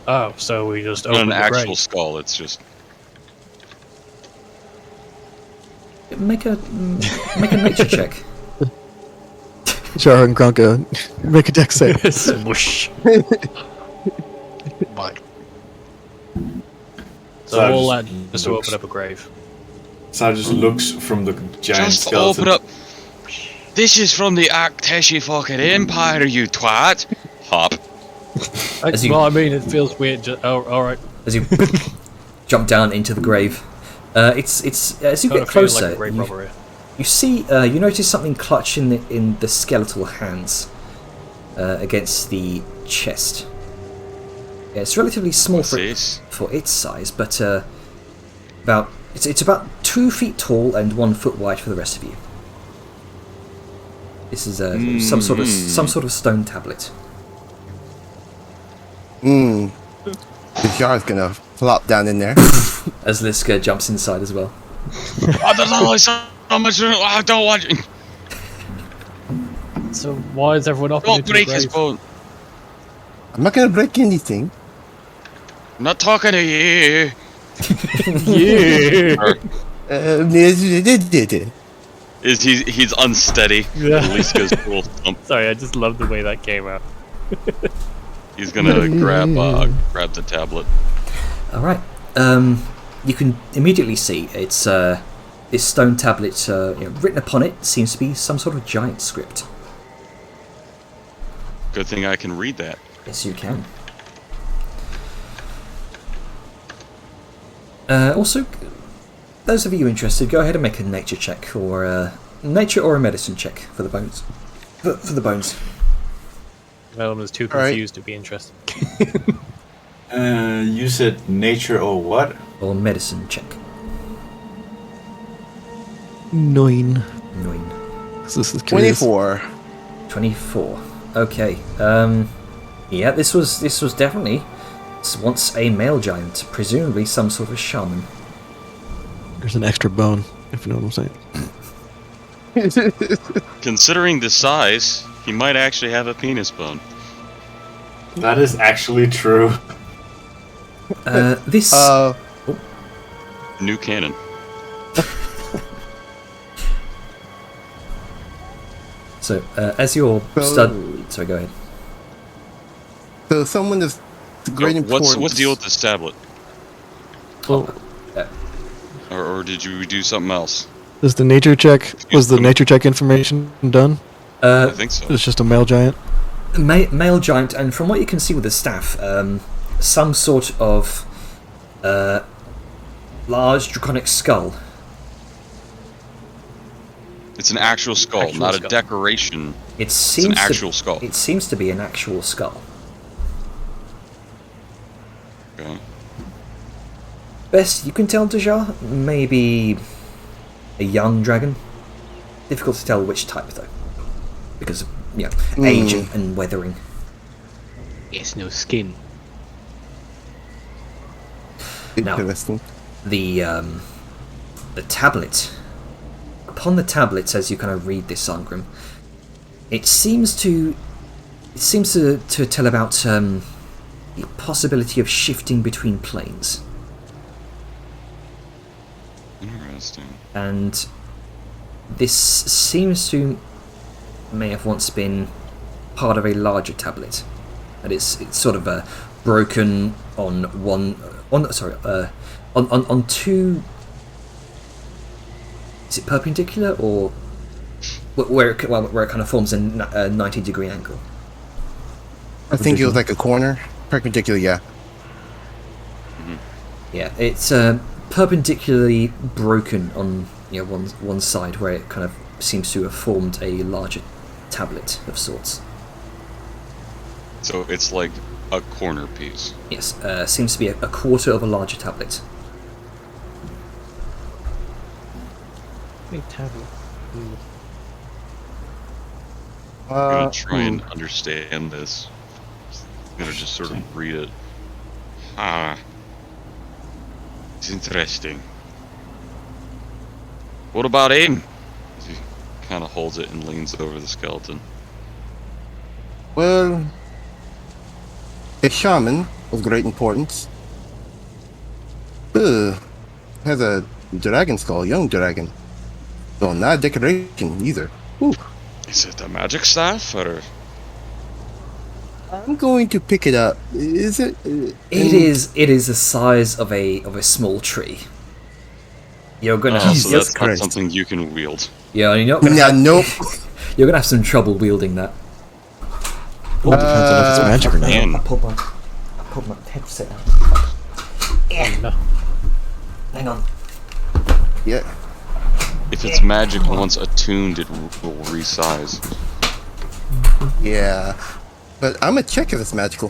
Oh, so we just Not opened an the actual grave. skull. It's just Make a nature check. Char and Gronka, make a deck save. Swoosh. But So So all just that just to looks- open up a grave. So just looks from the giant just skeleton. open up. This is from the Akteshi fucking Empire, you twat. Hop. As you- Well, I mean, it feels weird. Oh, all right. As you jump down into the grave, it's as you Kind get of feel closer, like a grave robbery. you see you notice something clutched in the skeletal hands against the chest. Yeah, it's relatively small What's this? for its size, but it's about 2 feet tall and 1 foot wide for the rest of you. This is some sort of stone tablet. The jar's gonna flop down in there. As Liska jumps inside as well. Oh, there's only so much. I don't want you. So why is everyone up Don't into the break his grave? bone. I'm not gonna break anything. I'm not talking to you. Yeah. Or Uh, is he's unsteady. Yeah. At least goes full thump. Sorry, I just love the way that came out. He's gonna grab the tablet. All right. You can immediately see it's this stone tablet. Written upon it seems to be some sort of giant script. Good thing I can read that. Yes, you can. Also, those of you interested, go ahead and make a nature check, or nature or a medicine check for the bones. For the bones. Vellum is too All right. confused to be interested. You said nature or what? Or medicine check. 9. 9. This is curious. 24. 24. Okay. Yeah, this was definitely once a male giant, presumably some sort of shaman. There's an extra bone, if you know what I'm saying. Considering the size, he might actually have a penis bone. That is actually true. This. New canon. So, as you're sorry, go ahead. So someone is great importance. What's the deal with this tablet? Well, Or did you do something else? is the nature check? Was the nature check information done? I think so. It's just a male giant. Male giant, and from what you can see with the staff, some sort of large draconic skull. It's an actual skull, Actual not skull. a decoration. It It's seems an actual skull. It seems to be an actual skull. Okay. Best you can tell, Deja, maybe a young dragon. Difficult to tell which type though, because of age and weathering. It's no skin. Now, Interesting. the tablet. Upon the tablets, as you kind of read this, Sangrim, it seems to tell about the possibility of shifting between planes, Interesting. and this seems to may have once been part of a larger tablet, and it's sort of broken on on two. Is it perpendicular or where it kind of forms a 90-degree angle? I think it was like a corner. Perpendicular, yeah. Yeah, it's perpendicularly broken on one side where it kind of seems to have formed a larger tablet of sorts. So it's like a corner piece. Yes, seems to be a quarter of a larger tablet. Big tablet. I'm gonna try and understand this. I'm gonna just sort of read it. It's interesting. What about him? He kind of holds it and leans over the skeleton. Well, a shaman of great importance. Has a dragon skull, young dragon. So not a decoration either. Ooh. Is it a magic staff or? I'm going to pick it up. Is it? It is the size of a small tree. You're gonna have So that's not Christ. something you can wield. you're not gonna Nah, have, nope. you're gonna have some trouble wielding that. Well, depends on if it's magic or not. Man, I pulled my headset out. Oh, no. Hang on. Yeah. if it's magic once attuned, it will resize. Yeah. But I'm gonna check if it's magical.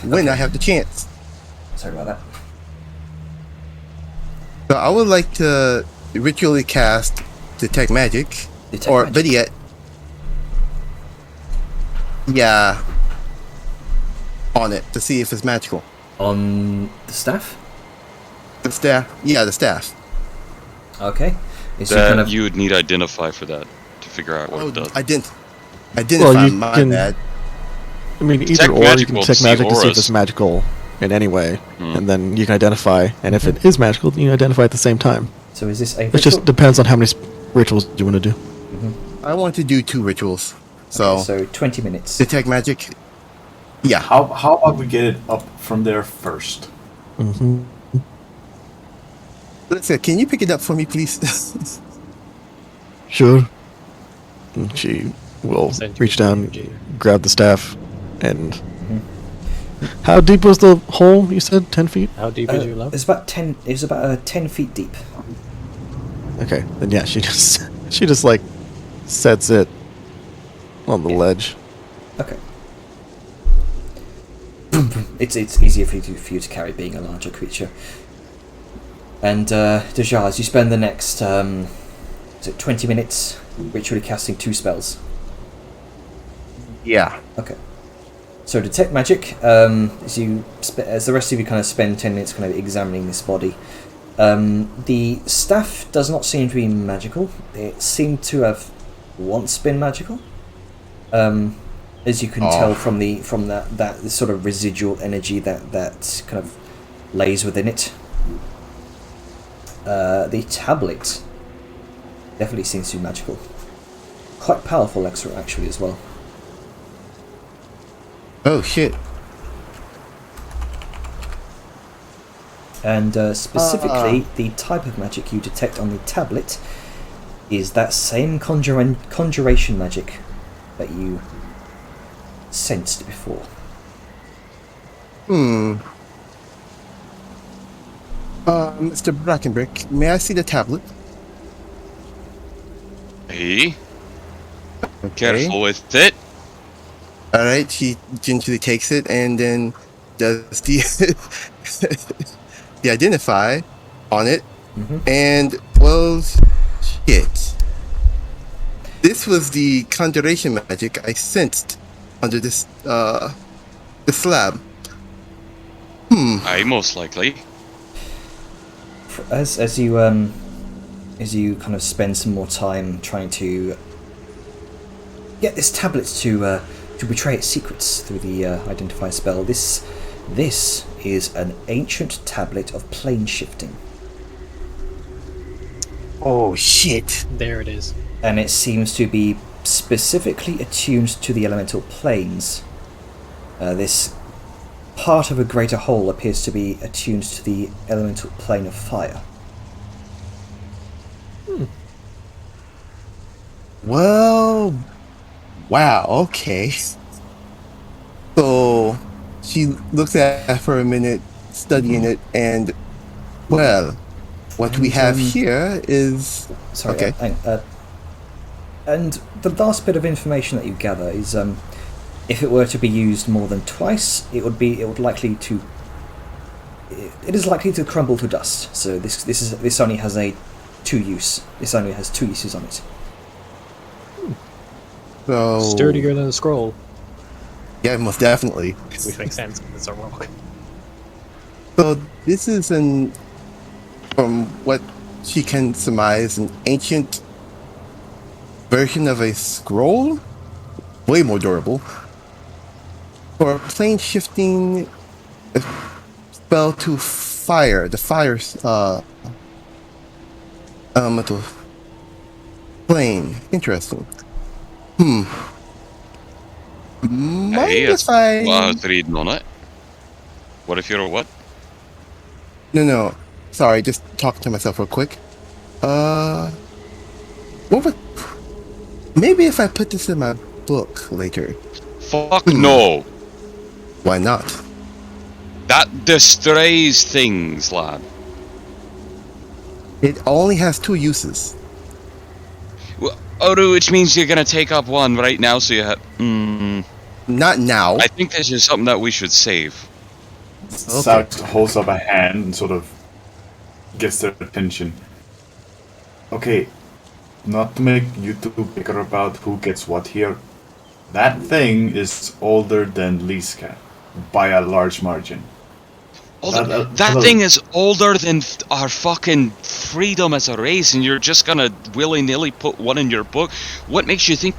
When I have the chance. Sorry about that. So I would like to ritually cast Detect Magic. Detect or magic. better yet. Yeah. On it to see if it's magical. On the staff? The staff. Yeah, the staff. Okay. It's That kind of you would need identify for that to figure out what it does. I didn't. Identify Well, you my can- bad. I mean, either Detect or, you magical can to check see magic to see if auras. it's magical in any way, Hmm. and then you can identify. And if it is magical, then you identify at the same time. So is this a It ritual? just depends on how many rituals you want to do. I want to do 2 rituals. So, Okay, so 20 minutes. detect magic. Yeah. How about we get it up from there first? Mm-hmm. Listen, can you pick it up for me, please? Sure. And she will Send you reach a down, PNG. grab the staff, and. How deep was the hole? You said 10 feet. How deep is your love? It's about 10. It was about 10 feet deep. Okay, then yeah, she just like sets it on the ledge. Okay. It's easier for you to carry, being a larger creature. And Dejaz, you spend the next 20 minutes ritually casting 2 spells. Yeah. Okay. So detect magic. As the rest of you kind of spend 10 minutes kind of examining this body. The staff does not seem to be magical. It seemed to have once been magical. As you can tell from that sort of residual energy that kind of lays within it. The tablet definitely seems to be magical. Quite powerful, actually, as well. Oh, shit. And specifically, the type of magic you detect on the tablet is that same conjuration magic that you sensed before. Mr. Brackenbrick, may I see the tablet? Hey, Okay. careful with it. Alright, she gingerly takes it and then does the the identify on it. And, well, shit. This was the conjuration magic I sensed under this, the slab. Aye, most likely. As you kind of spend some more time trying to get this tablet to betray its secrets through the identify spell, this is an ancient tablet of plane shifting, Oh, shit. There it is. and it seems to be specifically attuned to the elemental planes. This part of a greater whole appears to be attuned to the elemental plane of fire. Well, wow, okay. So, she looks at it for a minute, studying it, and, well, what we have here is... Sorry. Okay. And the last bit of information that you gather is, if it were to be used more than twice, it is likely to crumble to dust. So this only has two uses on it. So, Sturdier than a scroll, yeah, most definitely. which makes sense because it's a rock. So this is from what she can surmise, an ancient version of a scroll, way more durable. For a plane shifting spell to fire, the fire elemental plane. Interesting. Mind Hey, if that's I... what I was reading on it. What if you're a what? No. Sorry, just talking to myself real quick. What would... Maybe if I put this in my book later. Fuck no. Why not? That destroys things, lad. It only has 2 uses. Oru, which means you're gonna take up one right now, so you have. Not now. I think this is something that we should save. Sax holds up a hand and sort of gets their attention. Okay, not to make you two bicker about who gets what here. That thing is older than Liska by a large margin. That thing is older than our fucking freedom as a race, and you're just gonna willy-nilly put one in your book? What makes you think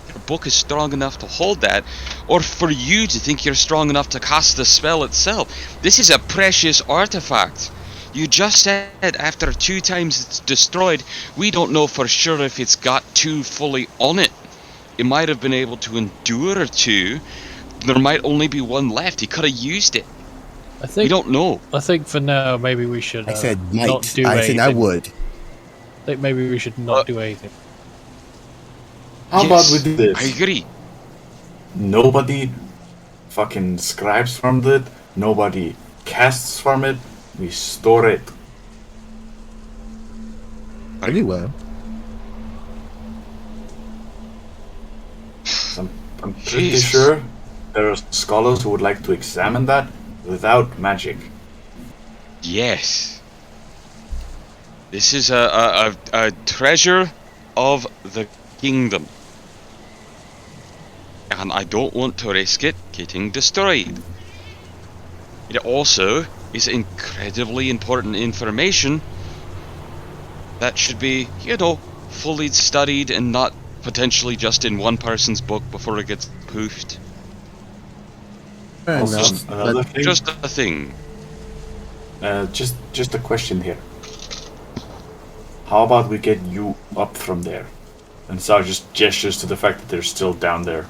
you're book is strong enough to hold that, or for you to think you're strong enough to cast the spell itself. This is a precious artifact. You just said after 2 times it's destroyed, we don't know for sure if it's got 2 fully on it. It might have been able to endure 2. There might only be 1 left. He could have used it. We don't know. I think for now, maybe we should I said might. not do I anything. said I would. I think maybe we should not do anything. How about we do this? I agree. Nobody fucking scribes from it. Nobody casts from it. We store it. Very well. I'm pretty Jesus. sure there are scholars who would like to examine that without magic. Yes. This is a treasure of the kingdom. And I don't want to risk it getting destroyed. It also is incredibly important information that should be, fully studied and not potentially just in one person's book before it gets poofed. Fair Also, enough. another But thing, Just a thing. just a question here. How about we get you up from there? And Sar just gestures to the fact that they're still down there.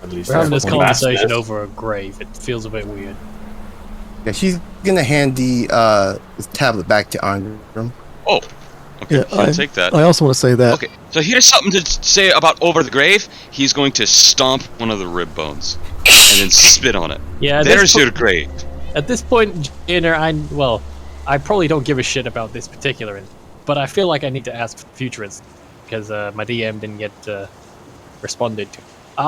At least We're having this what the math conversation says. over a grave. It feels a bit weird. yeah, she's gonna hand the tablet back to Arngrim. Oh. Okay, Yeah, I'll take that. I also want to say that. Okay, so here's something to say about over the grave. He's going to stomp one of the rib bones and then spit on it. Yeah, There's your grave. At this point, Jenner, I probably don't give a shit about this particular instance, but I feel like I need to ask for future instances because my DM didn't get responded to.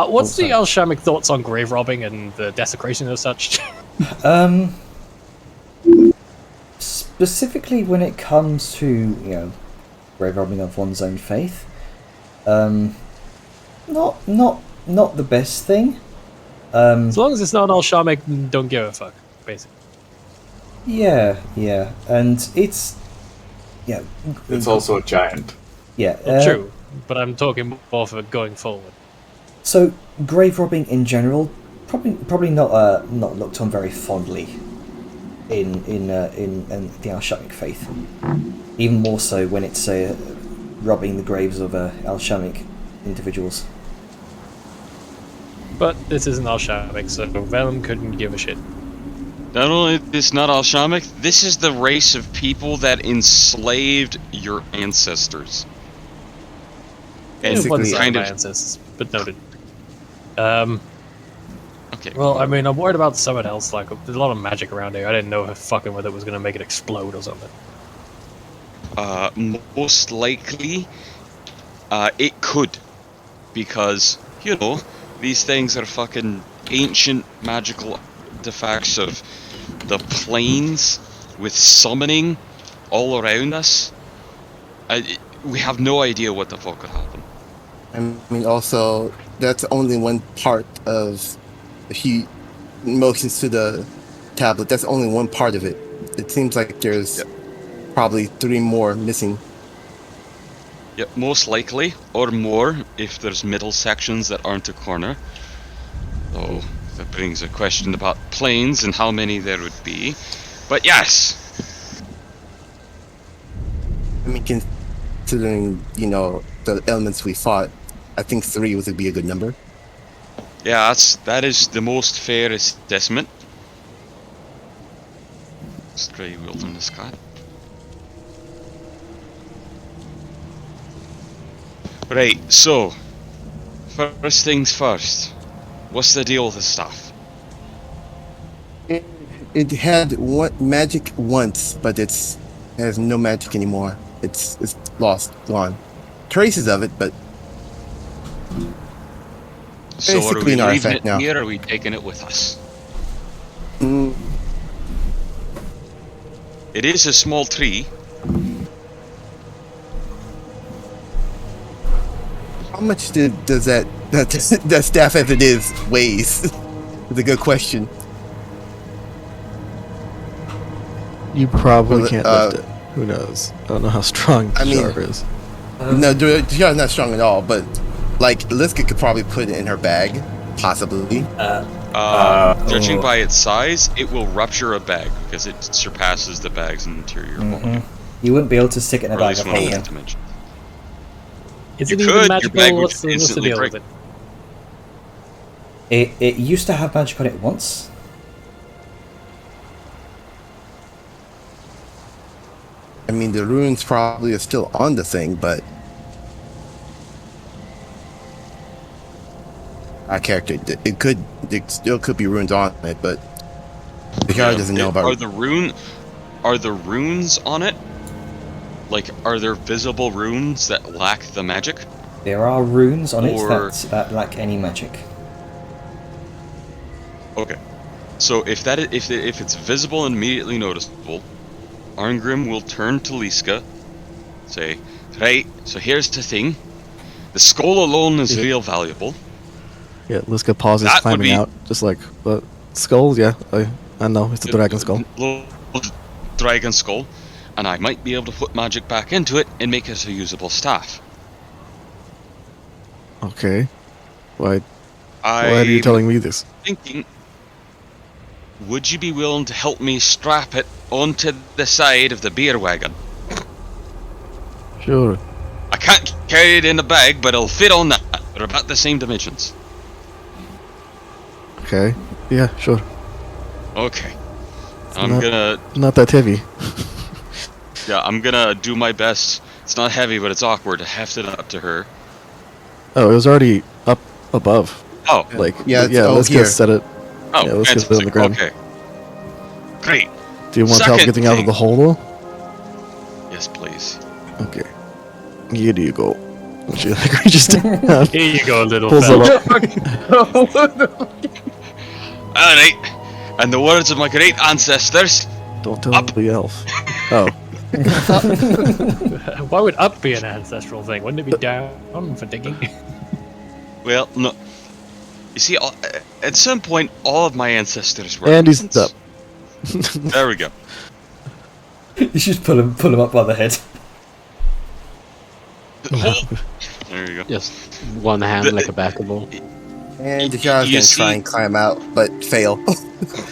What's the Alchemic thoughts on grave robbing and the desecration and such? Specifically when it comes to, grave robbing of one's own faith, not the best thing. As long as it's not Alchemic, don't give a fuck, basically. Yeah, and it's also a giant. True, but I'm talking more for going forward. So grave robbing in general, probably not looked on very fondly in the Alchemic faith. Even more so when it's robbing the graves of Alchemic individuals. But this isn't Alchemic, so Vellum couldn't give a shit. Not only is this not Alchemic, this is the race of people that enslaved your ancestors. And It wasn't kind my of ancestors, but noted. okay. Well, I mean, I'm worried about someone else. Like, there's a lot of magic around here. I didn't know if fucking with it was gonna make it explode or something. Most likely, it could, because these things are fucking ancient magical artifacts of the planes with summoning all around us. We have no idea what the fuck could happen. I mean, also, that's only one part of the motions to the tablet. That's only one part of it. It seems like there's probably 3 more missing. Yeah, most likely, or more, if there's middle sections that aren't a corner. So, that brings a question about planes and how many there would be. But yes! I mean, considering, the elements we fought, I think 3 would be a good number. Yeah, that is the most fair assessment. Stray Wilderness God. Right, so, first things first. What's the deal with this stuff? It had magic once, but it has no magic anymore. It's lost, gone. Traces of it, but So are basically we an leaving artifact it now. here, or are we taking it with us? Mm, It is a small tree. how much does that staff as it is weighs? It's a good question. You probably Well, can't lift it. Who knows? I don't know how strong I the mean- jar is. No, the jar's not strong at all, but Like, Liska could probably put it in her bag, possibly. Judging by its size, it will rupture a bag because it surpasses the bag's interior volume. You wouldn't be able to stick it in a Or at bag least of one of holding. its dimensions. Is You it even could, your magical? bag would What's the instantly deal break. with it? It used to have magic on it once. I mean, the runes probably are still on the thing, but our character, it still could be runes on it, but the character doesn't know about Are the runes on it? Like, are there visible runes that lack the magic? There are runes on Or- it that lack any magic. Okay. So if it's visible and immediately noticeable, Arngrim will turn to Liska, say, "Right, so here's the thing. The skull alone is real valuable. Yeah, Liska pauses, That would climbing be- out, just like, but skull, yeah, I know, it's a dragon skull. Little dragon skull, and I might be able to put magic back into it and make it a usable staff." Okay. Why are you telling me this? Thinking, would you be willing to help me strap it onto the side of the beer wagon? Sure. I can't carry it in a bag, but it'll fit on that. They're about the same dimensions. Okay. Yeah, sure. Okay. Not- Not that heavy. I'm gonna do my best. It's not heavy, but it's awkward to heft it up to her. Oh, it was already up above. Oh. Like, Yeah, yeah, it's let's here. just set it. Oh, Yeah, let's get it on the fantastic. ground. Okay. Great. Do you want help Second getting out of thing. the hole, though? Yes, please. Okay. Here you go. She like reaches down, Here you go, little pulls fella. it up. Alright. And the words of my great ancestors. Don't tell Up. the elf. Oh, Why would up be an ancestral thing? Wouldn't it be down for digging? Well, no. You see, at some point, all of my ancestors were. and he's elephants. up. There we go. You should pull him up by the head. There you go. Just one hand like a basketball. And the character's You gonna try see- and climb out, but fail.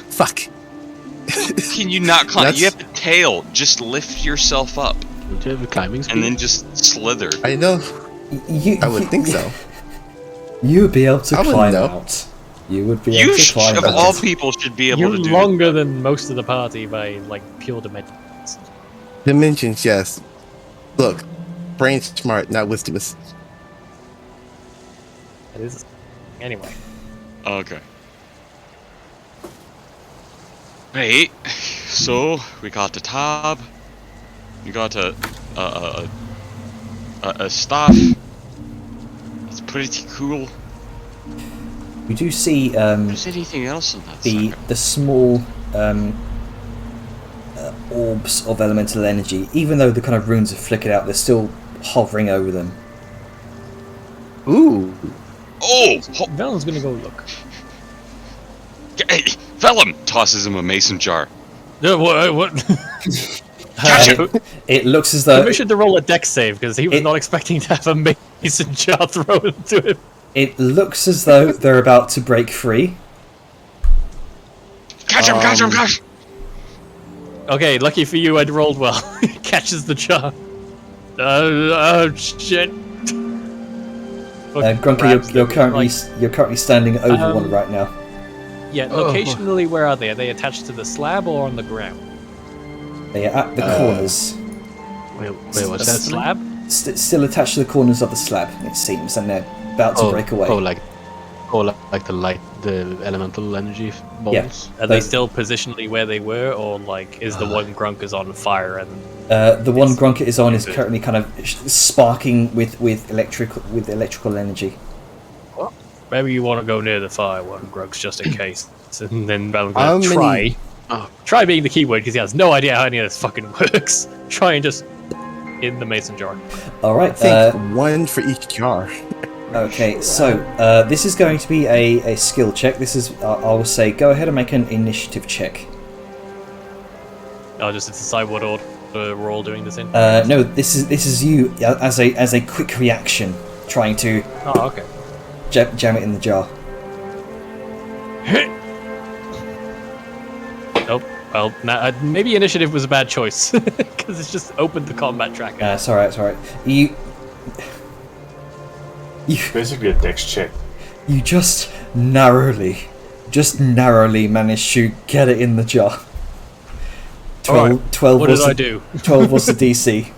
Fuck. Can you not climb? That's- You have to tail. Just lift yourself up, Don't you have a climbing speed? and then just slither. I know. I would think so. You would be able to I wouldn't climb know. out. You would be You, able to climb of out. all people, should be able You're to do longer than most of the party by like pure dimensions. Dimensions, yes. Look, brain smart, not wisdomous. It is. Anyway. Okay. Right. So we got the tab. We got a staff. It's pretty cool. You do see Is there anything else in that? the small orbs of elemental energy. Even though the kind of runes have flickered out, they're still hovering over them. Ooh. Oh! Velen's gonna go look. Hey, Vellum tosses him a mason jar. No, what? Catch it! It looks as though Permission to roll a dex save because he was not expecting to have a mason jar thrown into him. it looks as though they're about to break free. Catch him! Catch him! Catch him! Okay, lucky for you, I'd rolled well. He catches the jar. Shit. Grunker, you're currently standing over one right now. Yeah, locationally, where are they? Are they attached to the slab or on the ground? They are at the corners, Wait, what's The that? slab? still attached to the corners of the slab. It seems, and they're about to break away. like the elemental energy balls. Are they still positionally where they were, or like is the one Grunker's on fire and The one Grunker is on is currently kind of sparking with electrical energy. maybe you want to go near the fire one, Grunks, just in case. And then Velen's How gonna many- try being the keyword because he has no idea how any of this fucking works. Try and just in the mason jar. All right. I think one for each jar. Okay, so this is going to be a skill check. This is, I will say, go ahead and make an initiative check. I'll just decide what order we're all doing this in. No, this is you as a quick reaction, trying to Oh, okay. jam it in the jar. Nope. Well, maybe initiative was a bad choice because it's just opened the combat tracker. It's alright, it's alright. You Basically a dex check. you just narrowly managed to get it in the jar. 12 What was did I the- do? 12 was the DC.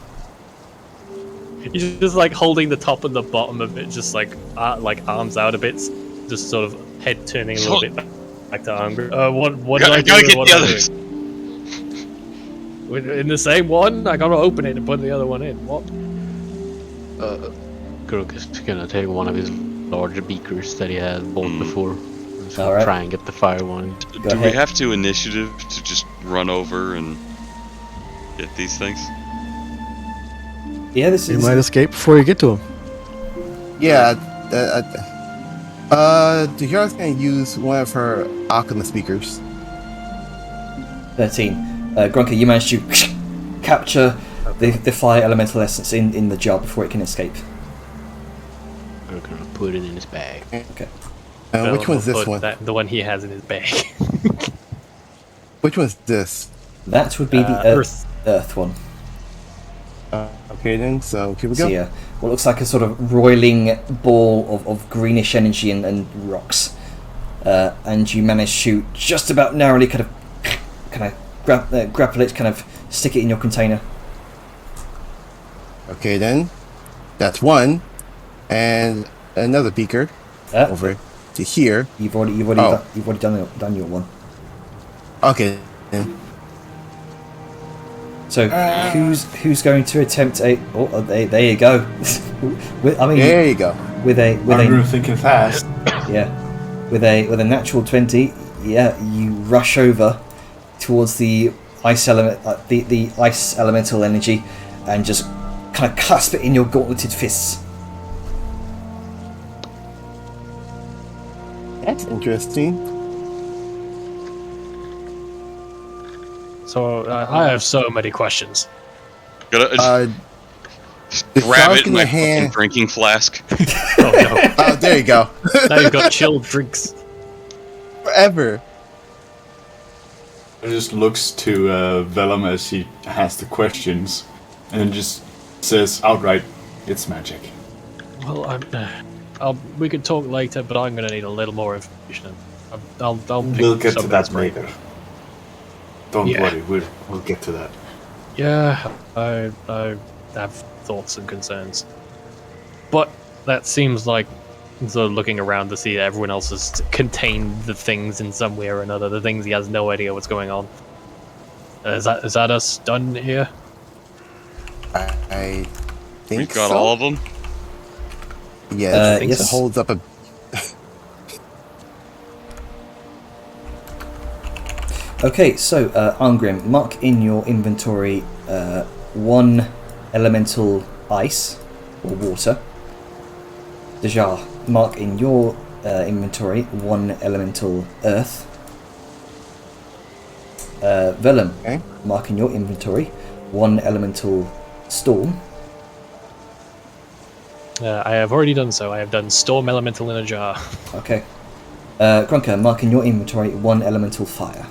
He's just like holding the top and the bottom of it, just like arms out a bit, just sort of head turning a little bit back to Angry. What did I do? Gotta get What the am I others. doing? In the same one, I gotta open it and put the other one in. What? Grunk is gonna take one of his larger beakers that he had bought before. He's gonna Alright. try and get the fire one. Do we ahead. have to initiative to just run over and get these things? Yeah, this You is might escape before you get to him. Yeah. Tahira's gonna use one of her Arcana speakers. 13. Grunker, you managed to capture the fire elemental essence in the jar before it can escape. We're gonna put it in his bag. Okay. Which one's this Put one? the one he has in his bag. Which one's this? That would be the Earth one. Okay then, so here we go. So yeah, what looks like a sort of roiling ball of greenish energy and rocks. And you manage to just about narrowly kind of grapple it, kind of stick it in your container. Okay then, that's one, and another beaker over to here. You've already done your one. Okay then. So who's going to attempt a? Oh, there you go. I mean, There you go. with a I'm thinking fast. yeah, with a natural 20, yeah, you rush over towards the ice element, the ice elemental energy, and just kind of clasp it in your gauntleted fists. That's interesting. So I have so many questions. Gotta The grab shark it in in my your fucking hand. drinking flask. Oh no! Oh, there you go. Now you've got chilled drinks. Forever. It just looks to Vellum as he has the questions, and then just says outright, "It's magic." Well, we could talk later, but I'm gonna need a little more information. I'll pick We'll get to some that of this brain. later. Don't Yeah. worry, we'll get to that. Yeah, I have thoughts and concerns, but that seems like sort of looking around to see that everyone else has contained the things in some way or another. The things he has no idea what's going on. Is that us done here? I think We've got so. all of them. Yeah, yes. it holds up a. Okay, so Angrim, mark in your inventory one elemental ice or water. Dejar, mark in your inventory one elemental earth. Vellum, Okay. mark in your inventory one elemental storm. I have already done so. I have done storm elemental in a jar. Okay. Grunker, mark in your inventory one elemental fire.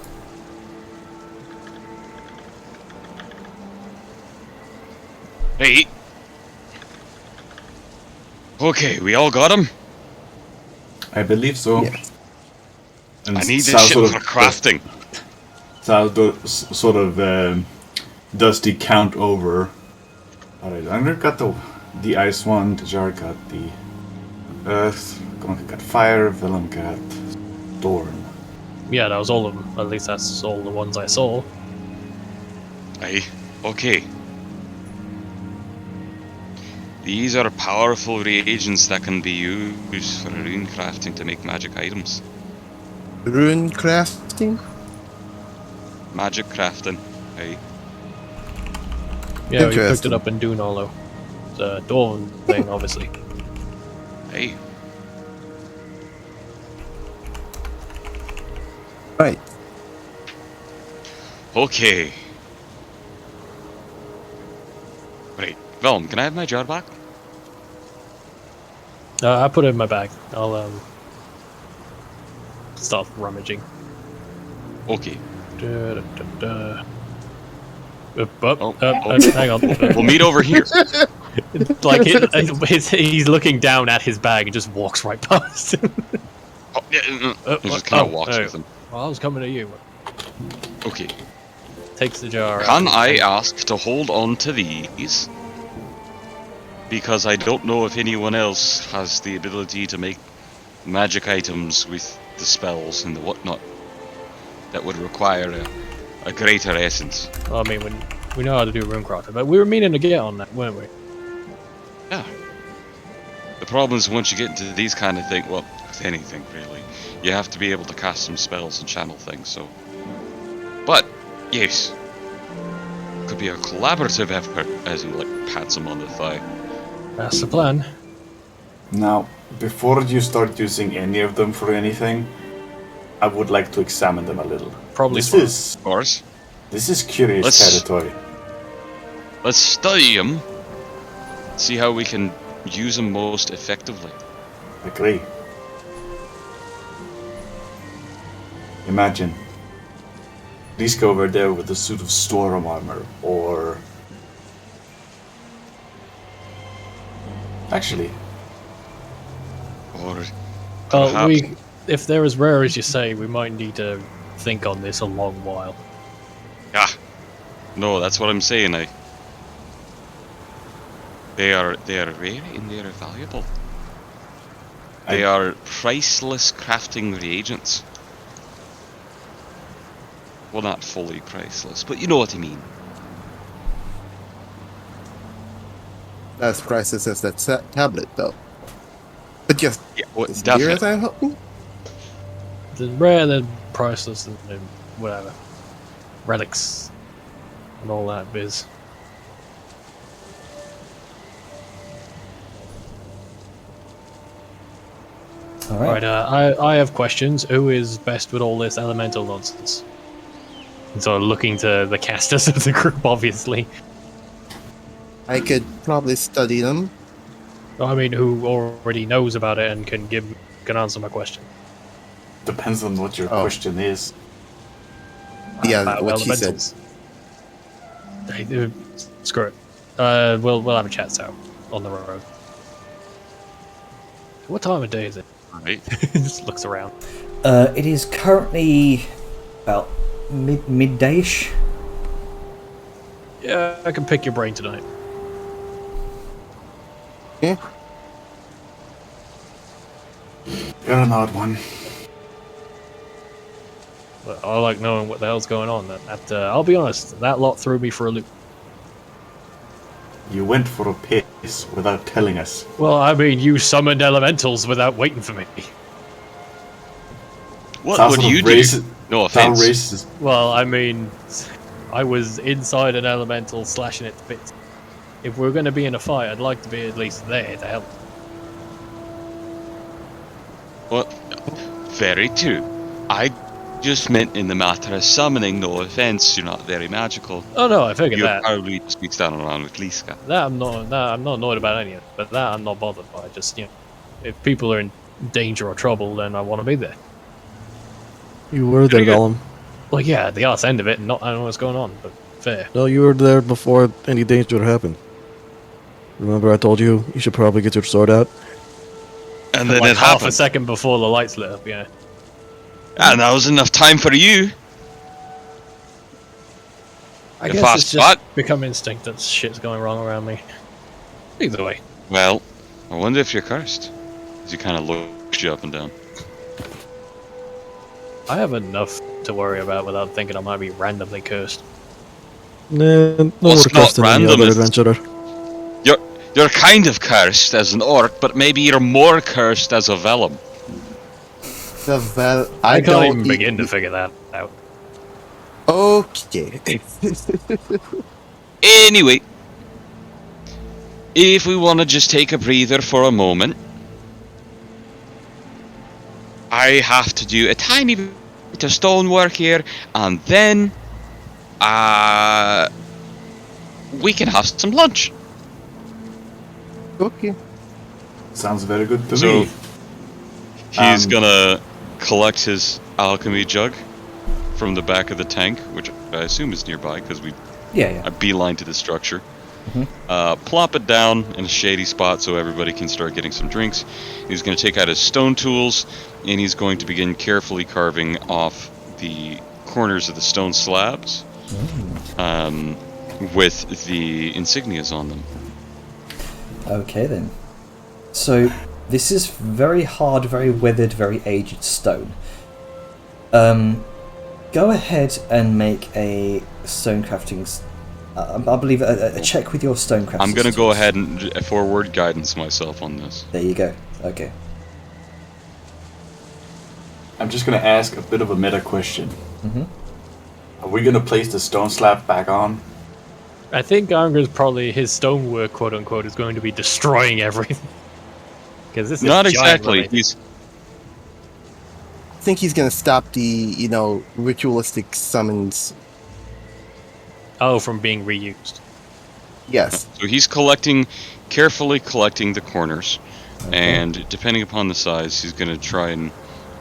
Hey. Okay, we all got them. I believe so. Yes. And I need this Sal shit sort for of- crafting. Sal sort of does the count over. Alright, Angry got the ice one, Dejar got the earth, Gonka got fire, Vellum got storm. Yeah, that was all of them. At least that's all the ones I saw. Aye. Okay. These are powerful reagents that can be used for rune crafting to make magic items. Rune crafting? Magic crafting. Aye. Yeah, we picked it Interesting. up in Dune Hollow. It's a Dwarven thing, obviously. Aye. Right. Okay. Right. Vellum, can I have my jar back? I put it in my bag. I'll start rummaging. Okay. Hang on. We'll meet over here. Like he's looking down at his bag and just walks right past him. Oh, yeah, he just kind of walks with him. Well, I was coming to you. Okay. Takes the jar. Can I ask to hold on to these? Because I don't know if anyone else has the ability to make magic items with the spells and the whatnot that would require a greater essence. Well, I mean, we know how to do runecrafting, but we were meaning to get on that, weren't we? Yeah. The problem is once you get into these kind of things, well, with anything really, you have to be able to cast some spells and channel things, so... But, yes. Could be a collaborative effort, as he, like, pats him on the thigh. That's the plan. Now, before you start using any of them for anything, I would like to examine them a little. Probably This Of course. is curious territory. Let's study them. See how we can use them most effectively. Agree. Imagine. Please go over there with a suit of storm armor, or... Actually, Or Well, perhaps... if they're as rare as you say, we might need to think on this a long while. Ah, no, that's what I'm saying. They are rare and they are valuable. They are priceless crafting reagents. Well, not fully priceless, but you know what I mean. As priceless as that tablet, though. But just Yeah, well, as dear as definitely. I'm hoping. They're rare, they're priceless, and whatever. Relics. And all that biz. All Right, right. I have questions. Who is best with all this elemental nonsense? And so looking to the casters of the group, obviously. I could probably study them. I mean, who already knows about it and can answer my question. depends on what your Oh. question is. Yeah, About what she said. elementals. Hey, screw it. We'll have a chat out on the road. What time of day is it? Right. Just looks around. It is currently about midday-ish. Yeah, I can pick your brain tonight. Yeah. You're an odd one. But I like knowing what the hell's going on. I'll be honest, that lot threw me for a loop. You went for a piss without telling us. Well, I mean, you summoned elementals without waiting for me. What Sounds would sort of you do? racist- No Sound offense. racist. Well, I mean, I was inside an elemental slashing it to bits. If we're going to be in a fight, I'd like to be at least there to help. Well, very true. I just meant in the matter of summoning, no offense, you're not very magical. Oh no, I figured You're that. probably just be standing around with Liska. I'm not annoyed about any of it, but that I'm not bothered by. Just, you know, if people are in danger or trouble, then I want to be there. You were there, Gollum. Well, yeah, the arse end of it, and I don't know what's going on, but fair. No, you were there before any danger happened. Remember I told you you should probably get your sword out? And then Like it half a happened. second before the lights lit up, yeah. And that was enough time for you. I If guess I it's spot- just become instinct that shit's going wrong around me. Either way. Well, I wonder if you're cursed. As he kind of looks you up and down. I have enough to worry about without thinking I might be randomly cursed. Nah, no Well, more it's not cursed than any random, other it's- adventurer. You're kind of cursed as an orc, but maybe you're more cursed as a vellum. I can't don't even begin to figure that out. Okay. Anyway, if we want to just take a breather for a moment, I have to do a tiny bit of stonework here, and then we can have some lunch. Okay. Sounds very good to So me. he's gonna collect his alchemy jug from the back of the tank, which I assume is nearby because we Yeah. beeline to the structure. Mm-hmm. Plop it down in a shady spot so everybody can start getting some drinks. He's going to take out his stone tools, and he's going to begin carefully carving off the corners of the stone slabs with the insignias on them. Okay then. So this is very hard, very weathered, very aged stone. Go ahead and make a stone crafting. I believe a check with your stone crafting. I'm going to go ahead and forward guidance myself on this. There you go. Okay. I'm just gonna ask a bit of a meta question. Mhm. Are we gonna place the stone slab back on? I think Anger's probably his stonework, quote unquote, is going to be destroying everything. Because this is Not giant exactly. related. He's I think he's gonna stop the, ritualistic summons. Oh, from being reused. Yes. So he's carefully collecting the corners, and depending upon the size, he's going to try and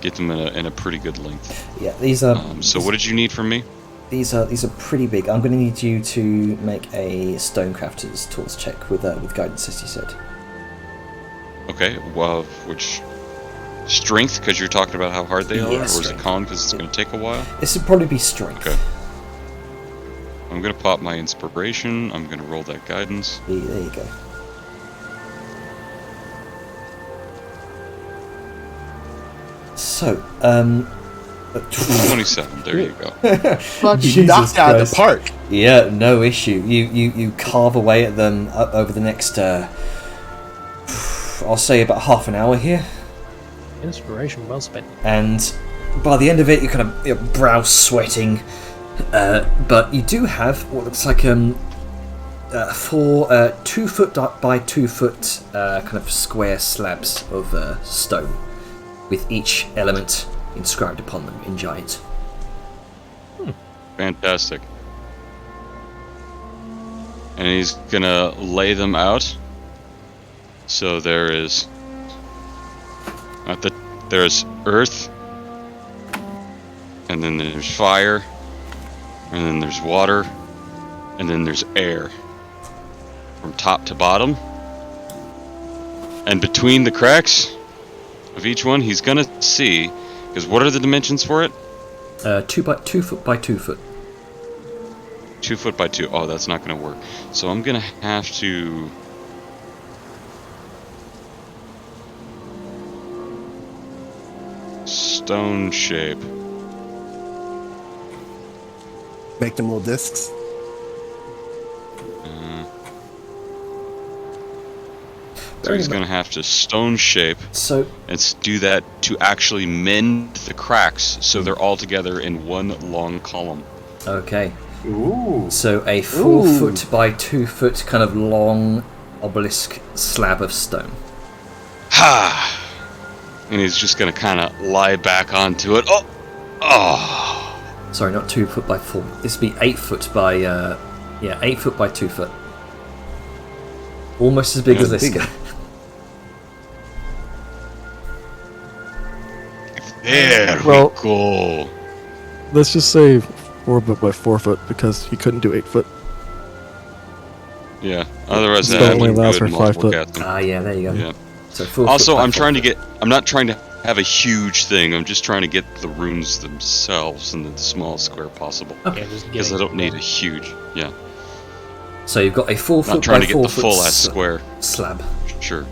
get them in a pretty good length. Yeah, these are. So what did you need from me? These are pretty big. I'm going to need you to make a stonecrafter's tools check with guidance, as you said. Okay. Well, which strength? Because you're talking about how hard they are, or is it strength. con? Because it's going to take a while. This would probably be strength. Okay. I'm going to pop my inspiration. I'm going to roll that guidance. There you go. So, 27. There you go. Fucking Jesus knocked out of Christ. the park. Yeah, no issue. You carve away at them over the next, I'll say about half an hour here, Inspiration well spent. and by the end of it, you're kind of your brow sweating, but you do have what looks like 4 2 foot by 2 foot kind of square slabs of stone, with each element inscribed upon them in giant. Fantastic. And he's gonna lay them out. So there's earth, and then there's fire, and then there's water, and then there's air. From top to bottom. And between the cracks of each one, he's gonna see, because what are the dimensions for it? 2 foot by 2 foot. 2 foot by 2. Oh, that's not going to work. So I'm going to have to... Stone shape. Make them little discs. So he's going to have to stone shape So and do that to actually mend the cracks so they're all together in one long column. okay. Ooh. So a 4 foot by 2 foot kind of long obelisk slab of stone. Ha! And he's just going to kind of lie back onto it. Oh! Oh! Sorry, not 2 foot by 4. This would be 8 foot by 8 foot by 2 foot. Almost as big as this guy. There Well- we go. Let's just say 4 foot by 4 foot because he couldn't do 8 foot. Yeah. Otherwise, So that only would allows do it for 5 multiple foot. casting. Ah, yeah, there you go. Yeah. So 4 Also, foot by I'm 4 trying to foot. I'm not trying to have a huge thing. I'm just trying to get the runes themselves in the smallest square possible. Okay. Yeah, just Because I getting don't need a huge. Yeah. So you've got a 4 Not foot trying by to get 4 the foot full ass square. slab. Sure.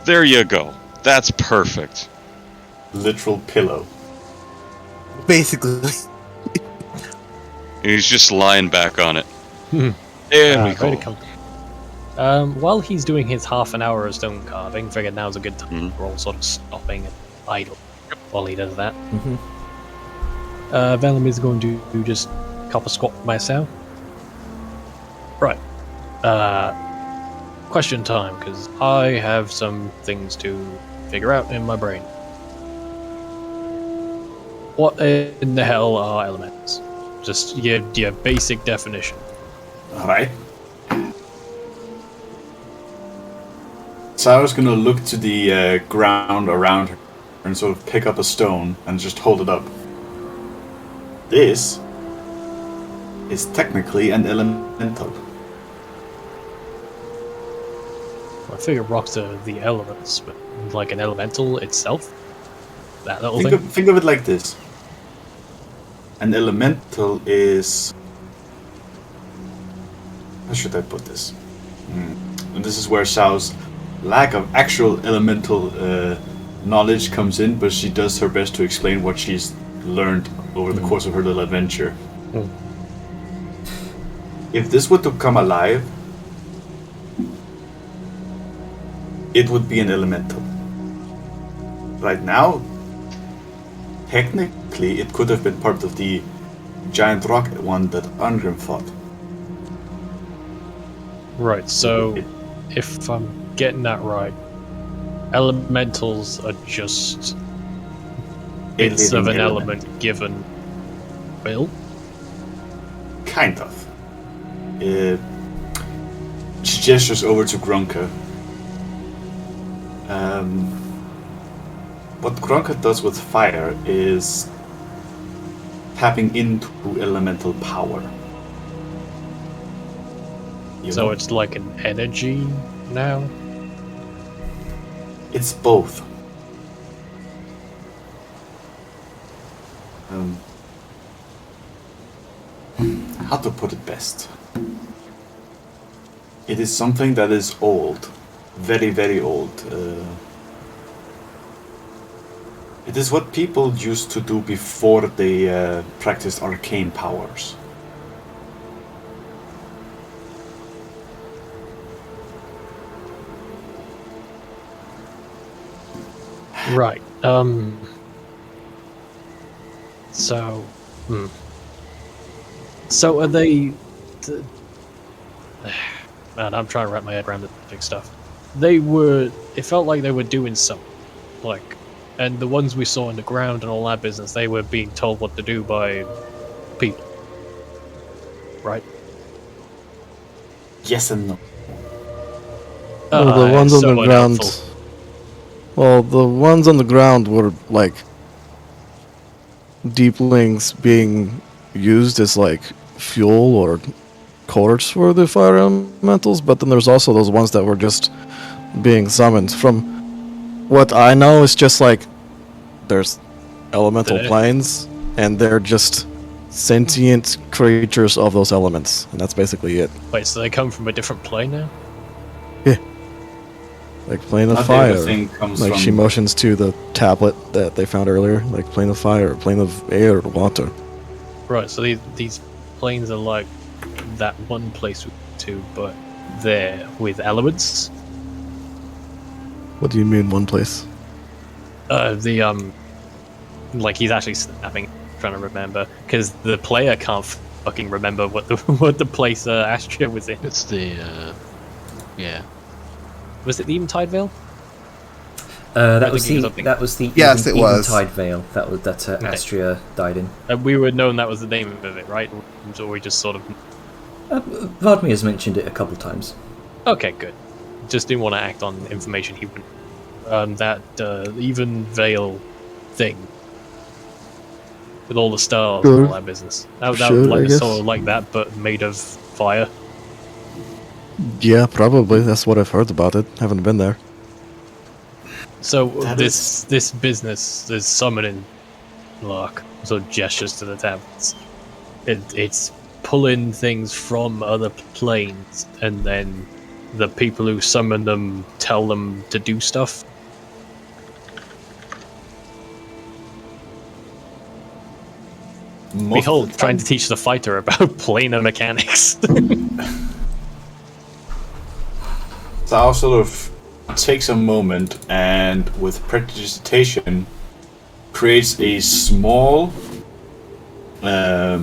There you go. That's perfect. Literal pillow. Basically. And he's just lying back on it. Hmm. There we Very go. comfortable. While he's doing his half an hour of stone carving, figured now's a good time. We're all sort of stopping and idle while he does that. Mhm. Vellum is going to just cop a squat myself. Right. Question time, because I have some things to figure out in my brain. What in the hell are elements? Just your basic definition. Alright. So I was gonna look to the ground around her and sort of pick up a stone and just hold it up. This is technically an elemental. I figure rocks are the elements, but like an elemental itself? That little thing? Think of it like this. An elemental is... How should I put this? And this is where Xiao's lack of actual elemental knowledge comes in, but she does her best to explain what she's learned over the course of her little adventure. If this were to come alive, it would be an elemental. Right now, technically, it could have been part of the giant rock one that Angrim fought. Right, so if I'm getting that right, elementals are just bits of an element given will? Kind of. She gestures over to Grunka. What Grunka does with fire is tapping into elemental power. So it's like an energy now? It's both. How to put it best? It is something that is old. Very, very old. It is what people used to do before they practiced arcane powers. Right. So, So are they? Man, I'm trying to wrap my head around the big stuff. They were. It felt like they were doing something, like, and the ones we saw in the ground and all that business, they were being told what to do by people, right? Yes and no. Well, the ones on the ground. unhelpful. Well, the ones on the ground were like deeplings being used as like fuel or cores for the fire elementals, but then there's also those ones that were just being summoned. From what I know, it's just like there's elemental planes, and they're just sentient creatures of those elements, and that's basically it. Wait, so they come from a different plane now? Like plane of Not fire. everything comes Like from- she motions to the tablet that they found earlier, like plane of fire, plane of air, water. Right, so these planes are like that one place we went to, but they're with elements. What do you mean one place? Like he's actually snapping, trying to remember, because the player can't fucking remember what the place Astria was in. It's the, yeah. Was it the Eventide Vale? That was the Yes, it was. Eventide Vale that Astria died in. We would known that was the name of it, right? Or we just sort of. Vladimir has mentioned it a couple times. Okay, good. Just didn't want to act on information he wouldn't. That Even Vale thing with all the stars and all that business. That Sure, was I like guess. sort of like that, but made of fire. Yeah, probably. That's what I've heard about it. Haven't been there. So That this business, this summoning lock, so gestures to the tablets. It's pulling things from other planes, and then the people who summon them tell them to do stuff. Most Behold, of the trying time. to teach the fighter about planar mechanics. So I'll sort of takes a moment and with prestidigitation creates a small a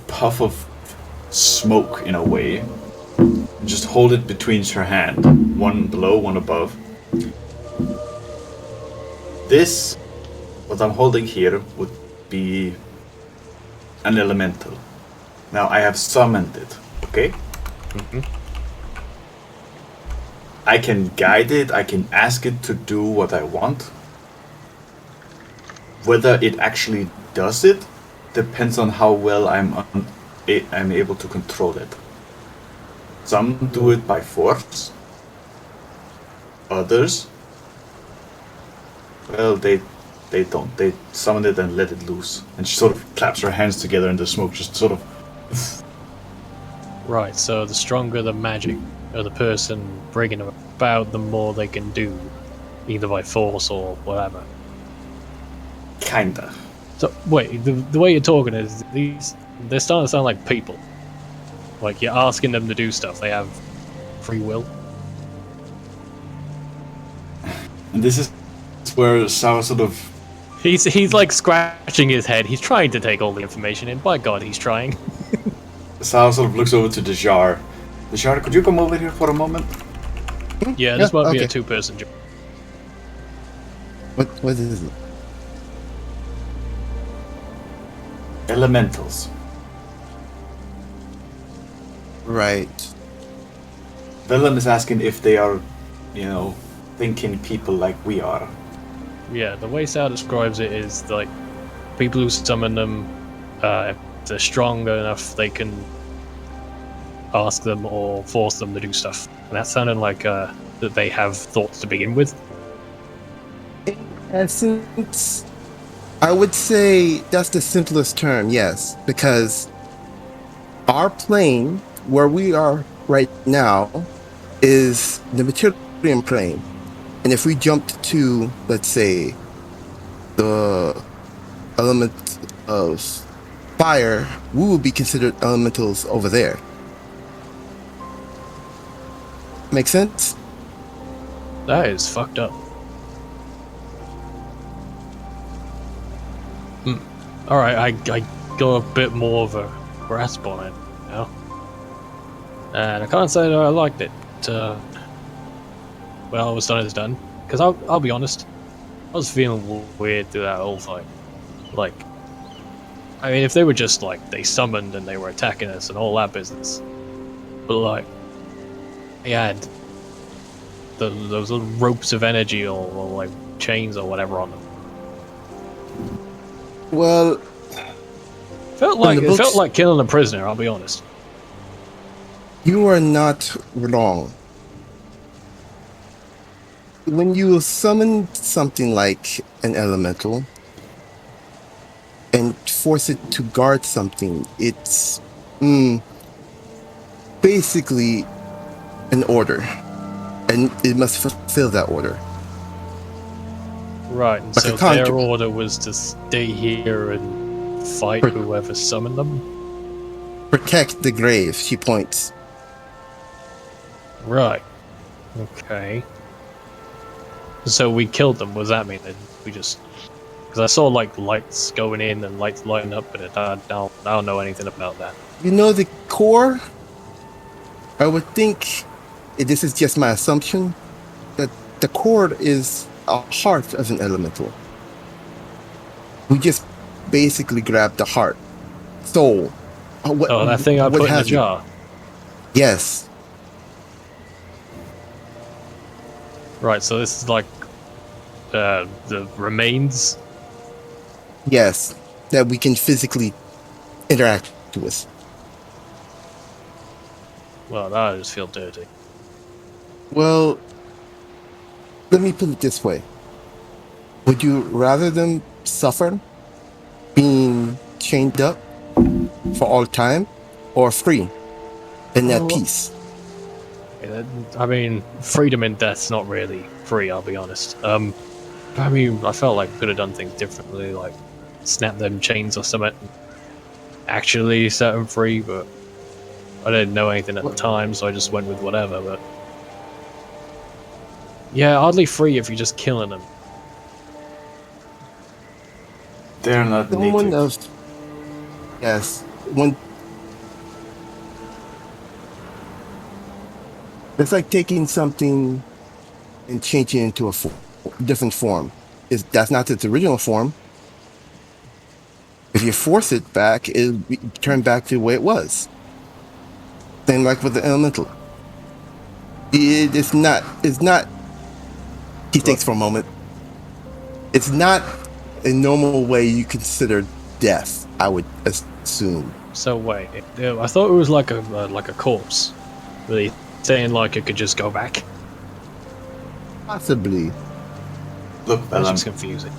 puff of smoke in a way. Just hold it between her hand, one below, one above. This, what I'm holding here, would be an elemental. Now I have summoned it, okay? I can guide it, I can ask it to do what I want. Whether it actually does it depends on how well I'm able to control it. Some do it by force. Others, well, they don't. They summon it and let it loose. And she sort of claps her hands together and the smoke just sort of... Right, so the stronger the magic of the person bringing them about, the more they can do, either by force or whatever. Kinda. So, wait, the way you're talking is they're starting to sound like people. Like, you're asking them to do stuff, they have free will. And this is where Sao sort of... He's like scratching his head, he's trying to take all the information in, by God, he's trying. Sao sort of looks over to Dejar. Dejar, could you come over here for a moment? Yeah, this might be a okay. two-person job. What is it? Elementals. Right. Willem is asking if they are, thinking people like we are. Yeah, the way Sal describes it is like people who summon them, if they're strong enough, they can ask them or force them to do stuff. And that sounded like that they have thoughts to begin with. In essence, I would say that's the simplest term, yes, because our plane, where we are right now, is the material plane. And if we jumped to, let's say, the element of fire, we would be considered elementals over there. Make sense? That is fucked up. Alright, I got a bit more of a grasp on it now. And I can't say that I liked it. But, well, what's done is done. Because I'll be honest, I was feeling weird through that whole fight. Like, I mean, if they were just like, they summoned and they were attacking us and all that business. But like, they had those little ropes of energy or like chains or whatever on them. Well, It felt like killing a prisoner, I'll be honest. you are not wrong. When you summon something like an elemental and force it to guard something, it's basically an order, and it must fulfill that order. Right, and Like so a contra- their order was to stay here and fight whoever summoned them? Protect the grave, she points. Right. Okay. So we killed them, what does that mean? Then we just... Because I saw like lights going in and lights lighting up, but I don't know anything about that. You know the core? I would think, this is just my assumption, that the core is a heart of an elemental. We just basically grabbed the heart, soul. That thing I put in the jar. Yes. Right, so this is like the remains. Yes, that we can physically interact with. Well, I just feel dirty. Well, let me put it this way. Would you rather them suffer being chained up for all time, or free and at peace? I mean, freedom in death's not really free, I'll be honest. I mean, I felt like we could have done things differently, like snap them chains or something, actually set them free, but I didn't know anything at the time, so I just went with whatever, but... Yeah, hardly free if you're just killing them. They're not Someone native. else. Yes. It's like taking something and changing it into a different form. That's not its original form. If you force it back, it'll turn back to the way it was. Same like with the elemental. It is not. It's not. He thinks for a moment. It's not a normal way you consider death. I would assume. So wait, I thought it was like a corpse. Really saying like it could just go back. Possibly. Look, That's just confusing.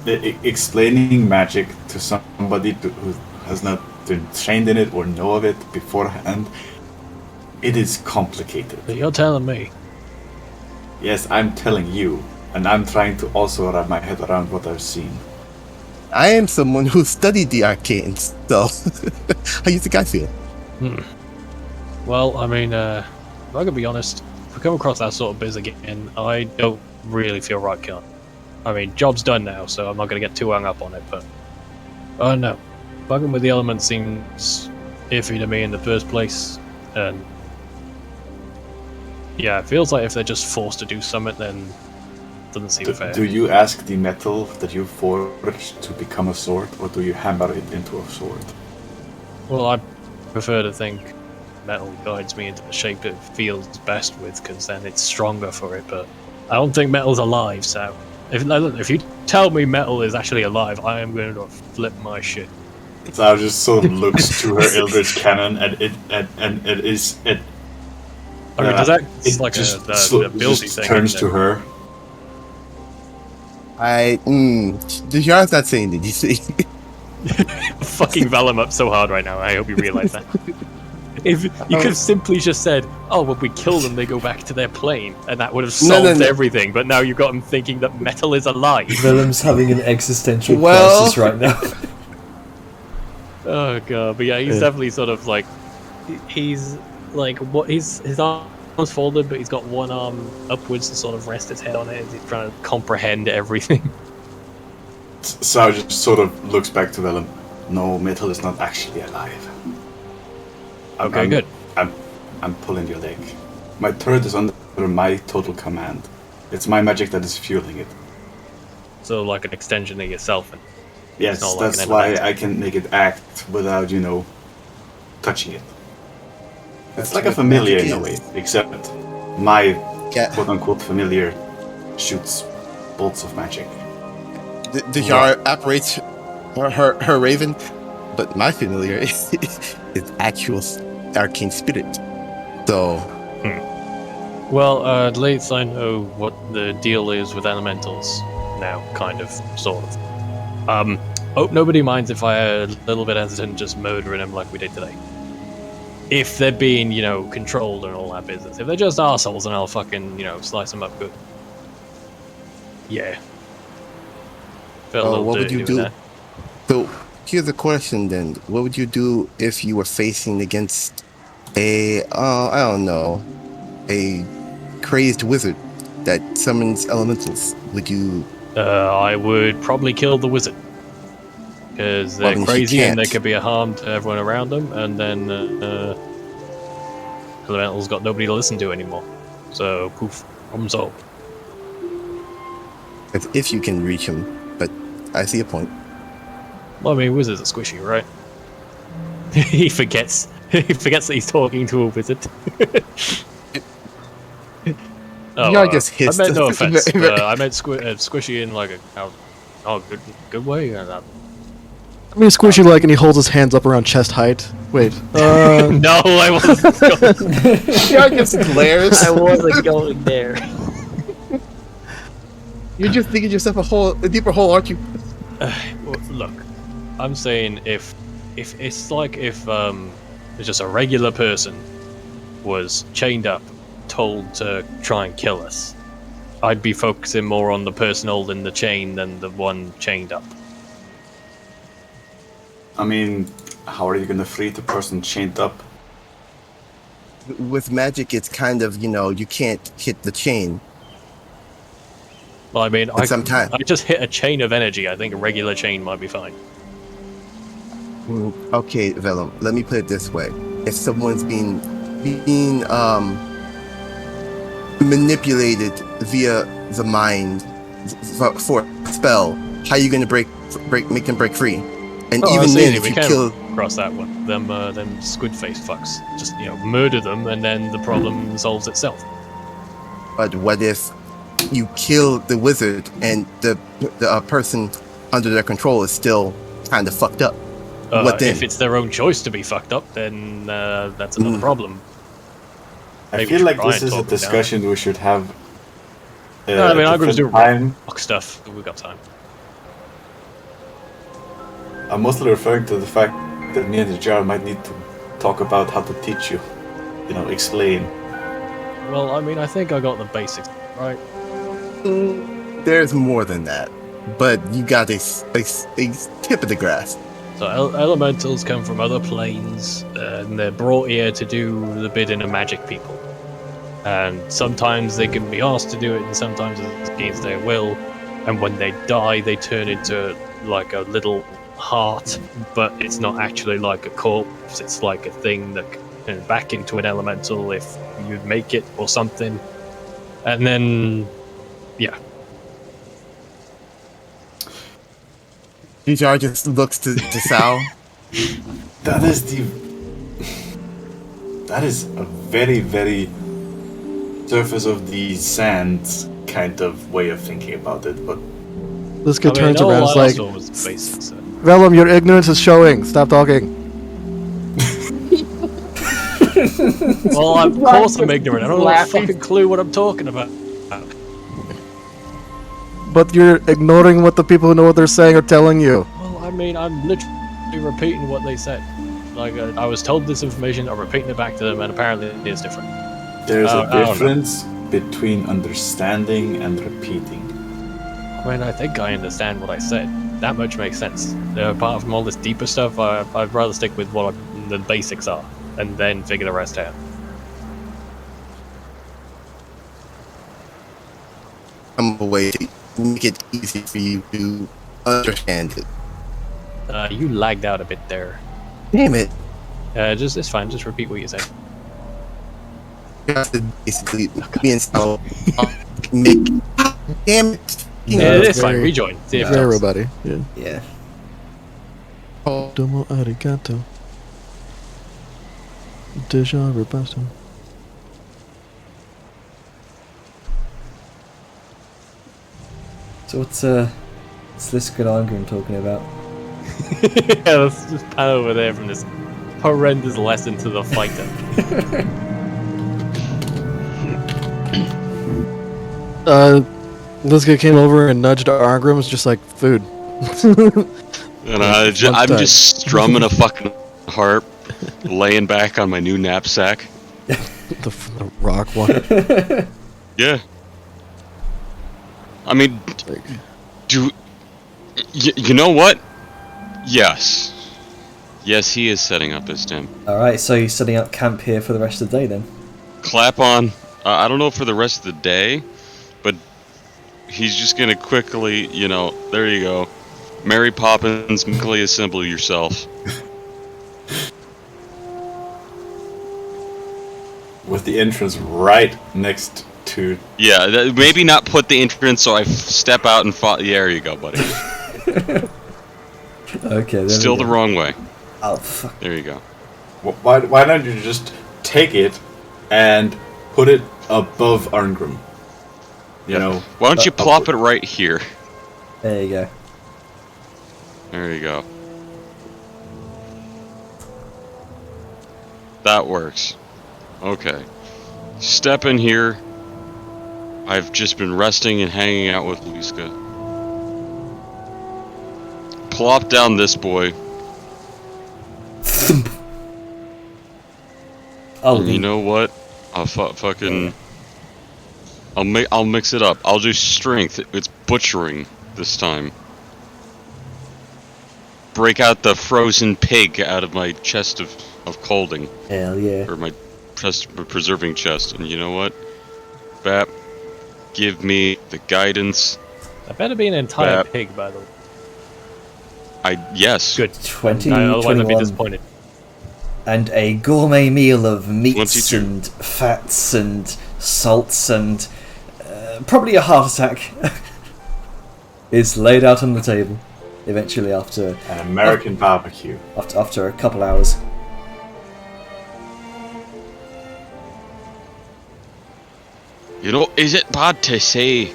Explaining magic to somebody who has not been trained in it or know of it beforehand, it is complicated. But you're telling me. Yes, I'm telling you, and I'm trying to also wrap my head around what I've seen. I am someone who studied the arcane, so how do you think I feel? Well, I mean, if I can be honest, if I come across that sort of biz again, I don't really feel right killing. I mean, job's done now, so I'm not going to get too hung up on it, but... no. Bugging with the elements seems iffy to me in the first place, and... yeah, it feels like if they're just forced to do something, then it doesn't seem fair. Do you ask the metal that you forged to become a sword, or do you hammer it into a sword? Well, I prefer to think metal guides me into the shape it feels best with, because then it's stronger for it, but I don't think metal's alive, so... If you tell me metal is actually alive, I am going to flip my shit. Zao just sort of looks to her Eldritch cannon, and it is. I mean, does that it's like just the ability thing? Turns to her. The Jar's not saying it, you see. Fucking Vellum up so hard right now. I hope you realize that. If you could have simply just said, "Oh, when we kill them, they go back to their plane," and that would have solved everything. But now you've got him thinking that metal is alive. Vellum's having an existential crisis right now. Oh god, but yeah, he's definitely sort of like, he's like his arms folded, but he's got one arm upwards to sort of rest his head on it. He's trying to comprehend everything. Sao just sort of looks back to Vellum. No, metal is not actually alive. Good. I'm pulling your leg. My turret is under my total command. It's my magic that is fueling it. So like an extension of yourself. And yes, like that's why I can make it act without, touching it. It's like a familiar in a way, except my quote-unquote familiar shoots bolts of magic. The Jar operates her raven, but my familiar is actual arcane spirit. So, well, at least I know what the deal is with elementals now, kind of, sort of. Hope nobody minds if I are a little bit hesitant just murdering them like we did today. If they're being, controlled and all that business. If they're just assholes, then I'll fucking, slice them up good. Yeah. what would you do? So, here's the question then. What would you do if you were facing against a crazed wizard that summons elementals? Would you... I would probably kill the wizard. Because they're crazy and they could be a harm to everyone around them, and then elementals got nobody to listen to anymore. So, poof, problem solved. If you can reach him, but I see a point. Well, I mean, wizards are squishy, right? He forgets that he's talking to a wizard. I just hissed. I meant no offense. I meant squishy in like a good way. I mean, squishy like, and he holds his hands up around chest height. Wait. No, I wasn't going. Jar just glares. I wasn't going there. You're just digging yourself a deeper hole, aren't you? Well, look, I'm saying if it's like if just a regular person was chained up, told to try and kill us, I'd be focusing more on the person holding the chain than the one chained up. I mean, how are you going to free the person chained up? With magic, it's kind of, you can't hit the chain. Well, I mean, I just hit a chain of energy. I think a regular chain might be fine. Okay, Vellum, let me put it this way. If someone's being manipulated via the mind for a spell, how are you going to make them break free? And even then, if you kill... Cross that one. Them squid-faced fucks. Just, murder them, and then the problem solves itself. But what if you kill the wizard and the person under their control is still kind of fucked up? What then? If it's their own choice to be fucked up, then that's another problem. I Maybe feel like try this and is a talk them down. discussion we should have. No, I mean, I'm going to do time. rock stuff. We've got time. I'm mostly referring to the fact that me and the jar might need to talk about how to teach you. You know, explain. Well, I mean, I think I got the basics, right? There's more than that, but you got a tip of the grass. So elementals come from other planes, and they're brought here to do the bidding of magic people. And sometimes they can be asked to do it, and sometimes it's against their will. And when they die, they turn into like a little heart, but it's not actually like a corpse. It's like a thing that can turn back into an elemental if you make it or something. And then, yeah. Jar just looks to Sal. That is a very, very surface of the sand kind of way of thinking about it, but Liska turns all around and I is saw like, was the basics. So. Vellum, your ignorance is showing. Stop talking. Well, of course I'm ignorant. I don't have a fucking clue what I'm talking about. But you're ignoring what the people who know what they're saying are telling you. Well, I mean, I'm literally repeating what they said. Like, I was told this information, I'm repeating it back to them, and apparently it is different. there's I a don't know. difference between understanding and repeating. I mean, I think I understand what I said. That much makes sense. Apart from all this deeper stuff, I'd rather stick with what the basics are, and then figure the rest out. I'm a way to make it easy for you to understand it. You lagged out a bit there. Damn it. It's fine, just repeat what you said. You have to basically me and Sal make. Damn it. Yeah, it's it's fine, very- rejoin. See if For it helps. everybody. Yeah. Yeah. Oh, Domo arigato. Deja rebasto. So what's Liska and Arngrim talking about? Yeah, let's just pan over there from this horrendous lesson to the fighter. Liska came over and nudged Arngrim. Was just like food. And I'm just strumming a fucking harp, laying back on my new knapsack. the rock one. Yeah. I mean, you know what? Yes. Yes, he is setting up his tent. Alright, so you're setting up camp here for the rest of the day then? Clap on. I don't know for the rest of the day, but he's just gonna quickly, there you go. Mary Poppins, quickly assemble yourself. With the entrance right next to... Yeah, maybe not put the entrance so I step out and fall. Yeah, there you go, buddy. Okay, then. Still the wrong way. Oh, fuck. There you go. Why don't you just take it and put it above Arngrim? You know? Why don't you plop it right here? There you go. There you go. That works. Okay. Step in here. I've just been resting and hanging out with Liska. Plop down this boy. Oh, And you know what? I'll fucking... I'll mix it up. I'll do strength. It's butchering this time. Break out the frozen pig out of my chest of colding. hell yeah. Or my preserving chest. And you know what? Bap, give me the guidance. That better be an entire Bap. pig, by the way. Yes. Good. 20, Otherwise I'd be 21. disappointed. And a gourmet meal of meats 22. and fats and salts and probably a heart attack is laid out on the table. Eventually, after An American barbecue. after a couple hours. You know, is it bad to say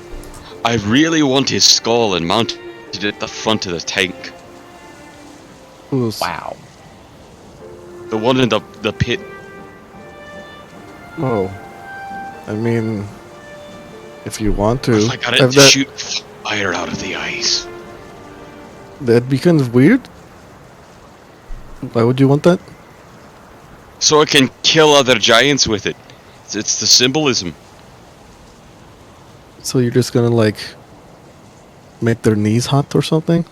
I really want his skull and mounted it at the front of the tank? Wow. The one in the pit. Oh. I mean, if you want to. I got it to shoot fire out of the ice. That'd be kind of weird. Why would you want that? So I can kill other giants with it. It's the symbolism. So you're just gonna, like, make their knees hot or something?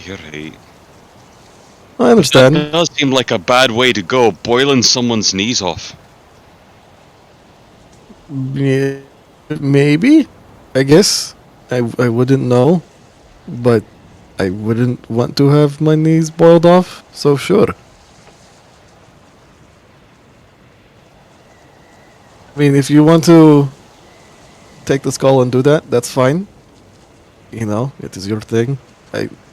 You're right. I understand. That does seem like a bad way to go, boiling someone's knees off. Yeah, maybe? I guess. I wouldn't know. But I wouldn't want to have my knees boiled off, so sure. I mean, if you want to take the skull and do that, that's fine. You know, it is your thing.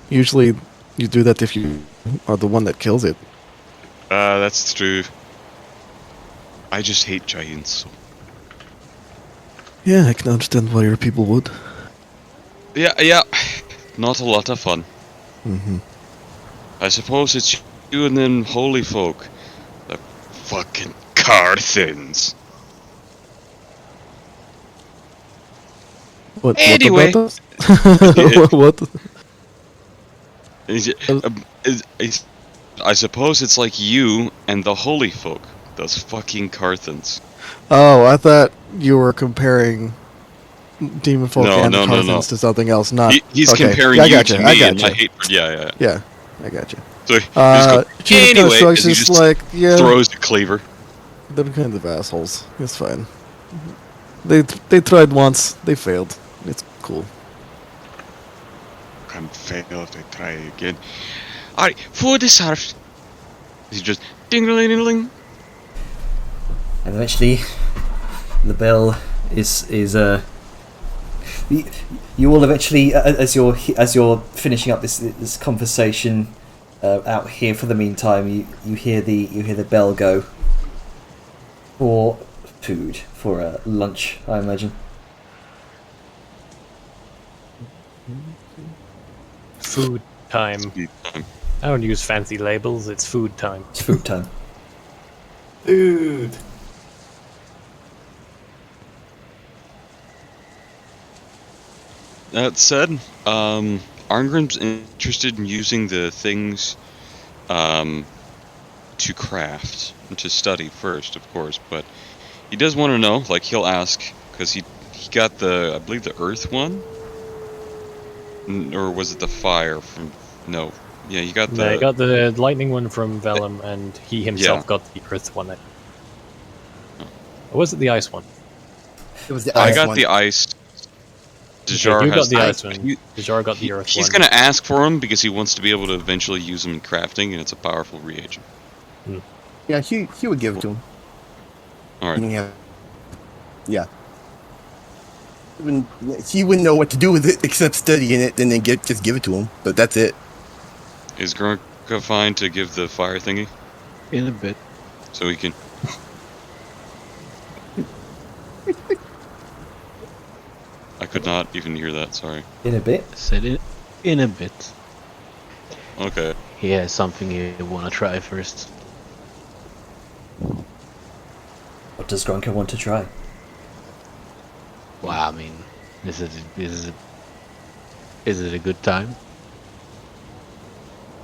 Usually you do that if you are the one that kills it. That's true. I just hate giants. So. Yeah, I can understand why your people would. Yeah. Not a lot of fun. Mm-hmm. I suppose it's you and them holy folk. The fucking Carthens. What? Anyway. What? About what? I suppose it's like you and the holy folk. Those fucking Carthens. Oh, I thought you were comparing demon folk and no, Carthens to something else. Not he's okay. comparing you to me and my hate for Yeah, I got you. So Anyway, and he just like, yeah, throws the cleaver. they're kind of assholes. It's fine. They tried once, they failed. It's cool. Can fail if they try again. Alright, for the surf. He just ding-a-ling-a-ling. And eventually, the bell is you all eventually, as you're finishing up this conversation out here for the meantime, you hear the bell go for food, for lunch, I imagine. Food time. I don't use fancy labels. It's food time. It's food time. Dude. That said, Arngrim's interested in using the things to craft and to study first, of course, but he does want to know, like he'll ask, because he got the, I believe the earth one? Or was it the fire from, no. Yeah, he got the... No, he got the lightning one from Vellum, and he himself got the earth one. Or was it the ice one? It was the ice I got one. the ice. Okay, you got the ice one. He, Dejar got the earth one. He's going to ask for them because he wants to be able to eventually use them in crafting, and it's a powerful reagent. Yeah, he would give it to him. Alright. Yeah. He wouldn't know what to do with it except studying it and then just give it to him. But that's it. Is Grunka fine to give the fire thingy? In a bit. So he can... I could not even hear that, sorry. In a bit. Said it in a bit. Okay. He has something you want to try first. What does Grunka want to try? Well, I mean, is it a good time?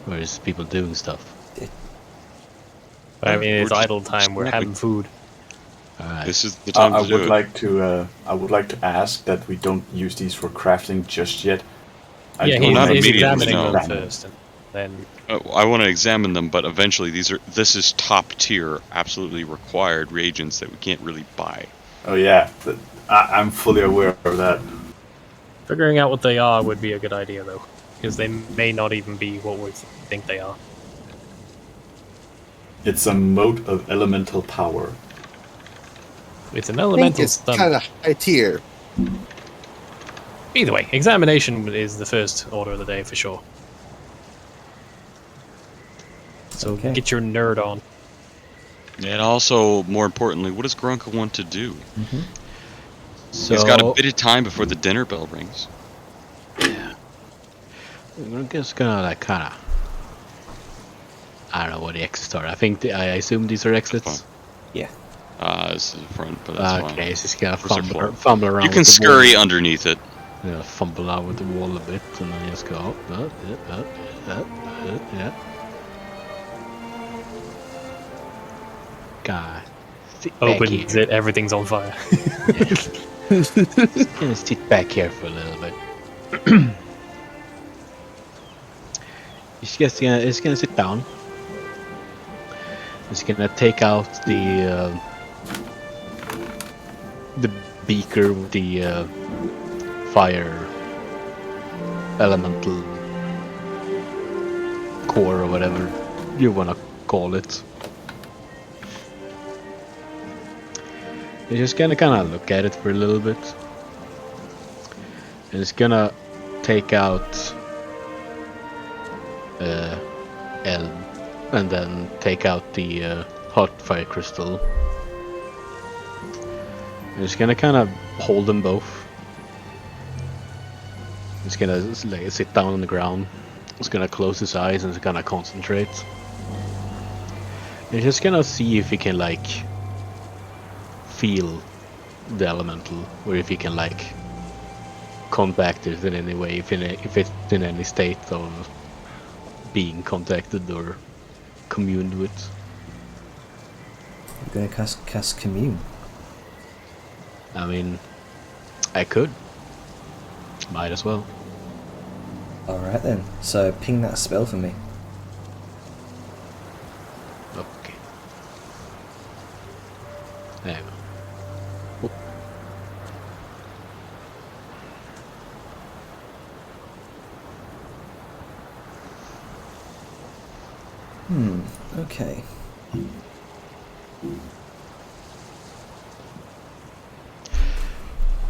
Or is people doing stuff? I mean, it's We're just idle time. We're having food. Alright. This is the time I to do would it. I would like to ask that we don't use these for crafting just yet. Yeah, don't not he's want to immediately, examining no. them first, and then I want to examine them, but eventually this is top tier, absolutely required reagents that we can't really buy. Oh yeah, I'm fully aware of that. figuring out what they are would be a good idea, though, because they may not even be what we think they are. It's a mote of elemental power. It's an I think elemental it's stun. kind of high tier. Either way, examination is the first order of the day for sure. So Okay. get your nerd on. And also, more importantly, what does Grunka want to do? So He's got a bit of time before the dinner bell rings. I'm just gonna like kinda. I don't know what the exits are. I think I assume these are exits. Yeah. This is the front, but that's fine. Okay, so just gonna Where's the floor? fumble around. You can with the scurry wall. underneath it. Yeah, fumble out with the wall a bit, and then just go up, yeah. God, sit back Opens here. it, everything's on fire. Just gonna sit back here for a little bit. It's gonna sit down. It's gonna take out the beaker with the fire elemental core or whatever you wanna call it. It's just gonna kind of look at it for a little bit, and it's gonna take out L, and then take out the hot fire crystal. And it's gonna kind of hold them both. It's gonna like sit down on the ground. It's gonna close his eyes and it's gonna concentrate. And it's just gonna see if he can like feel the elemental, or if he can like contact it in any way, if it's in any state of being contacted or communed with. You're going to cast Commune. I mean, I could. Might as well. Alright then, so ping that spell for me. Okay. There we go. Okay.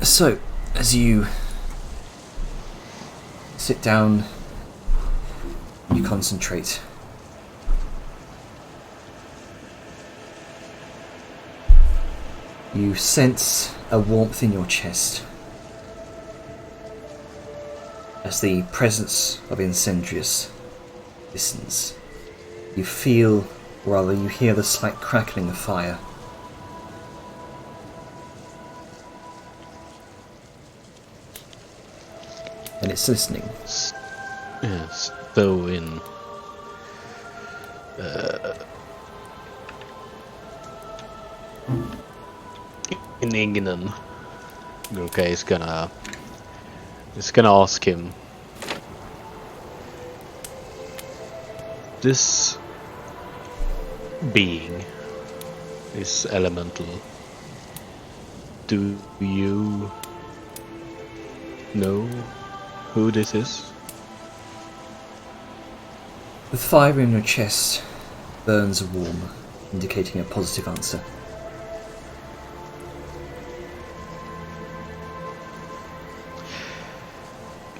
So, as you sit down, you concentrate. You sense a warmth in your chest as the presence of Incendrius listens. You feel, or rather you hear the slight crackling of fire. And it's listening. Yes, though in England, okay, is gonna ask him, this being, this elemental, do you know who this is? The fire in your chest burns warm, indicating a positive answer.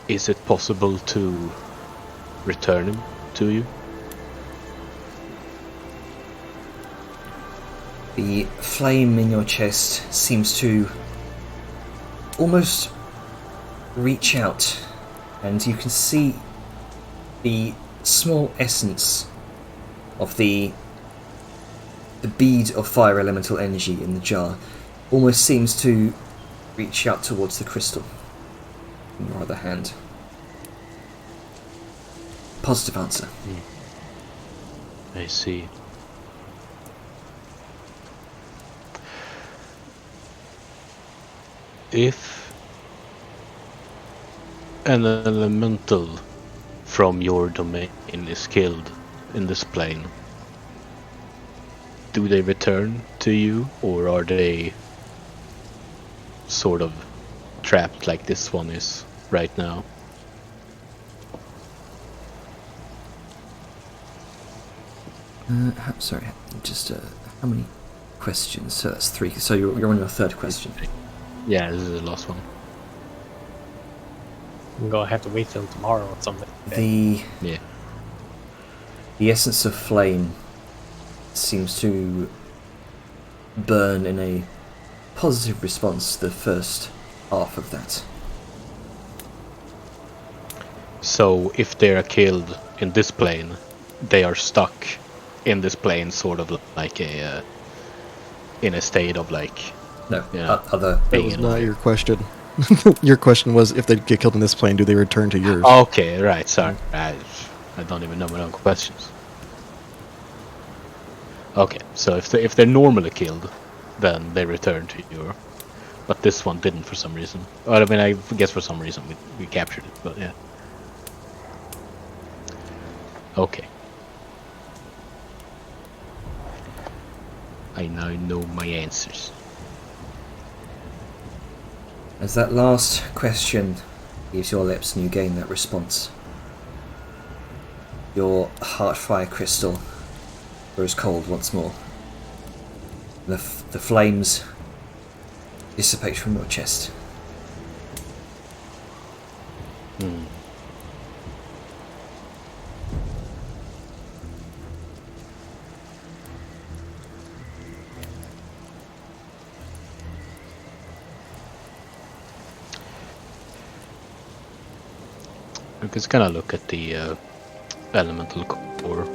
Is it possible to return him to you? The flame in your chest seems to almost reach out, and you can see the small essence of the bead of fire elemental energy in the jar almost seems to reach out towards the crystal in your other hand. Positive answer. I see. If an elemental from your domain is killed in this plane, do they return to you, or are they sort of trapped like this one is right now? Sorry, just how many questions? So that's 3. So you're on your 3rd question. Yeah, this is the last one. I'm gonna have to wait till tomorrow or something. The Yeah. essence of flame seems to burn in a positive response to the first half of that. So if they are killed in this plane, they are stuck in this plane, sort of like a in a state of like. No, Yeah. other. That was not your question. Your question was, if they get killed in this plane, do they return to yours? Okay, right. Sorry, I don't even know my own questions. Okay, so if they're normally killed, then they return to your. But this one didn't for some reason. Well, I mean, I guess for some reason we captured it, but yeah. Okay. I now know my answers. As that last question leaves your lips and you gain that response, your heartfire crystal grows cold once more. The flames dissipate from your chest. We can kind of look at the elemental core.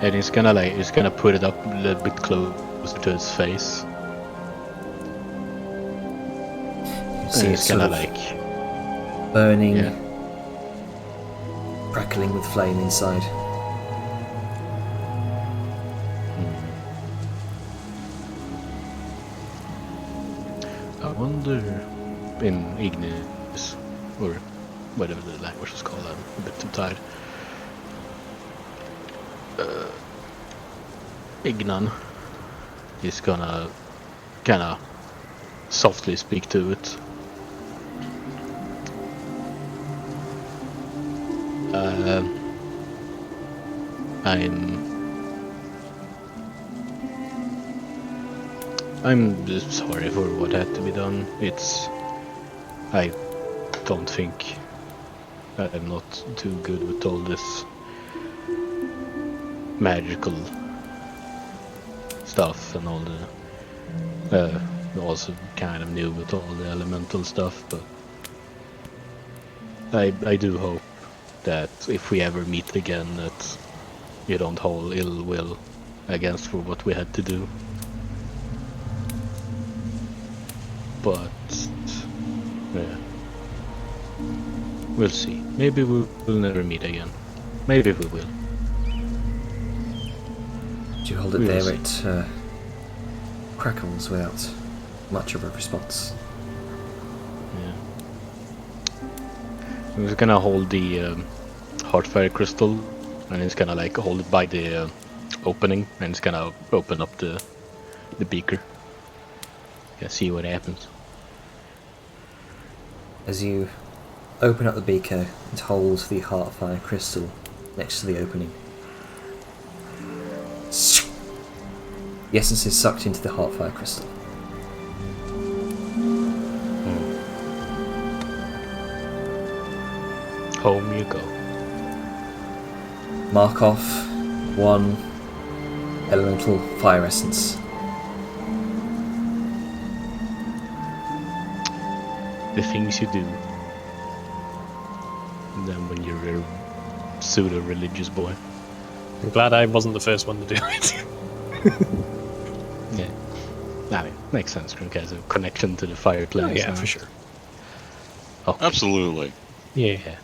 And he's gonna put it up a little bit closer to his face. See And it he's sort gonna of like burning, yeah. crackling with flame inside. I wonder in Ignis, or whatever the language is called, I'm a bit too tired. Ignan is gonna kinda softly speak to it. I'm just sorry for what had to be done. I don't think I'm not too good with all this magical stuff and all the also kind of new with all the elemental stuff, but I do hope that if we ever meet again that you don't hold ill will against for what we had to do. But yeah, we'll see. Maybe we'll never meet again. Maybe we will. Do you hold it We will there? see. It crackles without much of a response. Yeah. I'm just gonna hold the heartfire crystal, and it's gonna like hold it by the opening, and it's gonna open up the beaker. Yeah, see what happens. As you open up the beaker and hold the heartfire crystal next to the opening, the essence is sucked into the heartfire crystal. Home you go. Mark off one elemental fire essence. The things you do. And then when you're a pseudo-religious boy. I'm glad I wasn't the first one to do it. Yeah. I mean, makes sense. Grunk has a connection to the fireplace. Oh, yeah, now. for sure. Okay. Absolutely. Yeah.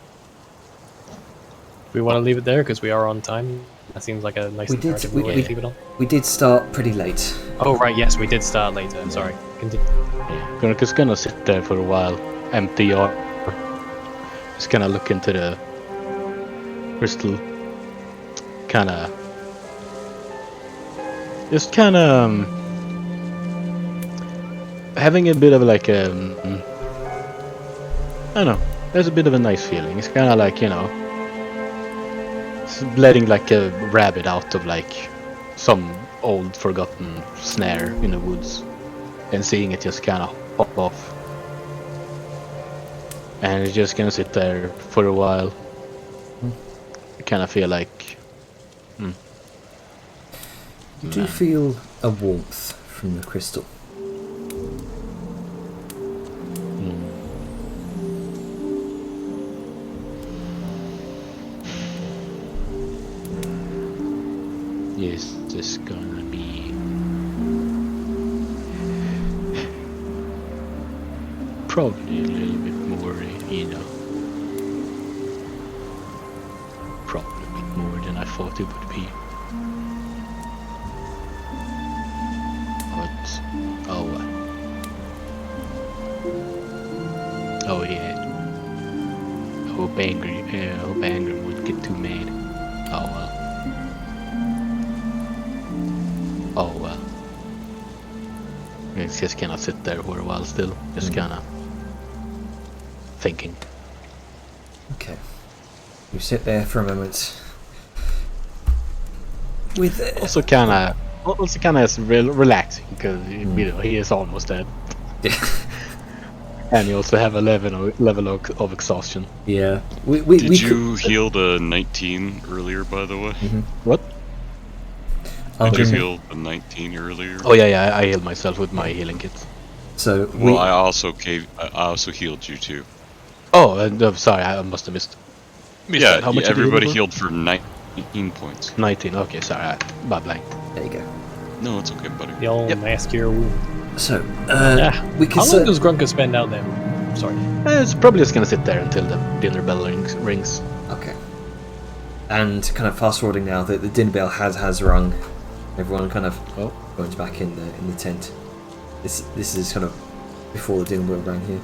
We want to leave it there because we are on time. That seems like a nice We did- narrative we- way we- to leave it on. We did start pretty late. Oh right, yes, we did start later. I'm sorry. Continue. Yeah, Grunk is gonna sit there for a while, empty or just gonna look into the crystal, kinda having a bit of like I don't know, there's a bit of a nice feeling. It's kinda like, you know, it's letting like a rabbit out of like some old forgotten snare in the woods and seeing it just kinda pop off. And it's just gonna sit there for a while. kind of feel like. You do feel a warmth from the crystal. Is this gonna be probably a little bit more, probably a bit more than I thought it would be. But oh yeah. I hope Anger won't get too mad. Oh well. Oh well. It's just gonna sit there for a while still, just kinda thinking. Okay. You sit there for a moment. With Also kinda relaxing because he is almost dead. And you also have a level of exhaustion. yeah. Did you heal the 19 earlier, by the way? What? Did you heal the 19 earlier? Oh yeah, I healed myself with my healing kit. So Well, I also healed you too. Oh, no, sorry, I must have missed Yeah, that. How much did you everybody heal healed for 19 points. for? 19. Okay, sorry, my blank. there you go. No, it's okay, buddy. The old mascure wound. So we can How long does Grunka spend out there? Sorry. It's probably just gonna sit there until the dinner bell rings. Okay. And kind of fast forwarding now, the dinner bell has rung. Everyone kind of goes back in the tent. This is kind of before the dinner bell rang here.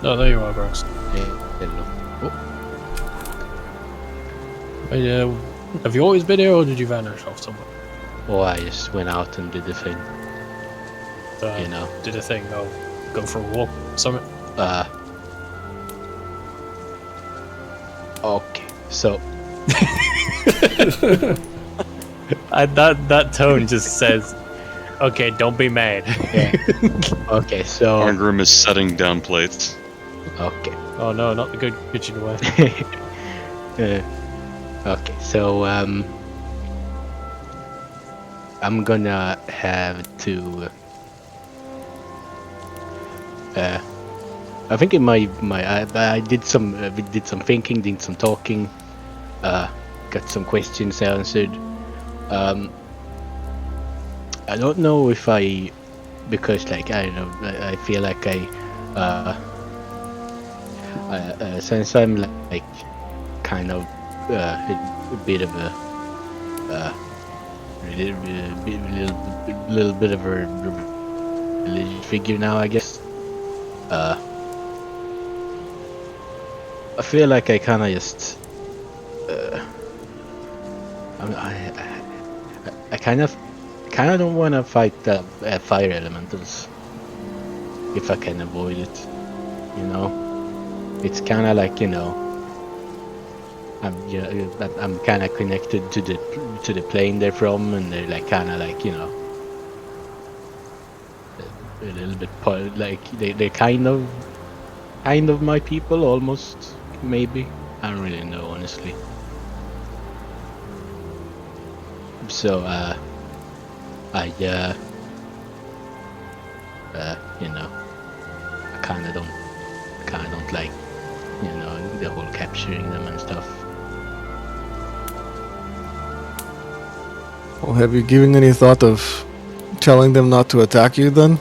No, there you are, Grunks. Have you always been here, or did you vanish off somewhere? Oh, I just went out and did the thing. Did a thing. Oh, go for a walk, something. Okay, so that tone just says, "Okay, don't be mad." yeah. Okay, so Arngrim is setting down plates. okay. Oh no, not the good kitchen way. Okay, so I'm gonna have to. I think in I did some thinking, did some talking, got some questions answered. I don't know if because like I don't know, I feel like since I'm like kind of a bit of a little bit of a religious figure now, I guess. I feel like I kind of just I kind of don't want to fight the fire elementals if I can avoid it. It's kind of like I'm kind of connected to the plane they're from, and they're like kind of like a little bit like they're kind of my people almost, maybe. I don't really know, honestly. So I kind of don't like the whole capturing them and stuff. Well, have you given any thought of telling them not to attack you then?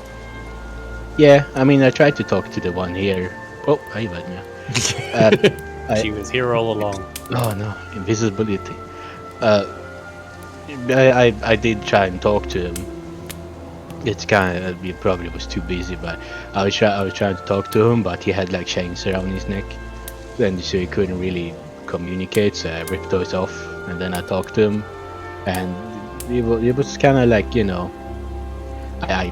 Yeah, I mean, I tried to talk to the one here. Oh, hi, Vanya. She was here all along. Oh no, invisibility. I did try and talk to him. It's kind of, he probably was too busy, but I was trying to talk to him, but he had like chains around his neck, and so he couldn't really communicate. So I ripped those off, and then I talked to him, and it was kind of like I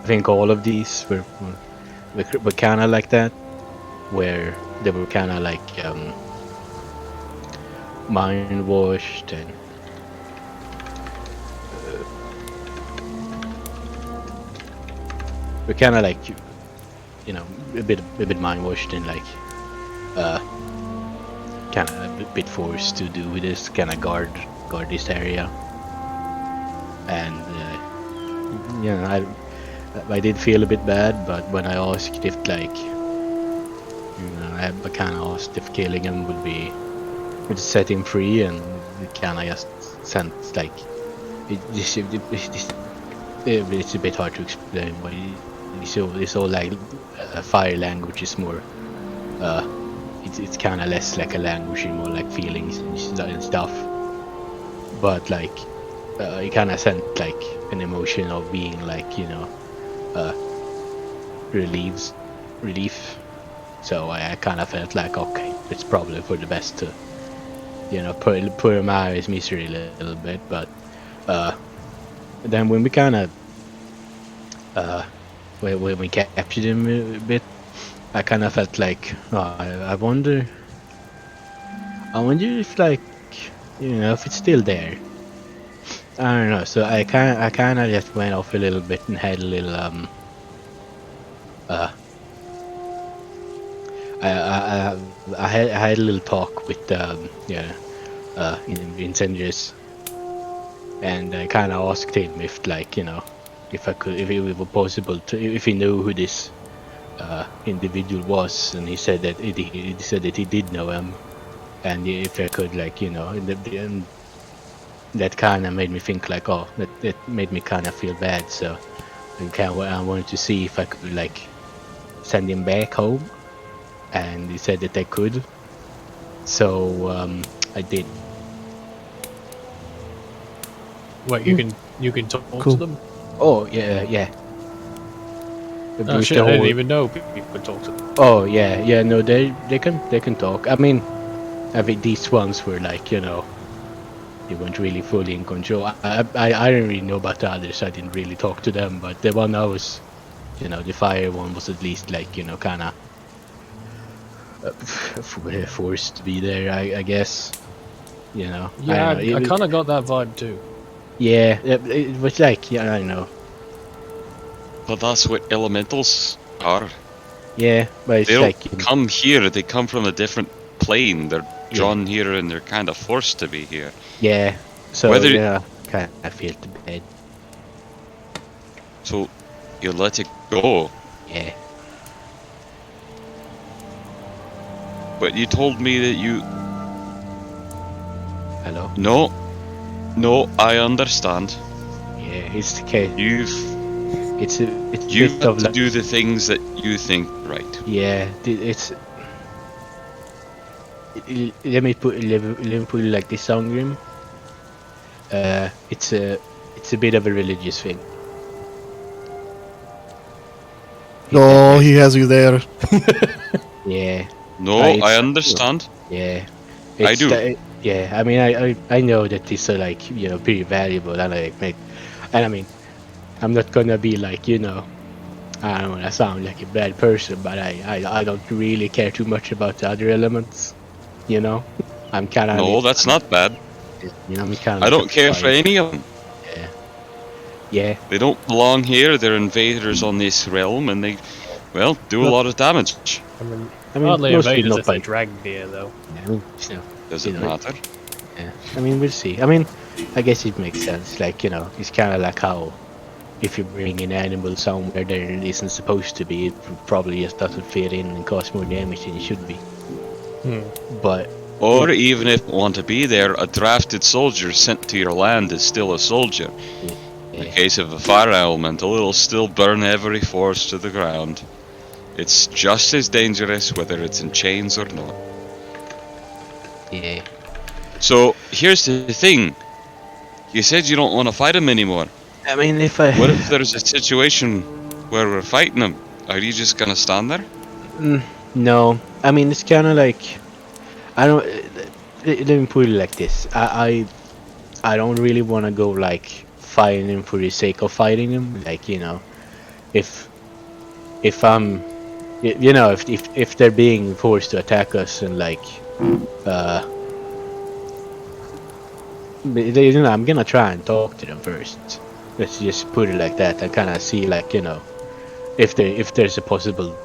think all of these were kind of like that, where they were kind of like mind washed and we're kind of like, you know, a bit mind washed and like, kind of a bit forced to do this, kind of guard this area. And you know, I did feel a bit bad, but when I asked if like, you know, I kind of asked if killing him would set him free, and it kind of just sent like, it's a bit hard to explain. But this whole like fire language is more, it's kind of less like a language and more like feelings and stuff. But like, it kind of sent like an emotion of being like, you know, relief. So I kind of felt like, okay, it's probably for the best to, you know, put him out of his misery a little bit. But then when we kind of when we captured him a bit, I kind of felt like, oh, I wonder if like, you know, if it's still there. I don't know. So I kind of just went off a little bit and had a little I had a little talk with Incendious, and I kind of asked him if, like, you know, if it were possible to, if he knew who this individual was, and he said that he did know him, and if I could, like, you know, and that kind of made me think like, oh, that made me kind of feel bad. So I wanted to see if I could like send him back home, and he said that I could. So I did. What, you can talk Cool. to them? Oh yeah. Oh shit! I didn't even know people could talk to them. Oh yeah. No, they can talk. I mean these ones were like, you know, they weren't really fully in control. I didn't really know about the others. I didn't really talk to them, but the one I was, you know, the fire one was at least like, you know, kind of forced to be there. I guess, you know. Yeah, I I kind of got that vibe too. Yeah, it was like, yeah, I don't know. But that's what elementals are. Yeah, but it's They don't like, come here, they come from a different plane. They're drawn here and they're kind of forced to be here. yeah. So Whether- yeah, kind of feel bad. So you let it go. Yeah. But you told me that you... Hello. No, I understand. Yeah, it's the case. It's a You bit have of to like, do the things that you think right. yeah, it's. Let me put it like this, Songrim. It's a bit of a religious thing. Oh, he has you there. Yeah. No, it's- I understand. Yeah. I do. Yeah, I mean, I know that these are like, you know, pretty valuable, and I mean, I'm not gonna be like, you know, I don't wanna sound like a bad person, but I don't really care too much about the other elements, you know. I'm kind of No, that's not bad. You know, I'm kind of. I don't care for any of them. Yeah. They don't belong here. They're invaders on this realm, and they, well, do a lot of damage. I mean, I mean, hardly mostly invaders not if they by- drag deer though. Yeah, I mean, you know, Does you it know, matter? Yeah, I mean, we'll see. I mean, I guess it makes sense. Like, you know, it's kind of like how if you bring an animal somewhere there it isn't supposed to be, it probably just doesn't fit in and cause more damage than it should be. But Or even if you want to be there, a drafted soldier sent to your land is still a soldier. In the case of a fire elemental, it'll still burn every force to the ground. It's just as dangerous whether it's in chains or not. yeah, So, here's the thing. You said you don't want to fight him anymore. I mean, if I What if there's a situation where we're fighting him? Are you just gonna stand there? no, I mean, it's kind of like I don't. Let me put it like this. I don't really want to go like fighting him for the sake of fighting him. Like, you know, if I'm, you know, if they're being forced to attack us and like, you know, I'm gonna try and talk to them first. Let's just put it like that. I kind of see like, you know, if there's a possible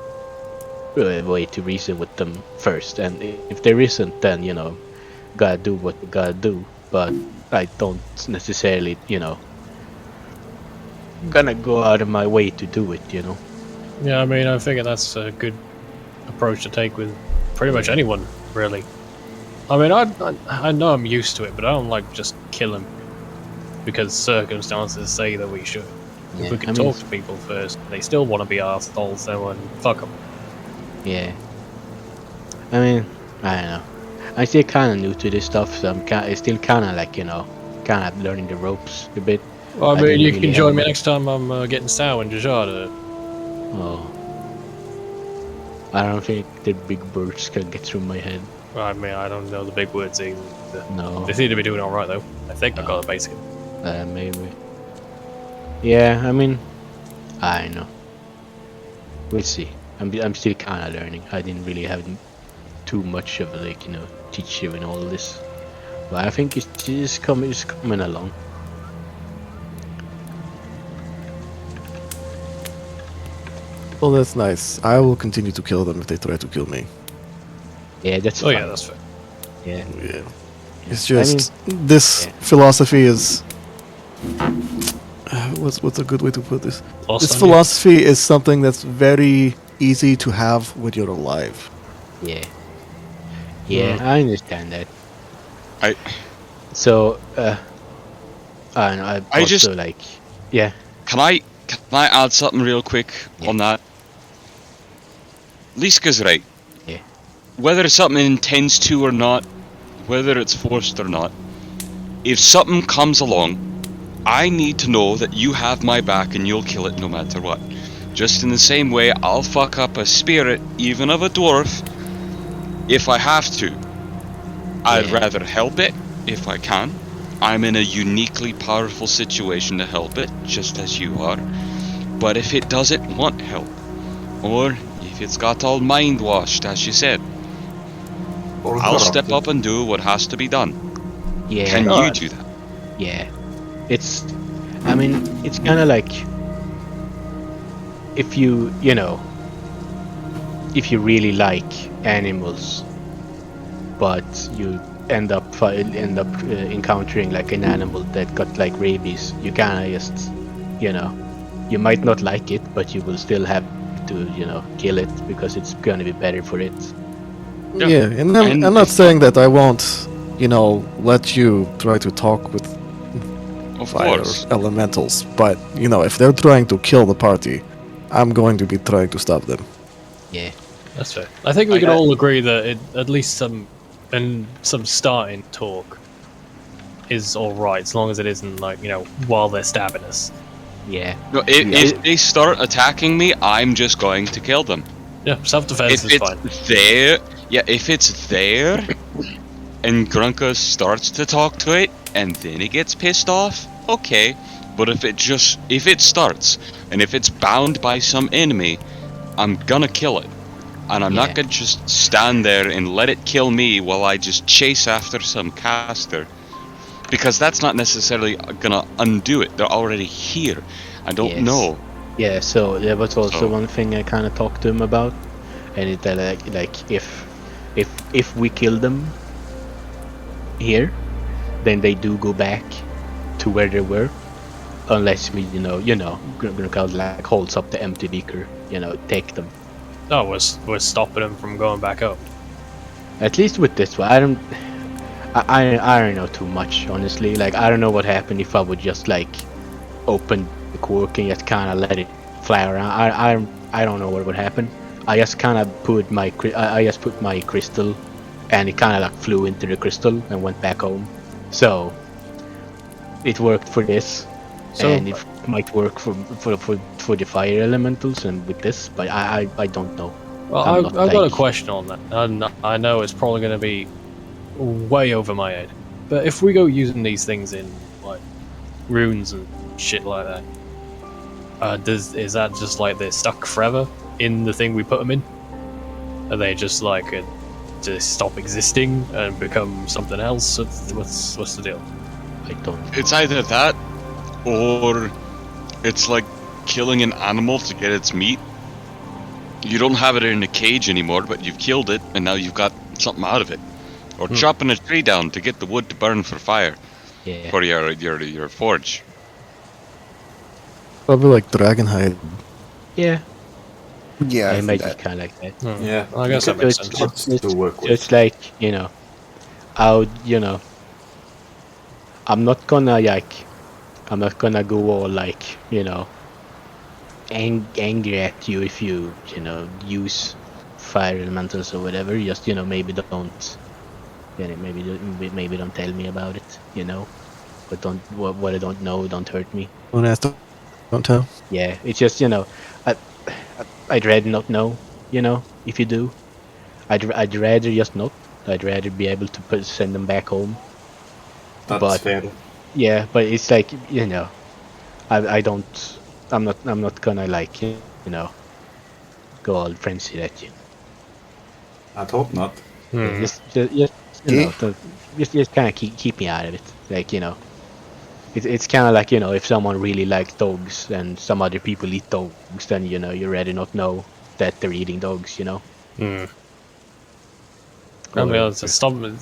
way to reason with them first, and if there isn't, then gotta do what you gotta do. But I don't necessarily gonna go out of my way to do it. Yeah, I mean, I figure that's a good approach to take with pretty much anyone, really. I mean, I know I'm used to it, but I don't like just killing because circumstances say that we should. If we can talk to people first, they still want to be arseholes, then fuck them. Yeah. I mean, I don't know. I'm still kind of new to this stuff, so I'm still kind of like, kind of learning the ropes a bit. Well, I mean, you didn't can really join have me next time I'm getting sour in Jajada. Oh. I don't think the big birds can get through my head. I mean, I don't know the big words either. No. They seem to be doing alright, though. I think I got the basic. Maybe. Yeah, I mean, I don't know. We'll see. I'm still kind of learning. I didn't really have too much of teach you in all this, but I think it's coming along. Well, that's nice. I will continue to kill them if they try to kill me. Yeah, that's. Oh fine. yeah, that's fair. Yeah. Yeah. It's just this philosophy is. What's a good way to put this? This philosophy is something that's very easy to have when you're alive. Yeah. Yeah, I understand that. I So, I don't know. I also just- like. Yeah. Can I add something real quick on that? Liska's right. Yeah. Whether something intends to or not, whether it's forced or not, if something comes along, I need to know that you have my back and you'll kill it no matter what. Just in the same way, I'll fuck up a spirit, even of a dwarf, if I have to. I'd rather help it, if I can. I'm in a uniquely powerful situation to help it, just as you are. But if it doesn't want help, or if it's got all mind washed, as you said, I'll step up and do what has to be done. Yeah. Can you do that? Yeah. It's kind of like if you really like animals, but you end up encountering like an animal that got like rabies, you kind of just you might not like it, but you will still have to kill it because it's gonna be better for it. Yeah, and I'm not saying that I won't let you try to talk with Of fire course. elementals, but if they're trying to kill the party, I'm going to be trying to stop them. Yeah. That's fair. I think we can all agree that at least some starting talk is alright, as long as it isn't like, while they're stabbing us. Yeah. No, if they start attacking me, I'm just going to kill them. Yeah, self-defense If is fine. it's there, if it's there, and Grunka starts to talk to it, and then it gets pissed off, okay. But if it starts, and if it's bound by some enemy, I'm gonna kill it. And I'm not gonna just stand there and let it kill me while I just chase after some caster. Because that's not necessarily gonna undo it. They're already here. I don't know. Yeah, so there was also one thing I kind of talked to him about, and it like if we kill them here, then they do go back to where they were, unless we Grunka like holds up the empty beaker, take them. No, we're stopping them from going back up. At least with this one, I don't know too much, honestly. Like, I don't know what happened if I would just like open the cork and just kind of let it fly around. I don't know what would happen. I just kind of put my crystal, and it kind of like flew into the crystal and went back home. So it worked for this, and it might work for the fire elementals and with this, but I don't know. Well, I've got a question on that, and I know it's probably going to be way over my head. But if we go using these things in like runes and shit like that, is that just like they're stuck forever in the thing we put them in? Are they just like just stop existing and become something else? What's the deal? I don't know. It's either that, or it's like killing an animal to get its meat. You don't have it in a cage anymore, but you've killed it, and now you've got something out of it. Or chopping a tree down to get the wood to burn for fire Yeah. for your forge. Probably like dragonhide. Yeah. Yeah, I I think imagine that. kind of like that. Yeah, Well, I guess you that could- makes So sense. lots to work so with. it's like, you know, I'm not gonna go all like, angry at you if you use fire elementals or whatever. Just maybe don't, maybe don't tell me about it. But don't what I don't know don't hurt me. Don't ask, don't tell. Yeah, it's just I'd rather not know. If you do, I'd rather just not. I'd rather be able to send them back home. That's but- fair. Yeah, but it's like I don't. I'm not gonna like go all frenzied at you. I'd hope not. Yeah, just Yeah. just kind of keep me out of it. Like it's kind of like if someone really likes dogs and some other people eat dogs, then you rather not know that they're eating dogs. I mean, Or- it's a somebody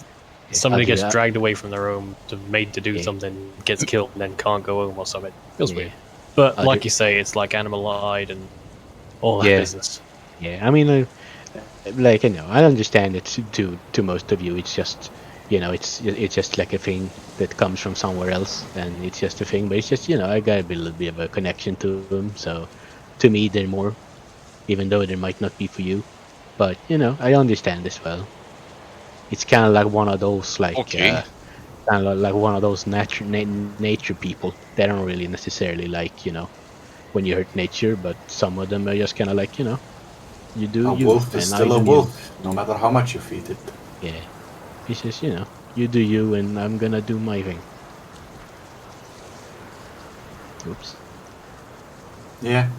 I'll do gets that. dragged away from their home, made to do Yeah. something, gets killed, and then can't go home or something. Feels Yeah. weird. But I'll like do- you say, it's like animal-eyed and all that Yeah. business. Yeah, I mean, I understand it to most of you. It's just, it's just like a thing that comes from somewhere else, and it's just a thing. But it's just, I got a little bit of a connection to them. So, to me, they're more, even though they might not be for you. But I understand as well. It's kind of like one of those, like, Okay. kind of like one of those nature people. They don't really necessarily like, when you hurt nature, but some of them are just kind of like, you do A you, wolf is and I still a do me. wolf, no matter how much you feed it. Yeah, it's just you do you, and I'm gonna do my thing. Oops. Yeah.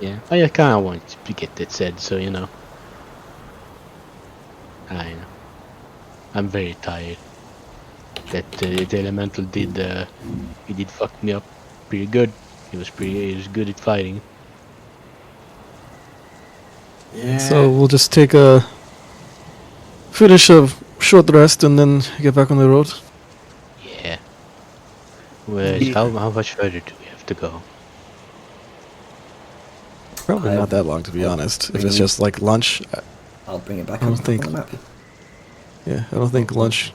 Yeah, I kind of want to get that said, so I know. I'm very tired. That the elemental he did fuck me up pretty good. He was good at fighting. Yeah. So we'll just finish a short rest and then get back on the road. Yeah. Well, Yeah. how much further do we have to go? Probably I- not that long, to be honest. If it's Mhm. just like lunch, I'll bring it back I on, don't think- on the map. yeah, I don't think lunch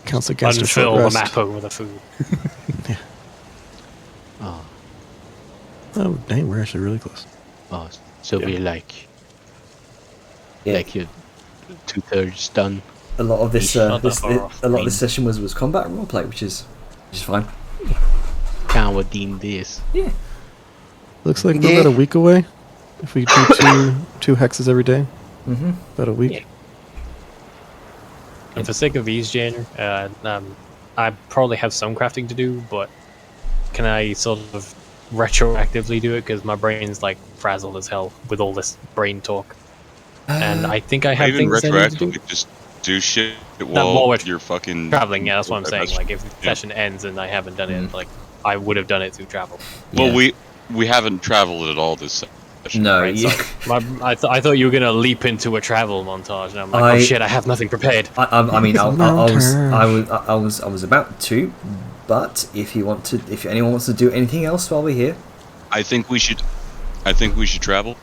counts against a short Unfill the rest. map over the food. Oh, Oh, dang, we're actually really close. oh, so Yeah. we're like Yeah. you're 2/3 done. A lot of this, Not that far off. a lot of this session was combat roleplay, which is fine. Kind of what D&D is. Yeah. Looks like Yeah. we're about a week away. If we do two hexes every day, Mm-hmm. about a week. Yeah. And for sake of ease, Jane, I probably have some crafting to do, but can I sort of retroactively do it? Because my brain's like frazzled as hell with all this brain talk. And I think I have Even things I need to do. retroactively just do shit more while with you're fucking Traveling, yeah, that's what I'm saying. That's- Like, if the yeah. session ends and I haven't done Mm. it, like, I would have done it through travel. Well, we haven't traveled at all this session. No, Right, you, so I thought you were gonna leap into a travel montage, and I'm like, I- oh shit, I have nothing prepared. I mean, I Montage. was about to, but if anyone wants to do anything else while we're here, I think we should travel,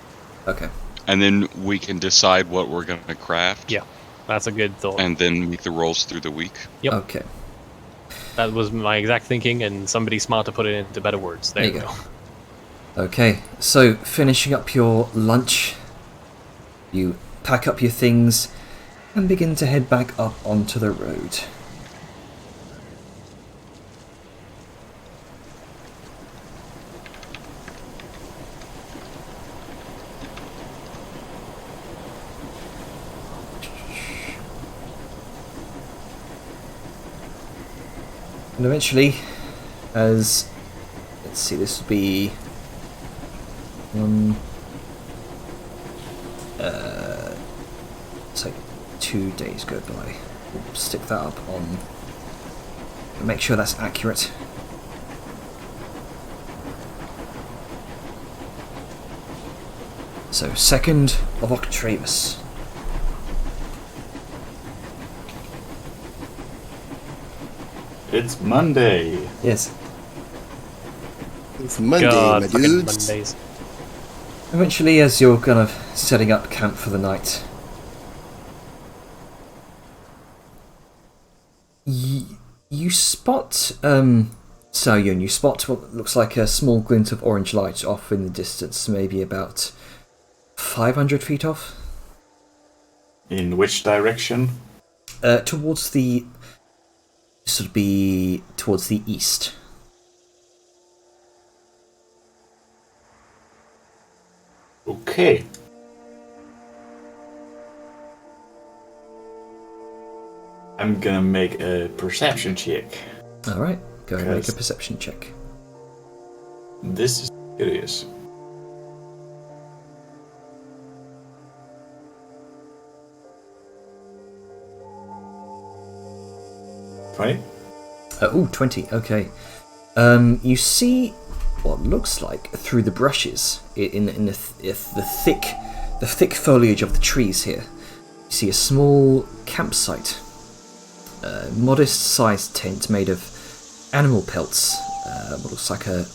okay. and then we can decide what we're gonna craft. Yeah. That's a good thought. And then make the rolls through the week. Yep. Okay. That was my exact thinking, and somebody smart to put it into better words. There There you you go. go. Okay, so finishing up your lunch, you pack up your things and begin to head back up onto the road. And eventually, as let's see, this will be it's like 2 days go by. We'll stick that up on. Make sure that's accurate. So 2nd of Octavius. It's Monday. Yes. It's Monday, God, my fucking dudes. Mondays. Eventually, as you're kind of setting up camp for the night, you spot Saoyun. You spot what looks like a small glint of orange light off in the distance, maybe about 500 feet off. In which direction? Towards the... This would be towards the east. Okay. I'm gonna make a perception check. Alright, go ahead and make a Because- perception check. This is curious. Twenty? 20, okay. You see what looks like through the brushes in the thick foliage of the trees here. You see a small campsite, a modest-sized tent made of animal pelts. What looks like a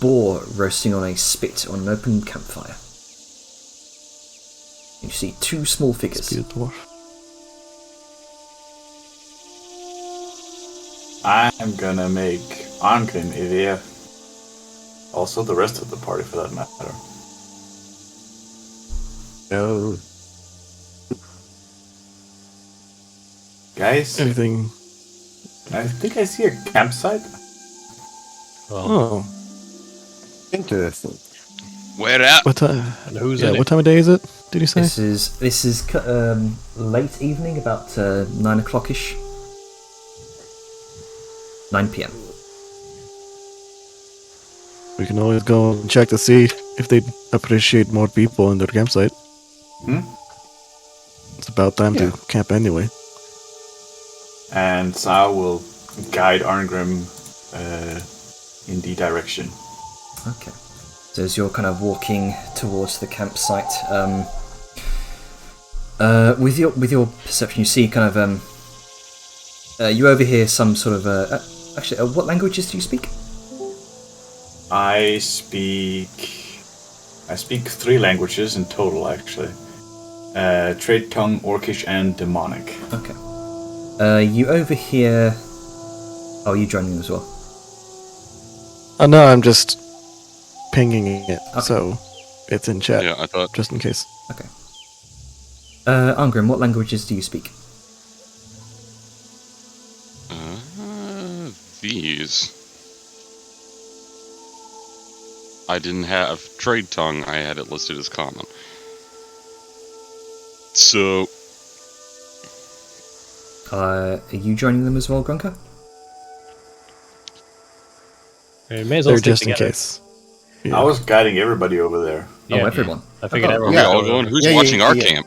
boar roasting on a spit on an open campfire. You see 2 small figures. Be a dwarf. I'm gonna make Angrim Ivea. Also the rest of the party for that matter. No. Guys, Anything? I think I see a campsite. Oh. Interesting. Where at? What time? And who's Yeah. in What it? time of day is it? Did you say? This is late evening, about 9 o'clock-ish. 9 p.m. We can always go and check to see if they appreciate more people in their campsite. Hmm? It's about time Yeah. to camp anyway. And Sao will guide Arngrim in the direction. Okay. So as you're kind of walking towards the campsite, with your perception, you see kind of you overhear some sort of actually, what languages do you speak? I speak 3 languages in total, actually. Trade tongue, Orcish, and Demonic. Okay. You overhear. Oh, you joining them as well? No, I'm just pinging it, Okay. so it's in chat, Yeah, I thought. just in case. Okay. Angrim, what languages do you speak? These. I didn't have trade tongue. I had it listed as common. So Are you joining them as well, Grunker? We may as well They're stick just in together. case. I was guiding everybody over there. Oh, Yeah. everyone. I figured Oh, everyone. we're Yeah. all going. Who's Yeah, yeah, watching our yeah. camp?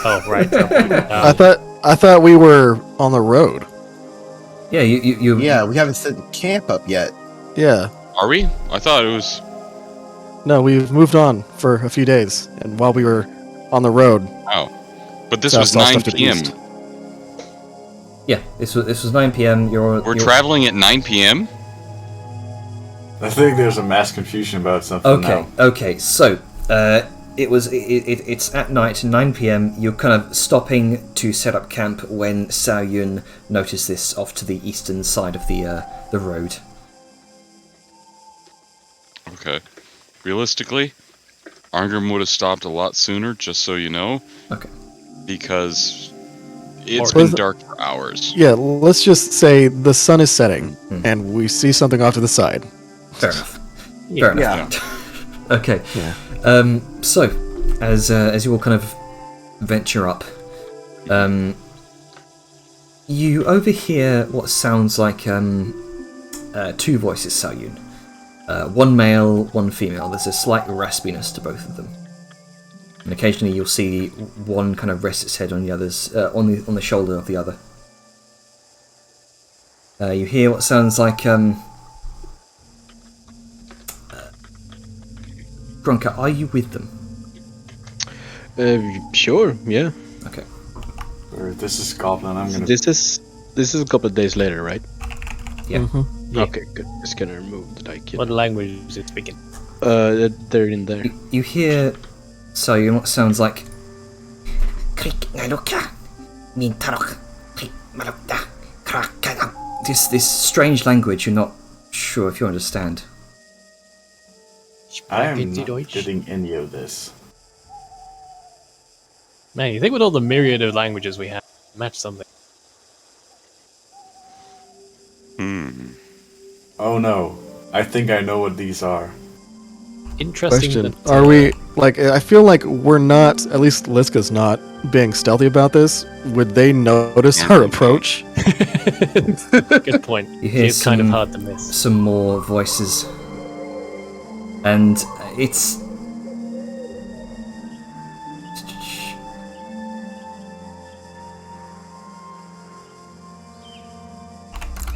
Oh, right. Okay. I thought we were on the road. Yeah, you. Yeah, we haven't set camp up yet. Yeah. Are we? I thought it was. No, we've moved on for a few days, and while we were on the road, Oh, but this South was saw 9 stuff to the p.m. east. Yeah, this was 9 p.m. We're traveling at 9 p.m. I think there's a mass confusion about something Okay, now. okay. So, it's at night, 9 p.m. You're kind of stopping to set up camp when Saoyun noticed this off to the eastern side of the road. Okay. Realistically, Arngrim would have stopped a lot sooner, just so you know, Okay. because it's Or- been dark for hours. Yeah, let's just say the sun is setting, Hmm. and we see something off to the side. Fair enough. Fair enough. Yeah. Okay. Yeah. So, as you all kind of venture up, you overhear what sounds like 2 voices, Saoyun. One male, one female. There's a slight raspiness to both of them, and occasionally you'll see one kind of rest its head on the other's on the shoulder of the other. You hear what sounds like Grunker, are you with them? Sure, yeah. Okay. Or this is Goblin. I'm So gonna. this is a couple of days later, right? Yeah. Yeah. Okay, good. Just gonna remove the like. What language is it speaking? They're in there. You hear, so you know what sounds like. This strange language you're not sure if you understand. I am Spaghetti not Deutsch. getting any of this. Man, you think with all the myriad of languages we have, match something. Oh no. I think I know what these are. Interesting. Question: that, Are we like? I feel like we're not. At least Liska's not being stealthy about this. Would they notice our approach? Good point. You hear It's kind of some- hard to miss. Some more voices. And it's.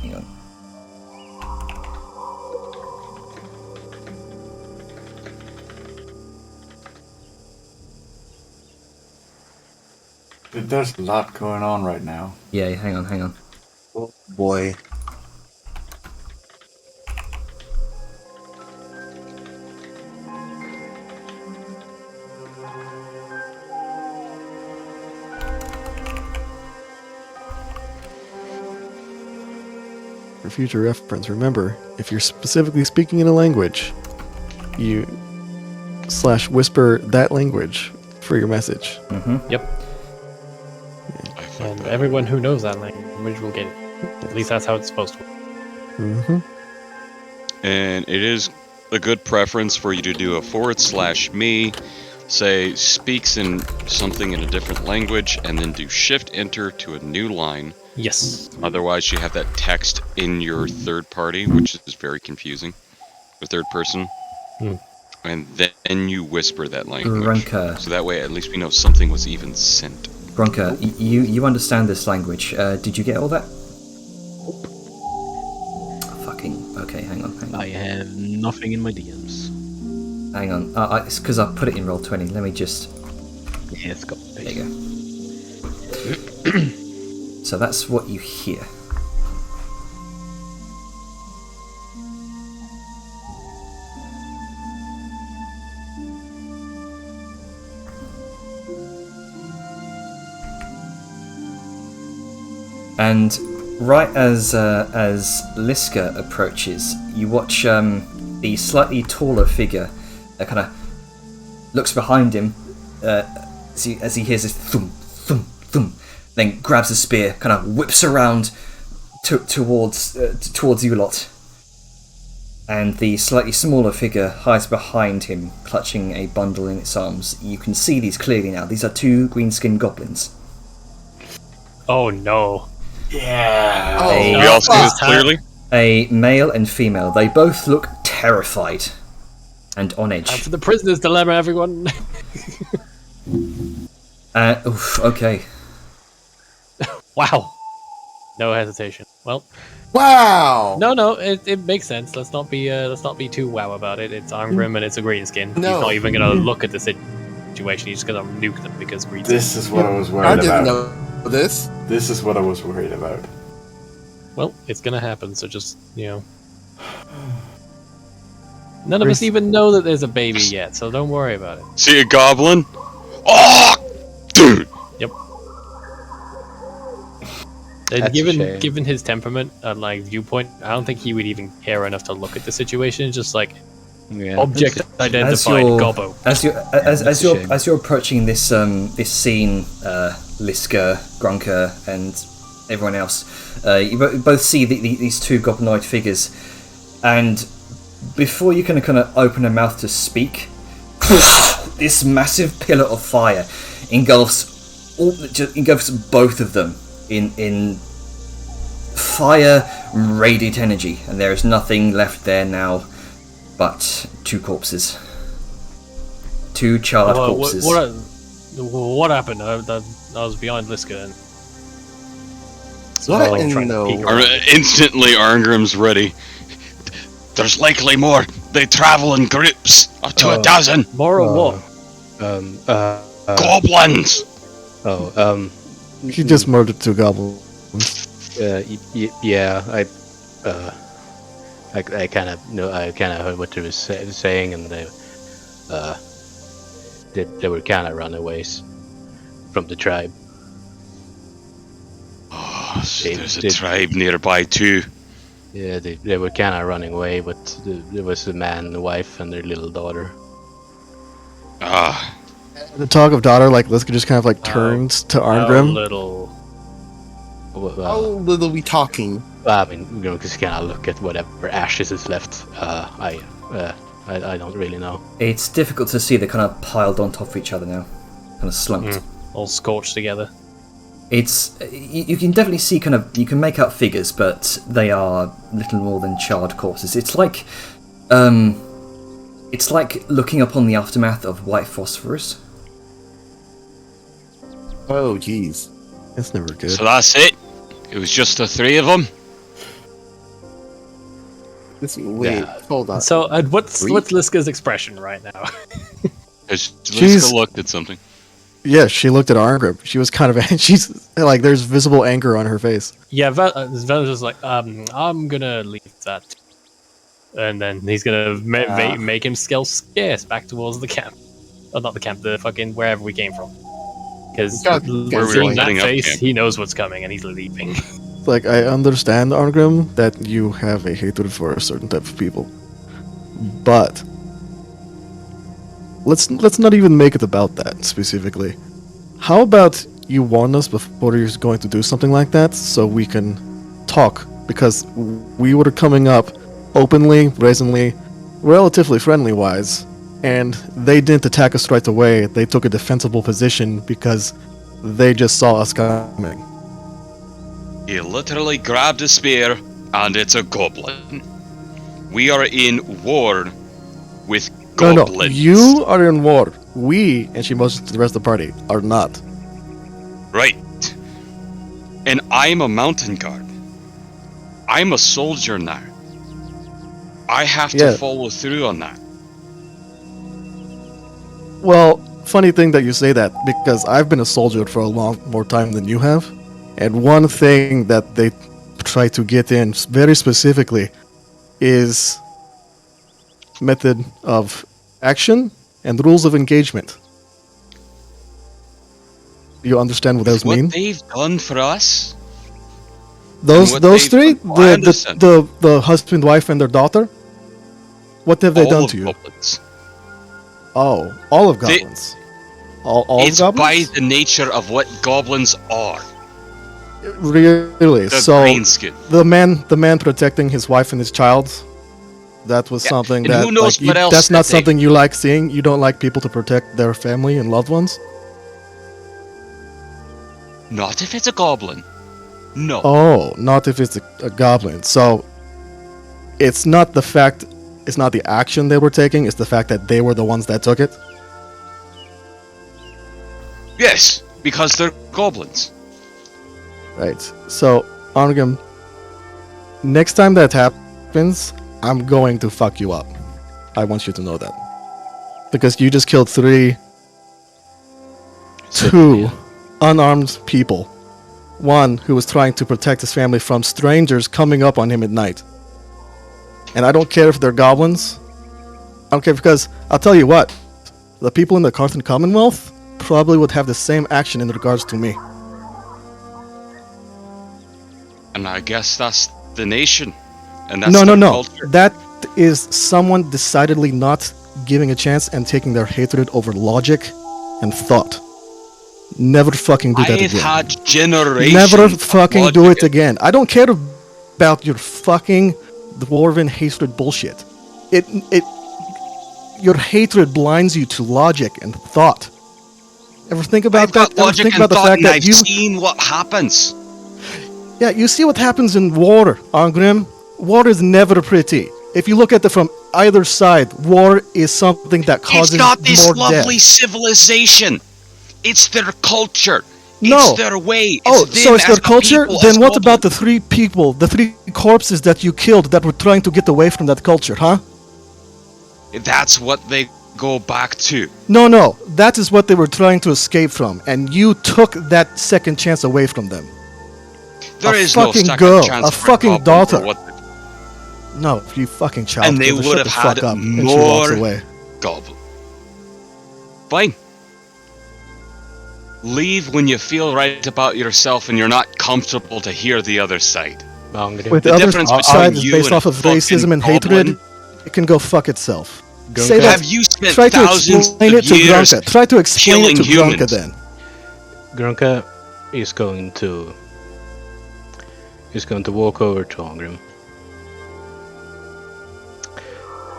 Hang on. There's a lot going on right now. Yeah, hang on. Oh boy. For future reference, remember, if you're specifically speaking in a language, you /whisper that language for your message. Yep. And everyone who knows that language will get it. At least that's how it's supposed to work. Mm-hmm. And it is a good preference for you to do a /me, say speaks in something in a different language, and then do Shift Enter to a new line. Yes. Otherwise, you have that text in your third party, which is very confusing. The third person. And then you whisper that language. Grunker. So that way, at least we know something was even sent. Grunker, you understand this language. Did you get all that? Fucking. Okay, hang on. I have nothing in my DMs. Hang on. It's because I put it in Roll20. Let me just. Yeah, it's got There you go. So that's what you hear. And right as Liska approaches, you watch the slightly taller figure kind of looks behind him as he hears this thump, thump, thump, then grabs a spear, kind of whips around towards you lot. And the slightly smaller figure hides behind him, clutching a bundle in its arms. You can see these clearly now. These are two green-skinned goblins. Oh no. Yeah. Oh, We all see this clearly? A male and female. They both look terrified and on edge. Time for the prisoner's dilemma, everyone. Okay. Wow. No hesitation. Well, Wow. no, it makes sense. Let's not be too wow about it. It's Arngrim and it's a green skin. No. He's not even gonna look at the situation. He's just gonna nuke them because green skin. This is what I was I worried didn't about. know this. This is what I was worried about. Well, it's gonna happen. So just none of us even know that there's a baby yet. So don't worry about it. See a goblin? Oh, dude! Yep. And That's a shame. given his temperament and viewpoint, I don't think he would even care enough to look at the situation. Just Yeah. object identified, gobbo. As That's a shame. you're approaching this this scene, Liska, Grunker, and everyone else, you both see these two goblinoid figures, and before you can kind of open a mouth to speak, this massive pillar of fire engulfs both of them in fire radiant energy, and there is nothing left there now but two corpses. Two charred corpses. What happened? I was behind Liska. And What in trying to the peek Ar- around. Instantly, Arngrim's ready. There's likely more. They travel in groups, up to a dozen. More or what? Goblins! Oh, He just murdered 2 goblins. yeah, I kind of know. I kind of heard what they were saying, and they were kind of runaways from the tribe. Oh, so there's a tribe nearby too. Yeah, they were kind of running away, but there was a man, a wife, and their little daughter. Ah, The talk of daughter, like, Liska just kind of like turns to How Arngrim. little. How little we talking? I mean, you know, just kind of look at whatever ashes is left. I don't really know. It's difficult to see. They're kind of piled on top of each other now, kind of slumped. All scorched together. It's you can definitely see you can make out figures, but they are little more than charred corpses. It's like looking upon the aftermath of white phosphorus. Oh, jeez. That's never good. so that's it. It was just the 3 of them. Wait, hold on. So, what's Liska's expression right now? Because She's- Liska looked at something. Yeah, she looked at Arngrim. She was kind of... She's like, there's visible anger on her face. Yeah, Vel's just like, I'm gonna leave that. And then he's gonna make him scale scarce back towards the camp. Oh, not the camp, the fucking wherever we came from. Because Where we were seeing that setting up face, camp. he knows what's coming and he's leaving. Like, I understand, Arngrim, that you have a hatred for a certain type of people. But... Let's not even make it about that, specifically. How about you warn us before you're going to do something like that, so we can talk? Because we were coming up openly, brazenly, relatively friendly-wise, and they didn't attack us right away. They took a defensible position because they just saw us coming. He literally grabbed a spear, and it's a goblin. We are in war with goblins. No, you are in war. We, and she motions to the rest of the party, are not. Right. And I'm a mountain guard. I'm a soldier now. I have to Yeah. follow through on that. Well, funny thing that you say that, because I've been a soldier for a long more time than you have, and one thing that they try to get in very specifically is method of action and rules of engagement. Do you understand what those What mean? they've done for us? Those what those they've three, done- I understand. the husband, wife, and their daughter. What have they all done of to you? goblins. Oh, all of They- goblins. All It's of by goblins. the nature of what goblins are. Really? The So green skin. the man protecting his wife and his child. That was Yeah, something and that who knows like, what else that's not that they- something you like seeing. You don't like people to protect their family and loved ones. Not if it's a goblin. No. Oh, not if it's a goblin. So it's not the fact, it's not the action they were taking. It's the fact that they were the ones that took it. Yes, because they're goblins. Right. So Arngrim, next time that happens, I'm going to fuck you up. I want you to know that. Because you just killed two unarmed people. One who was trying to protect his family from strangers coming up on him at night. And I don't care if they're goblins. I don't care because I'll tell you what, the people in the Carthan Commonwealth probably would have the same action in regards to me. And I guess that's the nation. And that's No. their culture. That is someone decidedly not giving a chance and taking their hatred over logic and thought. Never fucking do that I've again. had generations. Never of fucking do it logic. again. I don't care about your fucking dwarven hatred bullshit. Your hatred blinds you to logic and thought. Ever think about I've got that? Ever logic think and about the thought, fact and that I've you... seen what happens. Yeah, you see what happens in war, Arngrim. War is never pretty. If you look at it from either side, war is something that causes It's not this more lovely death. civilization. It's their culture. No. It's their way. Oh, It's so them it's as their a culture? people, Then as what about goblins. the three people, the three corpses that you killed that were trying to get away from that culture, huh? That's what they go back to? No, that is what they were trying to escape from, and you took that second chance away from them. There A is no fucking second girl, chance a for fucking Goblin daughter. for what No, you fucking child and they killer, would shut have the had fuck up. And she walks more away. Goblin. Fine. Leave when you feel right about yourself and you're not comfortable to hear the other side. Angry. Wait, The the other difference side between is you based and off a of fucking racism and goblin- hatred. It can go fuck itself. Grunka, Say that. Have you spent Try to thousands explain of it to years Grunka. Try to explain it to killing Grunka humans? then. Grunka is going to walk over to Angrim.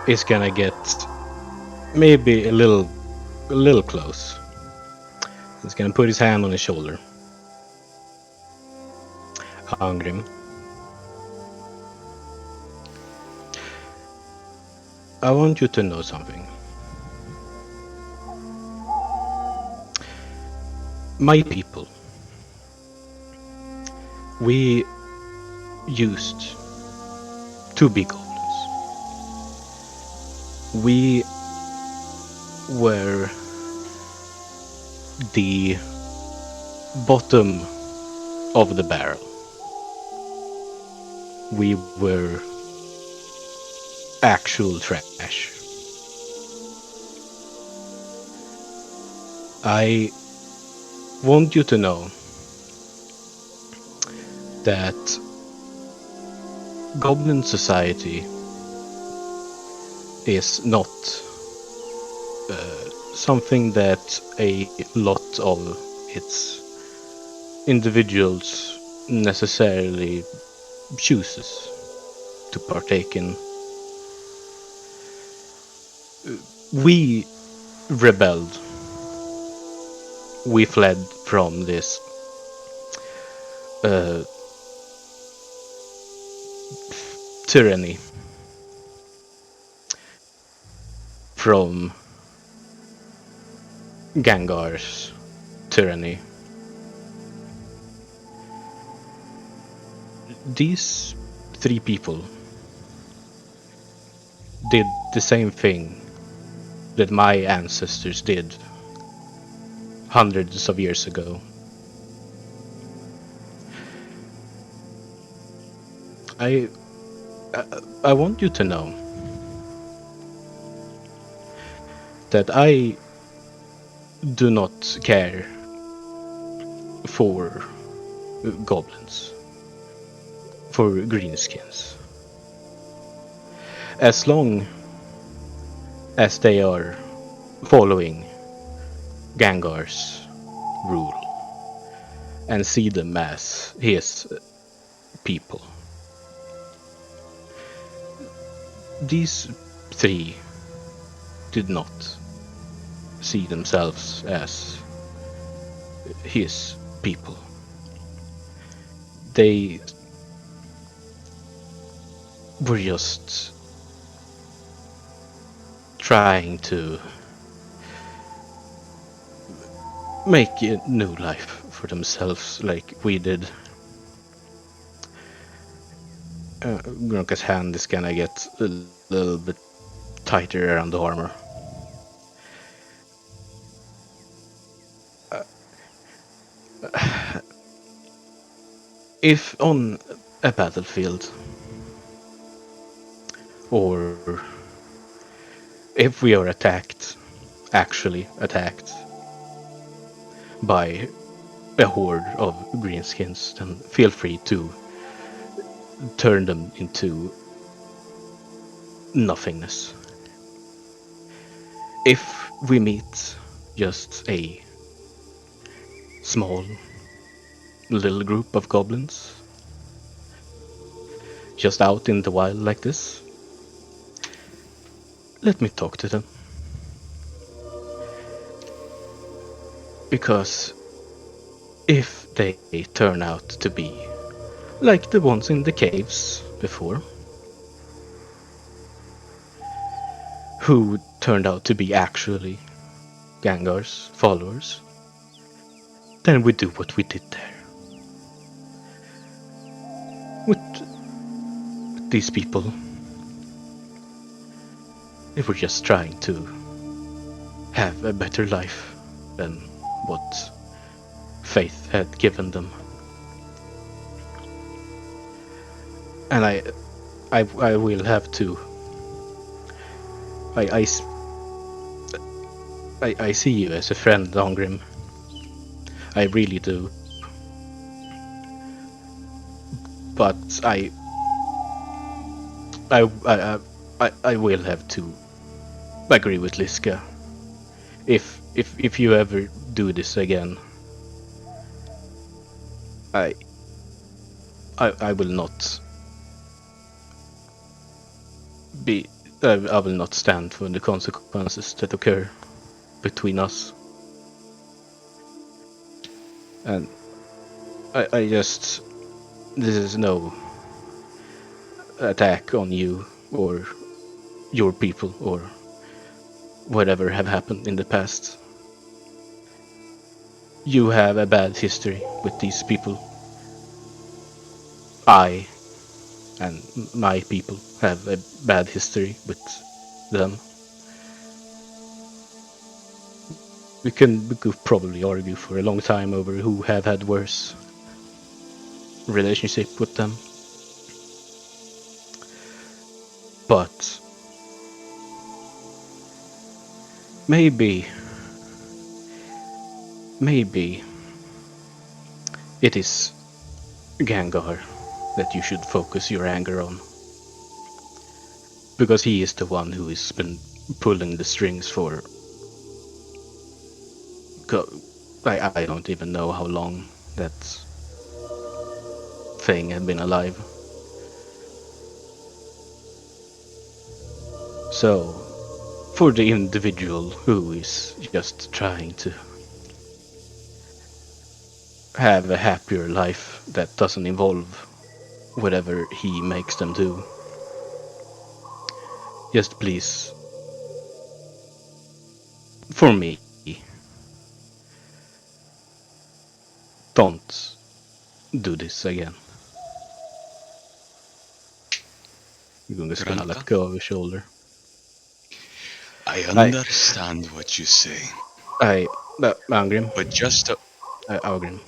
He's gonna get maybe a little close. He's gonna put his hand on his shoulder. Angrim, I want you to know something. My people, we used to be goblins. We were the bottom of the barrel. We were actual trash. I want you to know that Goblin Society is not something that a lot of its individuals necessarily chooses to partake in. We rebelled. We fled from this tyranny, from Gengar's tyranny. These three people did the same thing that my ancestors did hundreds of years ago. I want you to know that I do not care for goblins, for greenskins, as long as they are following Gengar's rule and see them as his people. These three did not see themselves as his people. They were just trying to make a new life for themselves like we did. Grunka's hand is gonna get a little bit tighter around the armor. If on a battlefield, or if we are attacked, actually attacked, by a horde of greenskins, then feel free to turn them into nothingness. If we meet just a small little group of goblins just out in the wild like this, let me talk to them. Because if they turn out to be like the ones in the caves before, who turned out to be actually Gengar's followers, then we do what we did there. With these people, they were just trying to have a better life than what faith had given them. And I will have to. I see you as a friend, Dongrim. I really do. But I will have to agree with Liska. If you ever do this again, I will not be. I will not stand for the consequences that occur between us. And I just. This is no attack on you or your people or whatever have happened in the past. You have a bad history with these people. I and my people have a bad history with them. We could probably argue for a long time over who have had worse relationship with them. But maybe it is Gengar that you should focus your anger on. Because he is the one who has been pulling the strings for... I don't even know how long that thing had been alive. So, for the individual who is just trying to have a happier life that doesn't involve whatever he makes them do, just please, for me, don't do this again. Gunga ska Granta? let go of his shoulder. I understand what you say, Angrim. but just to... Angrim.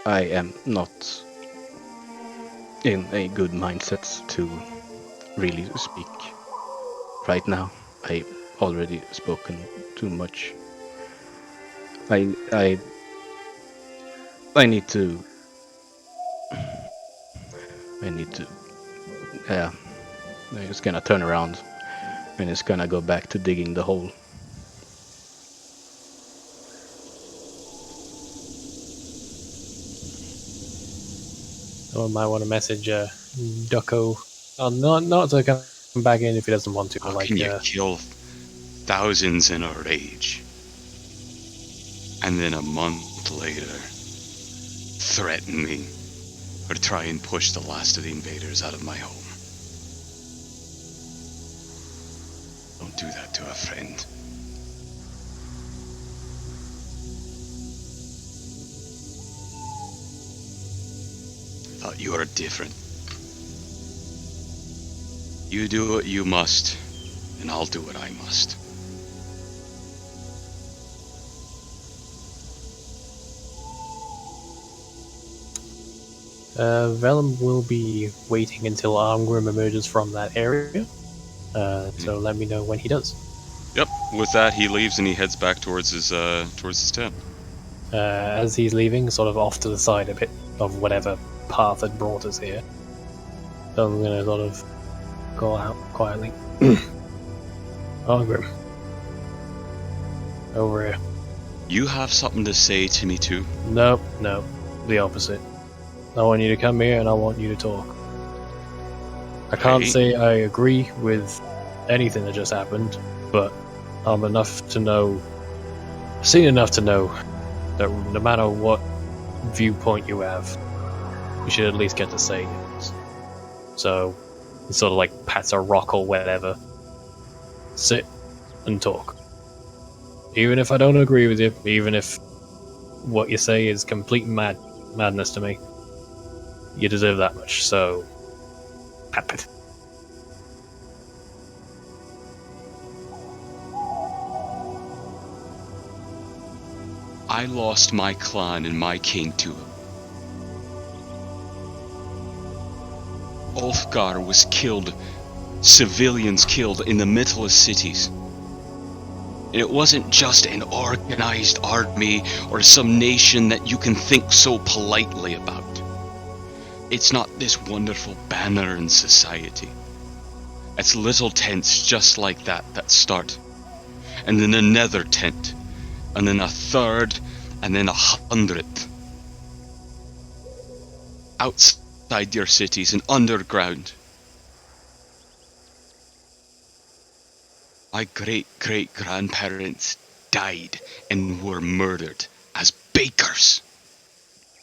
I am not in a good mindset to really speak right now. I already spoken too much. I need to. Yeah. I'm just gonna turn around and it's gonna go back to digging the hole. Someone might want to message Ducko. Not to come back in if he doesn't want to. How Like, can you kill thousands in a rage, and then a month later threaten me or try and push the last of the invaders out of my home? Don't do that to a friend. Thought you were different. You do what you must, and I'll do what I must. Vellum will be waiting until Armgrim emerges from that area. So let me know when he does. Yep. With that, he leaves and he heads back towards his tent. As he's leaving, sort of off to the side a bit of whatever path had brought us here. So I'm gonna sort of go out quietly. Armgrim. Over here. You have something to say to me too? Nope, the opposite. I want you to come here and I want you to talk. I can't Right. say I agree with anything that just happened, but I'm enough to know, seen enough to know that no matter what viewpoint you have, you should at least get to say it. So, he sort of like pats a rock or whatever. Sit and talk. Even if I don't agree with you, even if what you say is complete madness to me, you deserve that much, so... Pat. I lost my clan and my king to it. Ulfgar was killed, civilians killed in the middle of cities. And it wasn't just an organized army or some nation that you can think so politely about. It's not this wonderful banner in society. It's little tents just like that start. And then another tent. And then a third. And then 100th. Outside your cities and underground. My great-great-grandparents died and were murdered as bakers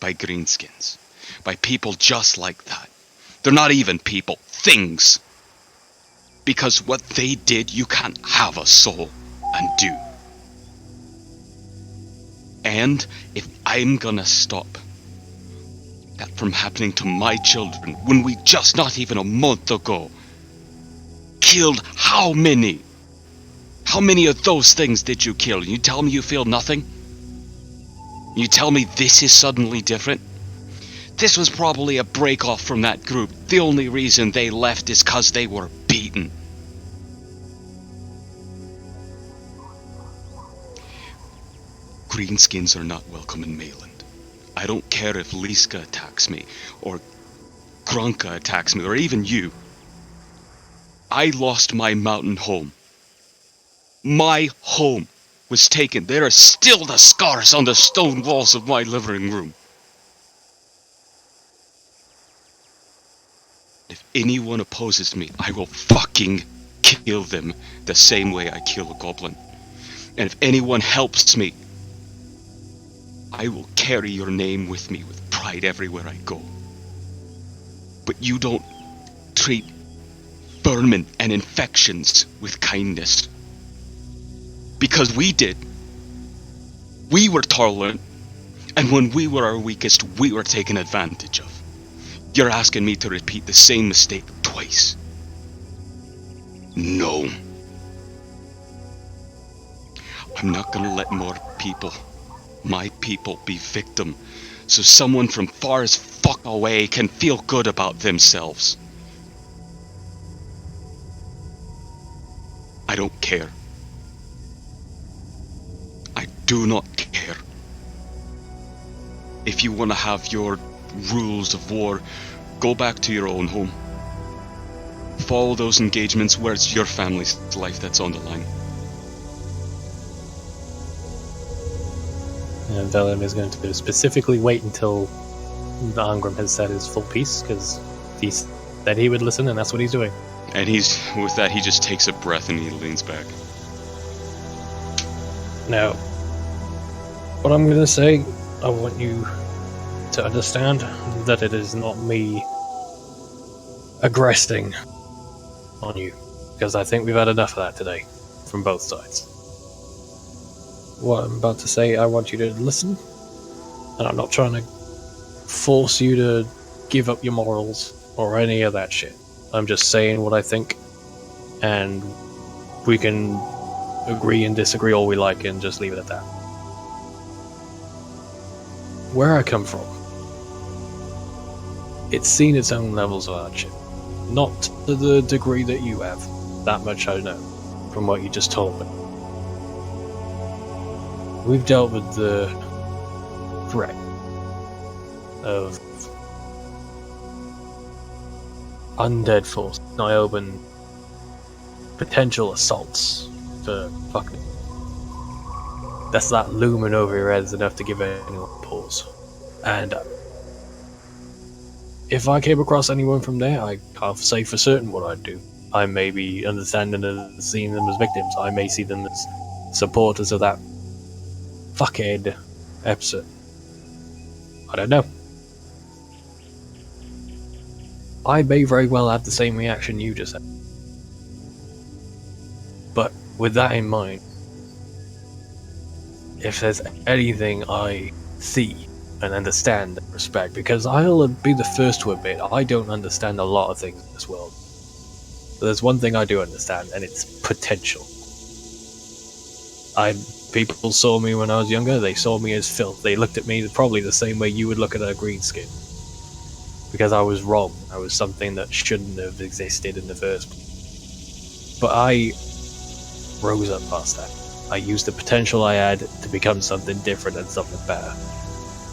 by greenskins, by people just like that. They're not even people, things. Because what they did, you can't have a soul and do. And if I'm gonna stop that from happening to my children, when we just not even a month ago killed how many? How many of those things did you kill? You tell me you feel nothing? You tell me this is suddenly different? This was probably a break off from that group. The only reason they left is cause they were beaten. Greenskins are not welcome in Mayland. I don't care if Liska attacks me, or Grunka attacks me, or even you. I lost my mountain home. My home was taken. There are still the scars on the stone walls of my living room. If anyone opposes me, I will fucking kill them the same way I kill a goblin. And if anyone helps me, I will carry your name with me with pride everywhere I go. But you don't treat vermin and infections with kindness. Because we did. We were tolerant, and when we were our weakest, we were taken advantage of. You're asking me to repeat the same mistake twice. No. I'm not gonna let more people, my people, be victim, so someone from far as fuck away can feel good about themselves. I don't care. I do not care. If you want to have your rules of war, go back to your own home. Follow those engagements where it's your family's life that's on the line. And Velen is going to specifically wait until Angrim has said his full piece, because he said he would listen, and that's what he's doing. And with that, he just takes a breath and he leans back. Now, what I'm going to say, I want you to understand that it is not me aggressing on you, because I think we've had enough of that today, from both sides. What I'm about to say, I want you to listen, and I'm not trying to force you to give up your morals or any of that shit. I'm just saying what I think, and we can agree and disagree all we like and just leave it at that. Where I come from, it's seen its own levels of hardship. Not to the degree that you have. That much I know, from what you just told me. We've dealt with the threat of undead force, Nioben potential assaults for fucking. That's that looming over your head is enough to give anyone pause. And if I came across anyone from there, I can't say for certain what I'd do. I may be understanding and seeing them as victims. I may see them as supporters of that fuckhead episode. I don't know. I may very well have the same reaction you just had. But with that in mind, if there's anything I see and understand and respect, because I'll be the first to admit I don't understand a lot of things in this world. But there's one thing I do understand, and it's potential. I'm People saw me when I was younger, they saw me as filth. They looked at me probably the same way you would look at a greenskin. Because I was wrong. I was something that shouldn't have existed in the first place. But I rose up past that. I used the potential I had to become something different and something better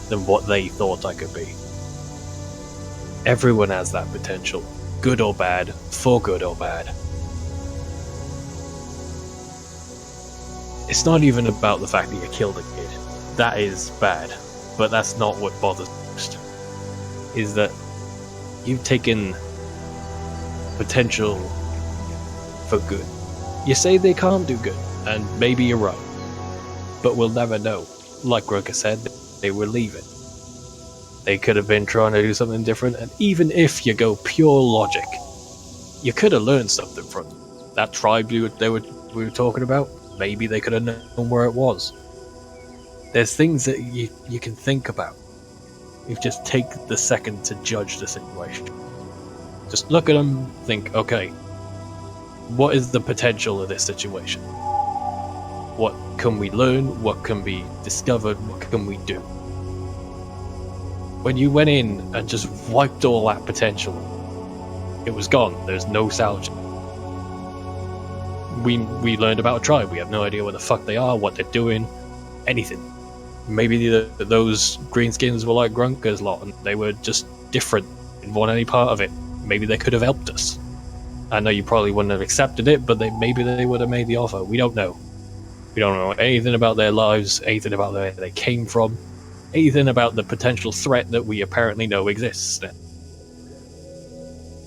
than what they thought I could be. Everyone has that potential, good or bad, for good or bad. It's not even about the fact that you killed a kid. That is bad, but that's not what bothers me most. Is that you've taken potential for good. You say they can't do good, and maybe you're right. But we'll never know. Like Grunka said, they were leaving. They could have been trying to do something different, and even if you go pure logic, you could have learned something from them. That tribe we were talking about, maybe they could have known where it was. There's things that you can think about. You just take the second to judge the situation. Just look at them, think, okay, what is the potential of this situation? What can we learn? What can be discovered? What can we do? When you went in and just wiped all that potential, it was gone. There's no salvage. We learned about a tribe. We have no idea what the fuck they are, what they're doing, anything. Maybe those greenskins were like Grunka's lot, and they were just different, didn't want any part of it. Maybe they could have helped us. I know you probably wouldn't have accepted it, but maybe they would have made the offer. We don't know. We don't know anything about their lives, anything about where they came from, anything about the potential threat that we apparently know exists.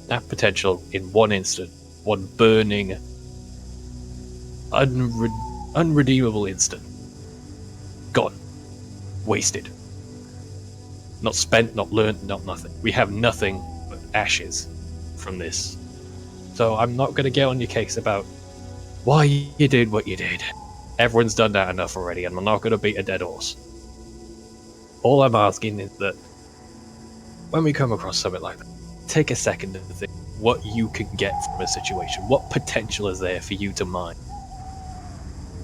That potential, in one instant, one burning, unredeemable instant, gone. Wasted. Not spent, not learnt, not nothing. We have nothing but ashes from this. So I'm not going to get on your case about why you did what you did. Everyone's done that enough already, and I'm not going to beat a dead horse. All I'm asking is that when we come across something like that, take a second to think what you can get from a situation. What potential is there for you to mine?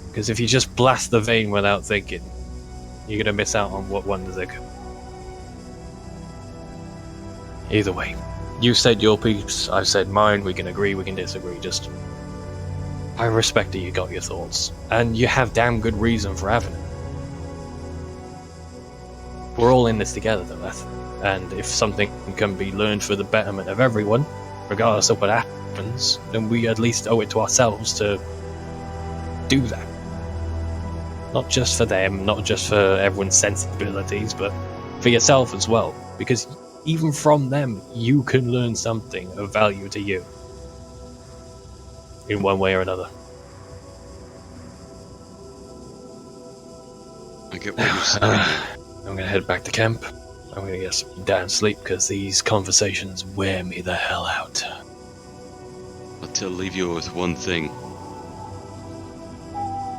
Because if you just blast the vein without thinking, you're going to miss out on what wonders there could. Either way, you said your piece, I've said mine, we can agree, we can disagree, just... I respect that you got your thoughts, and you have damn good reason for having it. We're all in this together, though, Beth. And if something can be learned for the betterment of everyone, regardless of what happens, then we at least owe it to ourselves to do that. Not just for them, not just for everyone's sensibilities, but for yourself as well. Because even from them, you can learn something of value to you. In one way or another. I get what you're saying. I'm gonna head back to camp. I'm gonna get some damn sleep because these conversations wear me the hell out. I'll leave you with one thing.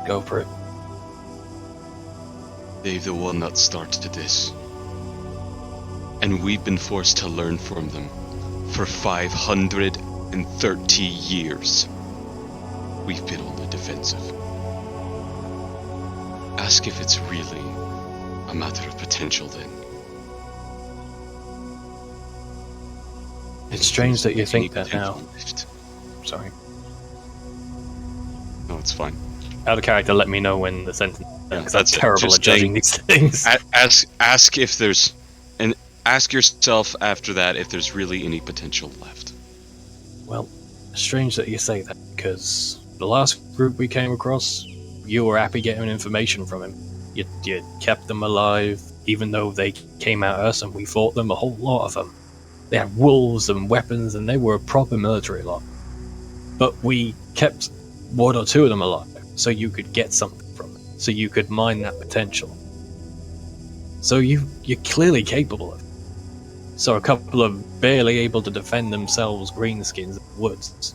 Go for it. They're the one that started this. And we've been forced to learn from them for 530 years. We've been on the defensive. Ask if it's really a matter of potential then. It's strange that you think that now. Sorry. No, it's fine. Out of character, let me know when the sentence... Because that's I'm terrible at judging these things. Ask if there's... And ask yourself after that if there's really any potential left. Well, strange that you say that, because the last group we came across, you were happy getting information from him. You kept them alive, even though they came at us and we fought them, a whole lot of them. They had wolves and weapons, and they were a proper military lot. But we kept one or two of them alive, so you could get something from them, so you could mine that potential. So you're clearly capable of it. So a couple of barely able to defend themselves greenskins in the woods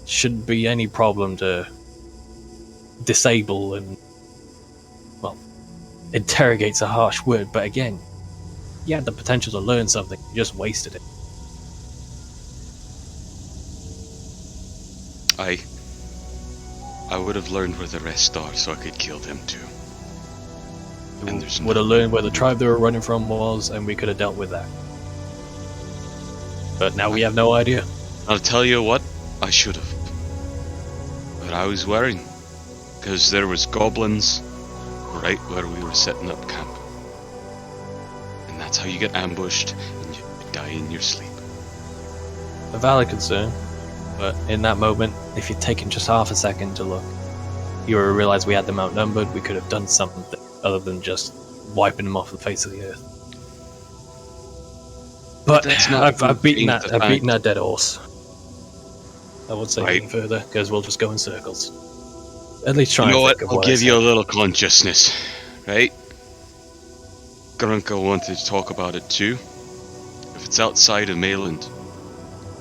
shouldn't be any problem to disable and, well, interrogate's a harsh word, but again, you had the potential to learn something, you just wasted it. I would have learned where the rest are so I could kill them too. And there's Would have learned where the tribe they were running from was, and we could have dealt with that. But now we have no idea. I'll tell you what, I should have. But I was worrying, because there was goblins right where we were setting up camp. And that's how you get ambushed, and you die in your sleep. A valid concern, but in that moment, if you'd taken just half a second to look, you would realize we had them outnumbered. We could have done something other than just wiping them off the face of the earth. But that's not I've beaten being that dead horse. I won't say anything further because we'll just go in circles. At least try. You know and what? think of I'll what I give said. you a little consciousness, right? Grunka wanted to talk about it too. If it's outside of Mayland,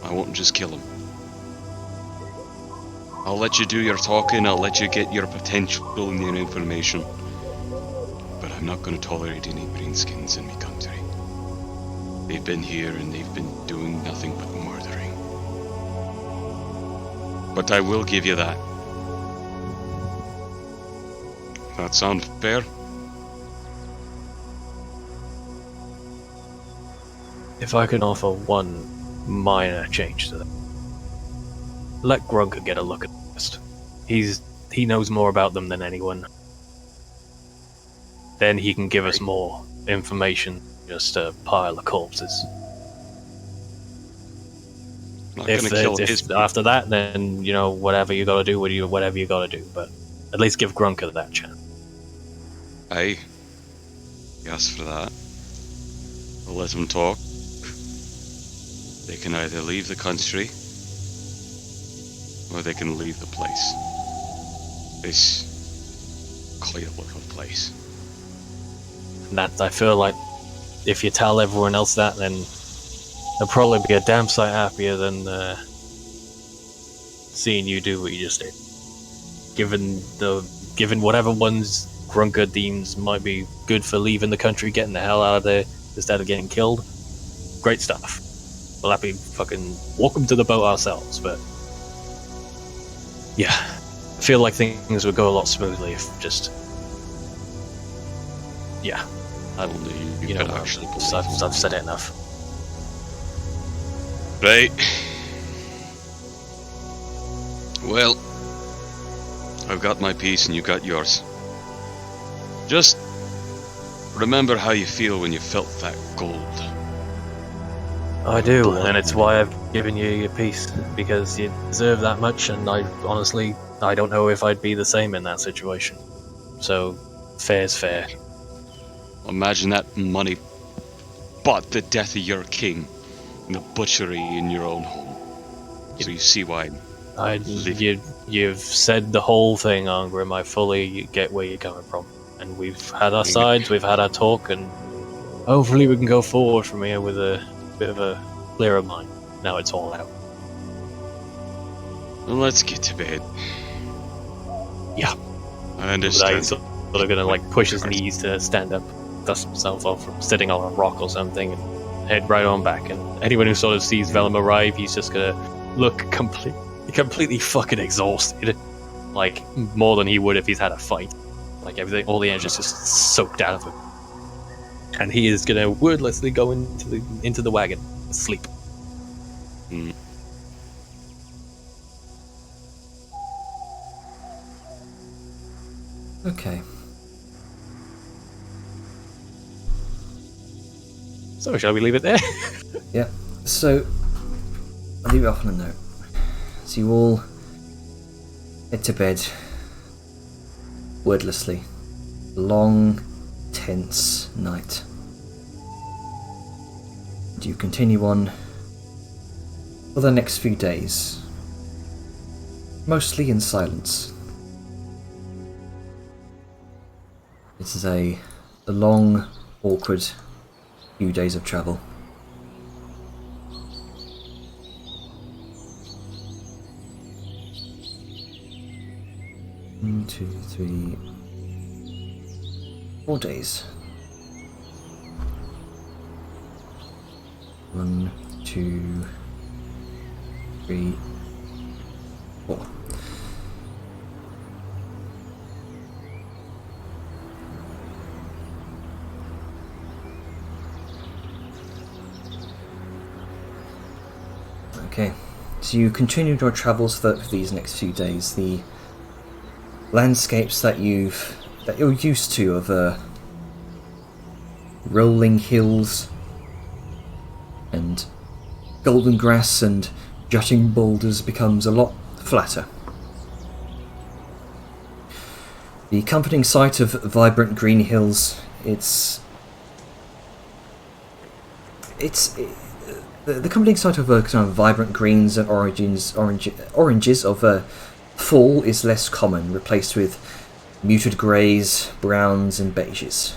I won't just kill him. I'll let you do your talking, I'll let you get your potential and your information. But I'm not going to tolerate any greenskins in my country. They've been here and they've been doing nothing but murdering. But I will give you that. That sound fair? If I can offer one minor change to that, let Grunker get a look at this. He knows more about them than anyone. Then he can give us more information, just a pile of corpses. Not If gonna kill his after that, then whatever you gotta do, whatever you gotta do. But at least give Grunker that chance. Aye. Yes for that. I'll let them talk. They can either leave the country, or they can leave the place. This clear little place. And that, I feel like, if you tell everyone else that, then they'll probably be a damn sight happier than seeing you do what you just did. Given whatever ones Grunker deems might be good for leaving the country, getting the hell out of there instead of getting killed, great stuff. We'll have to fucking walk them to the boat ourselves, but yeah, I feel like things would go a lot smoothly if just, yeah. I will do you could actually believe. I've said it enough. Right. Well, I've got my piece and you got yours. Just remember how you feel when you felt that gold. I do, and it's why I've given you your piece, because you deserve that much, and I don't know if I'd be the same in that situation. So, fair's fair. Imagine that money bought the death of your king and the butchery in your own home. So you see why You've said the whole thing, Angrim. I fully get where you're coming from. And we've had our sides, we've had our talk, and hopefully we can go forward from here with a bit of a clearer mind. Now it's all out. Well, let's get to bed. Yeah. I understand. He's sort of gonna push his knees to stand up, dust himself off from sitting on a rock or something, and head right on back. And anyone who sort of sees Vellum arrive, he's just gonna look completely fucking exhausted, like more than he would if he's had a fight. Like everything, all the energy is just soaked out of him, and he is gonna wordlessly go into the wagon, and sleep. Mm. Okay. So shall we leave it there? Yeah. So I'll leave it off on a note. So you all head to bed wordlessly. Long, tense night. Do you continue on for the next few days? Mostly in silence. This is a long, awkward few days of travel. One, 2, 3, 4 days. 1, 2, 3, 4. as you continue your travels for these next few days, the landscapes that you're used to of rolling hills and golden grass and jutting boulders becomes a lot flatter. The comforting sight of vibrant green hills, the comforting sight of kind of vibrant greens and oranges of fall is less common, replaced with muted greys, browns and beiges.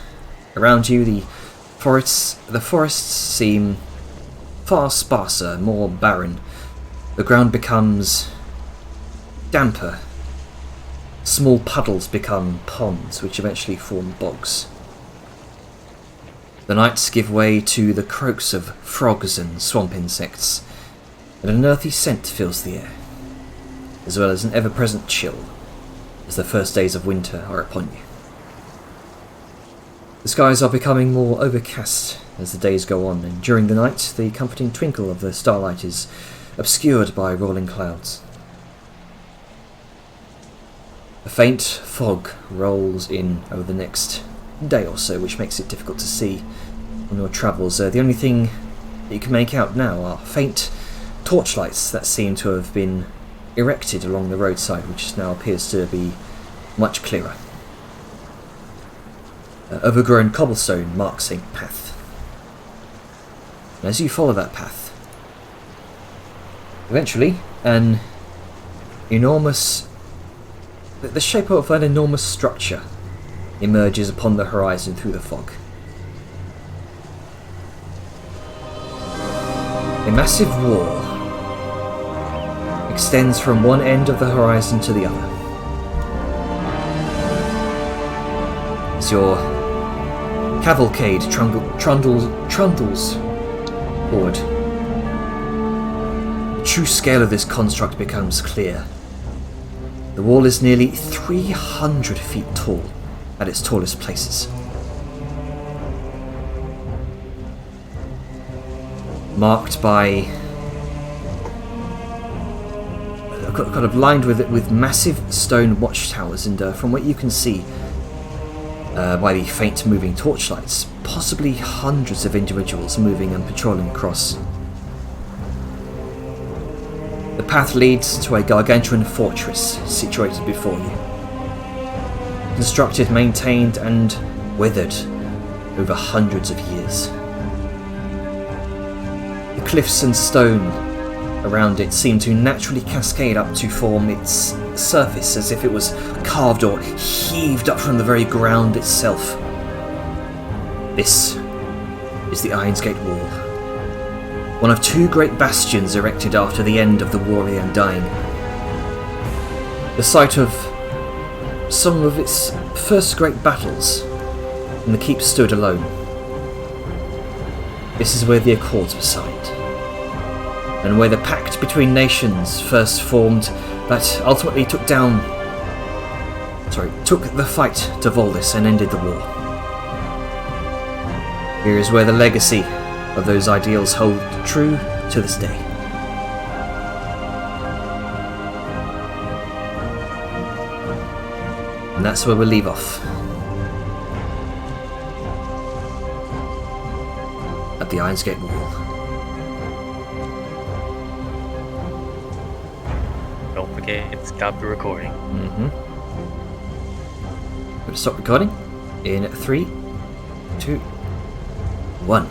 Around you, the forests seem far sparser, more barren. The ground becomes damper. Small puddles become ponds, which eventually form bogs. The nights give way to the croaks of frogs and swamp insects, and an earthy scent fills the air, as well as an ever-present chill, as the first days of winter are upon you. The skies are becoming more overcast as the days go on, and during the night the comforting twinkle of the starlight is obscured by rolling clouds. A faint fog rolls in over the next day or so, which makes it difficult to see on your travels. The only thing that you can make out now are faint torchlights that seem to have been erected along the roadside, which now appears to be much clearer. Overgrown cobblestone marks a path. And as you follow that path, eventually the shape of an enormous structure emerges upon the horizon through the fog. A massive wall extends from one end of the horizon to the other. As your cavalcade trundles forward, the true scale of this construct becomes clear. The wall is nearly 300 feet tall at its tallest places. Marked by, kind of lined with massive stone watchtowers, and from what you can see by the faint moving torchlights, possibly hundreds of individuals moving and patrolling across. The path leads to a gargantuan fortress situated before you. Constructed, maintained, and weathered over hundreds of years. The cliffs and stone around it seem to naturally cascade up to form its surface, as if it was carved or heaved up from the very ground itself. This is the Iron's Gate Wall, one of two great bastions erected after the end of the War of the Undying. The site of some of its first great battles, and the keep stood alone. This is where the Accords were signed, and where the pact between nations first formed that ultimately took the fight to Voldis and ended the war. Here is where the legacy of those ideals hold true to this day. And that's where we'll leave off. At the Iron's Gate Wall. Don't forget, it's got the recording. We'll stop recording in 3, 2, 1.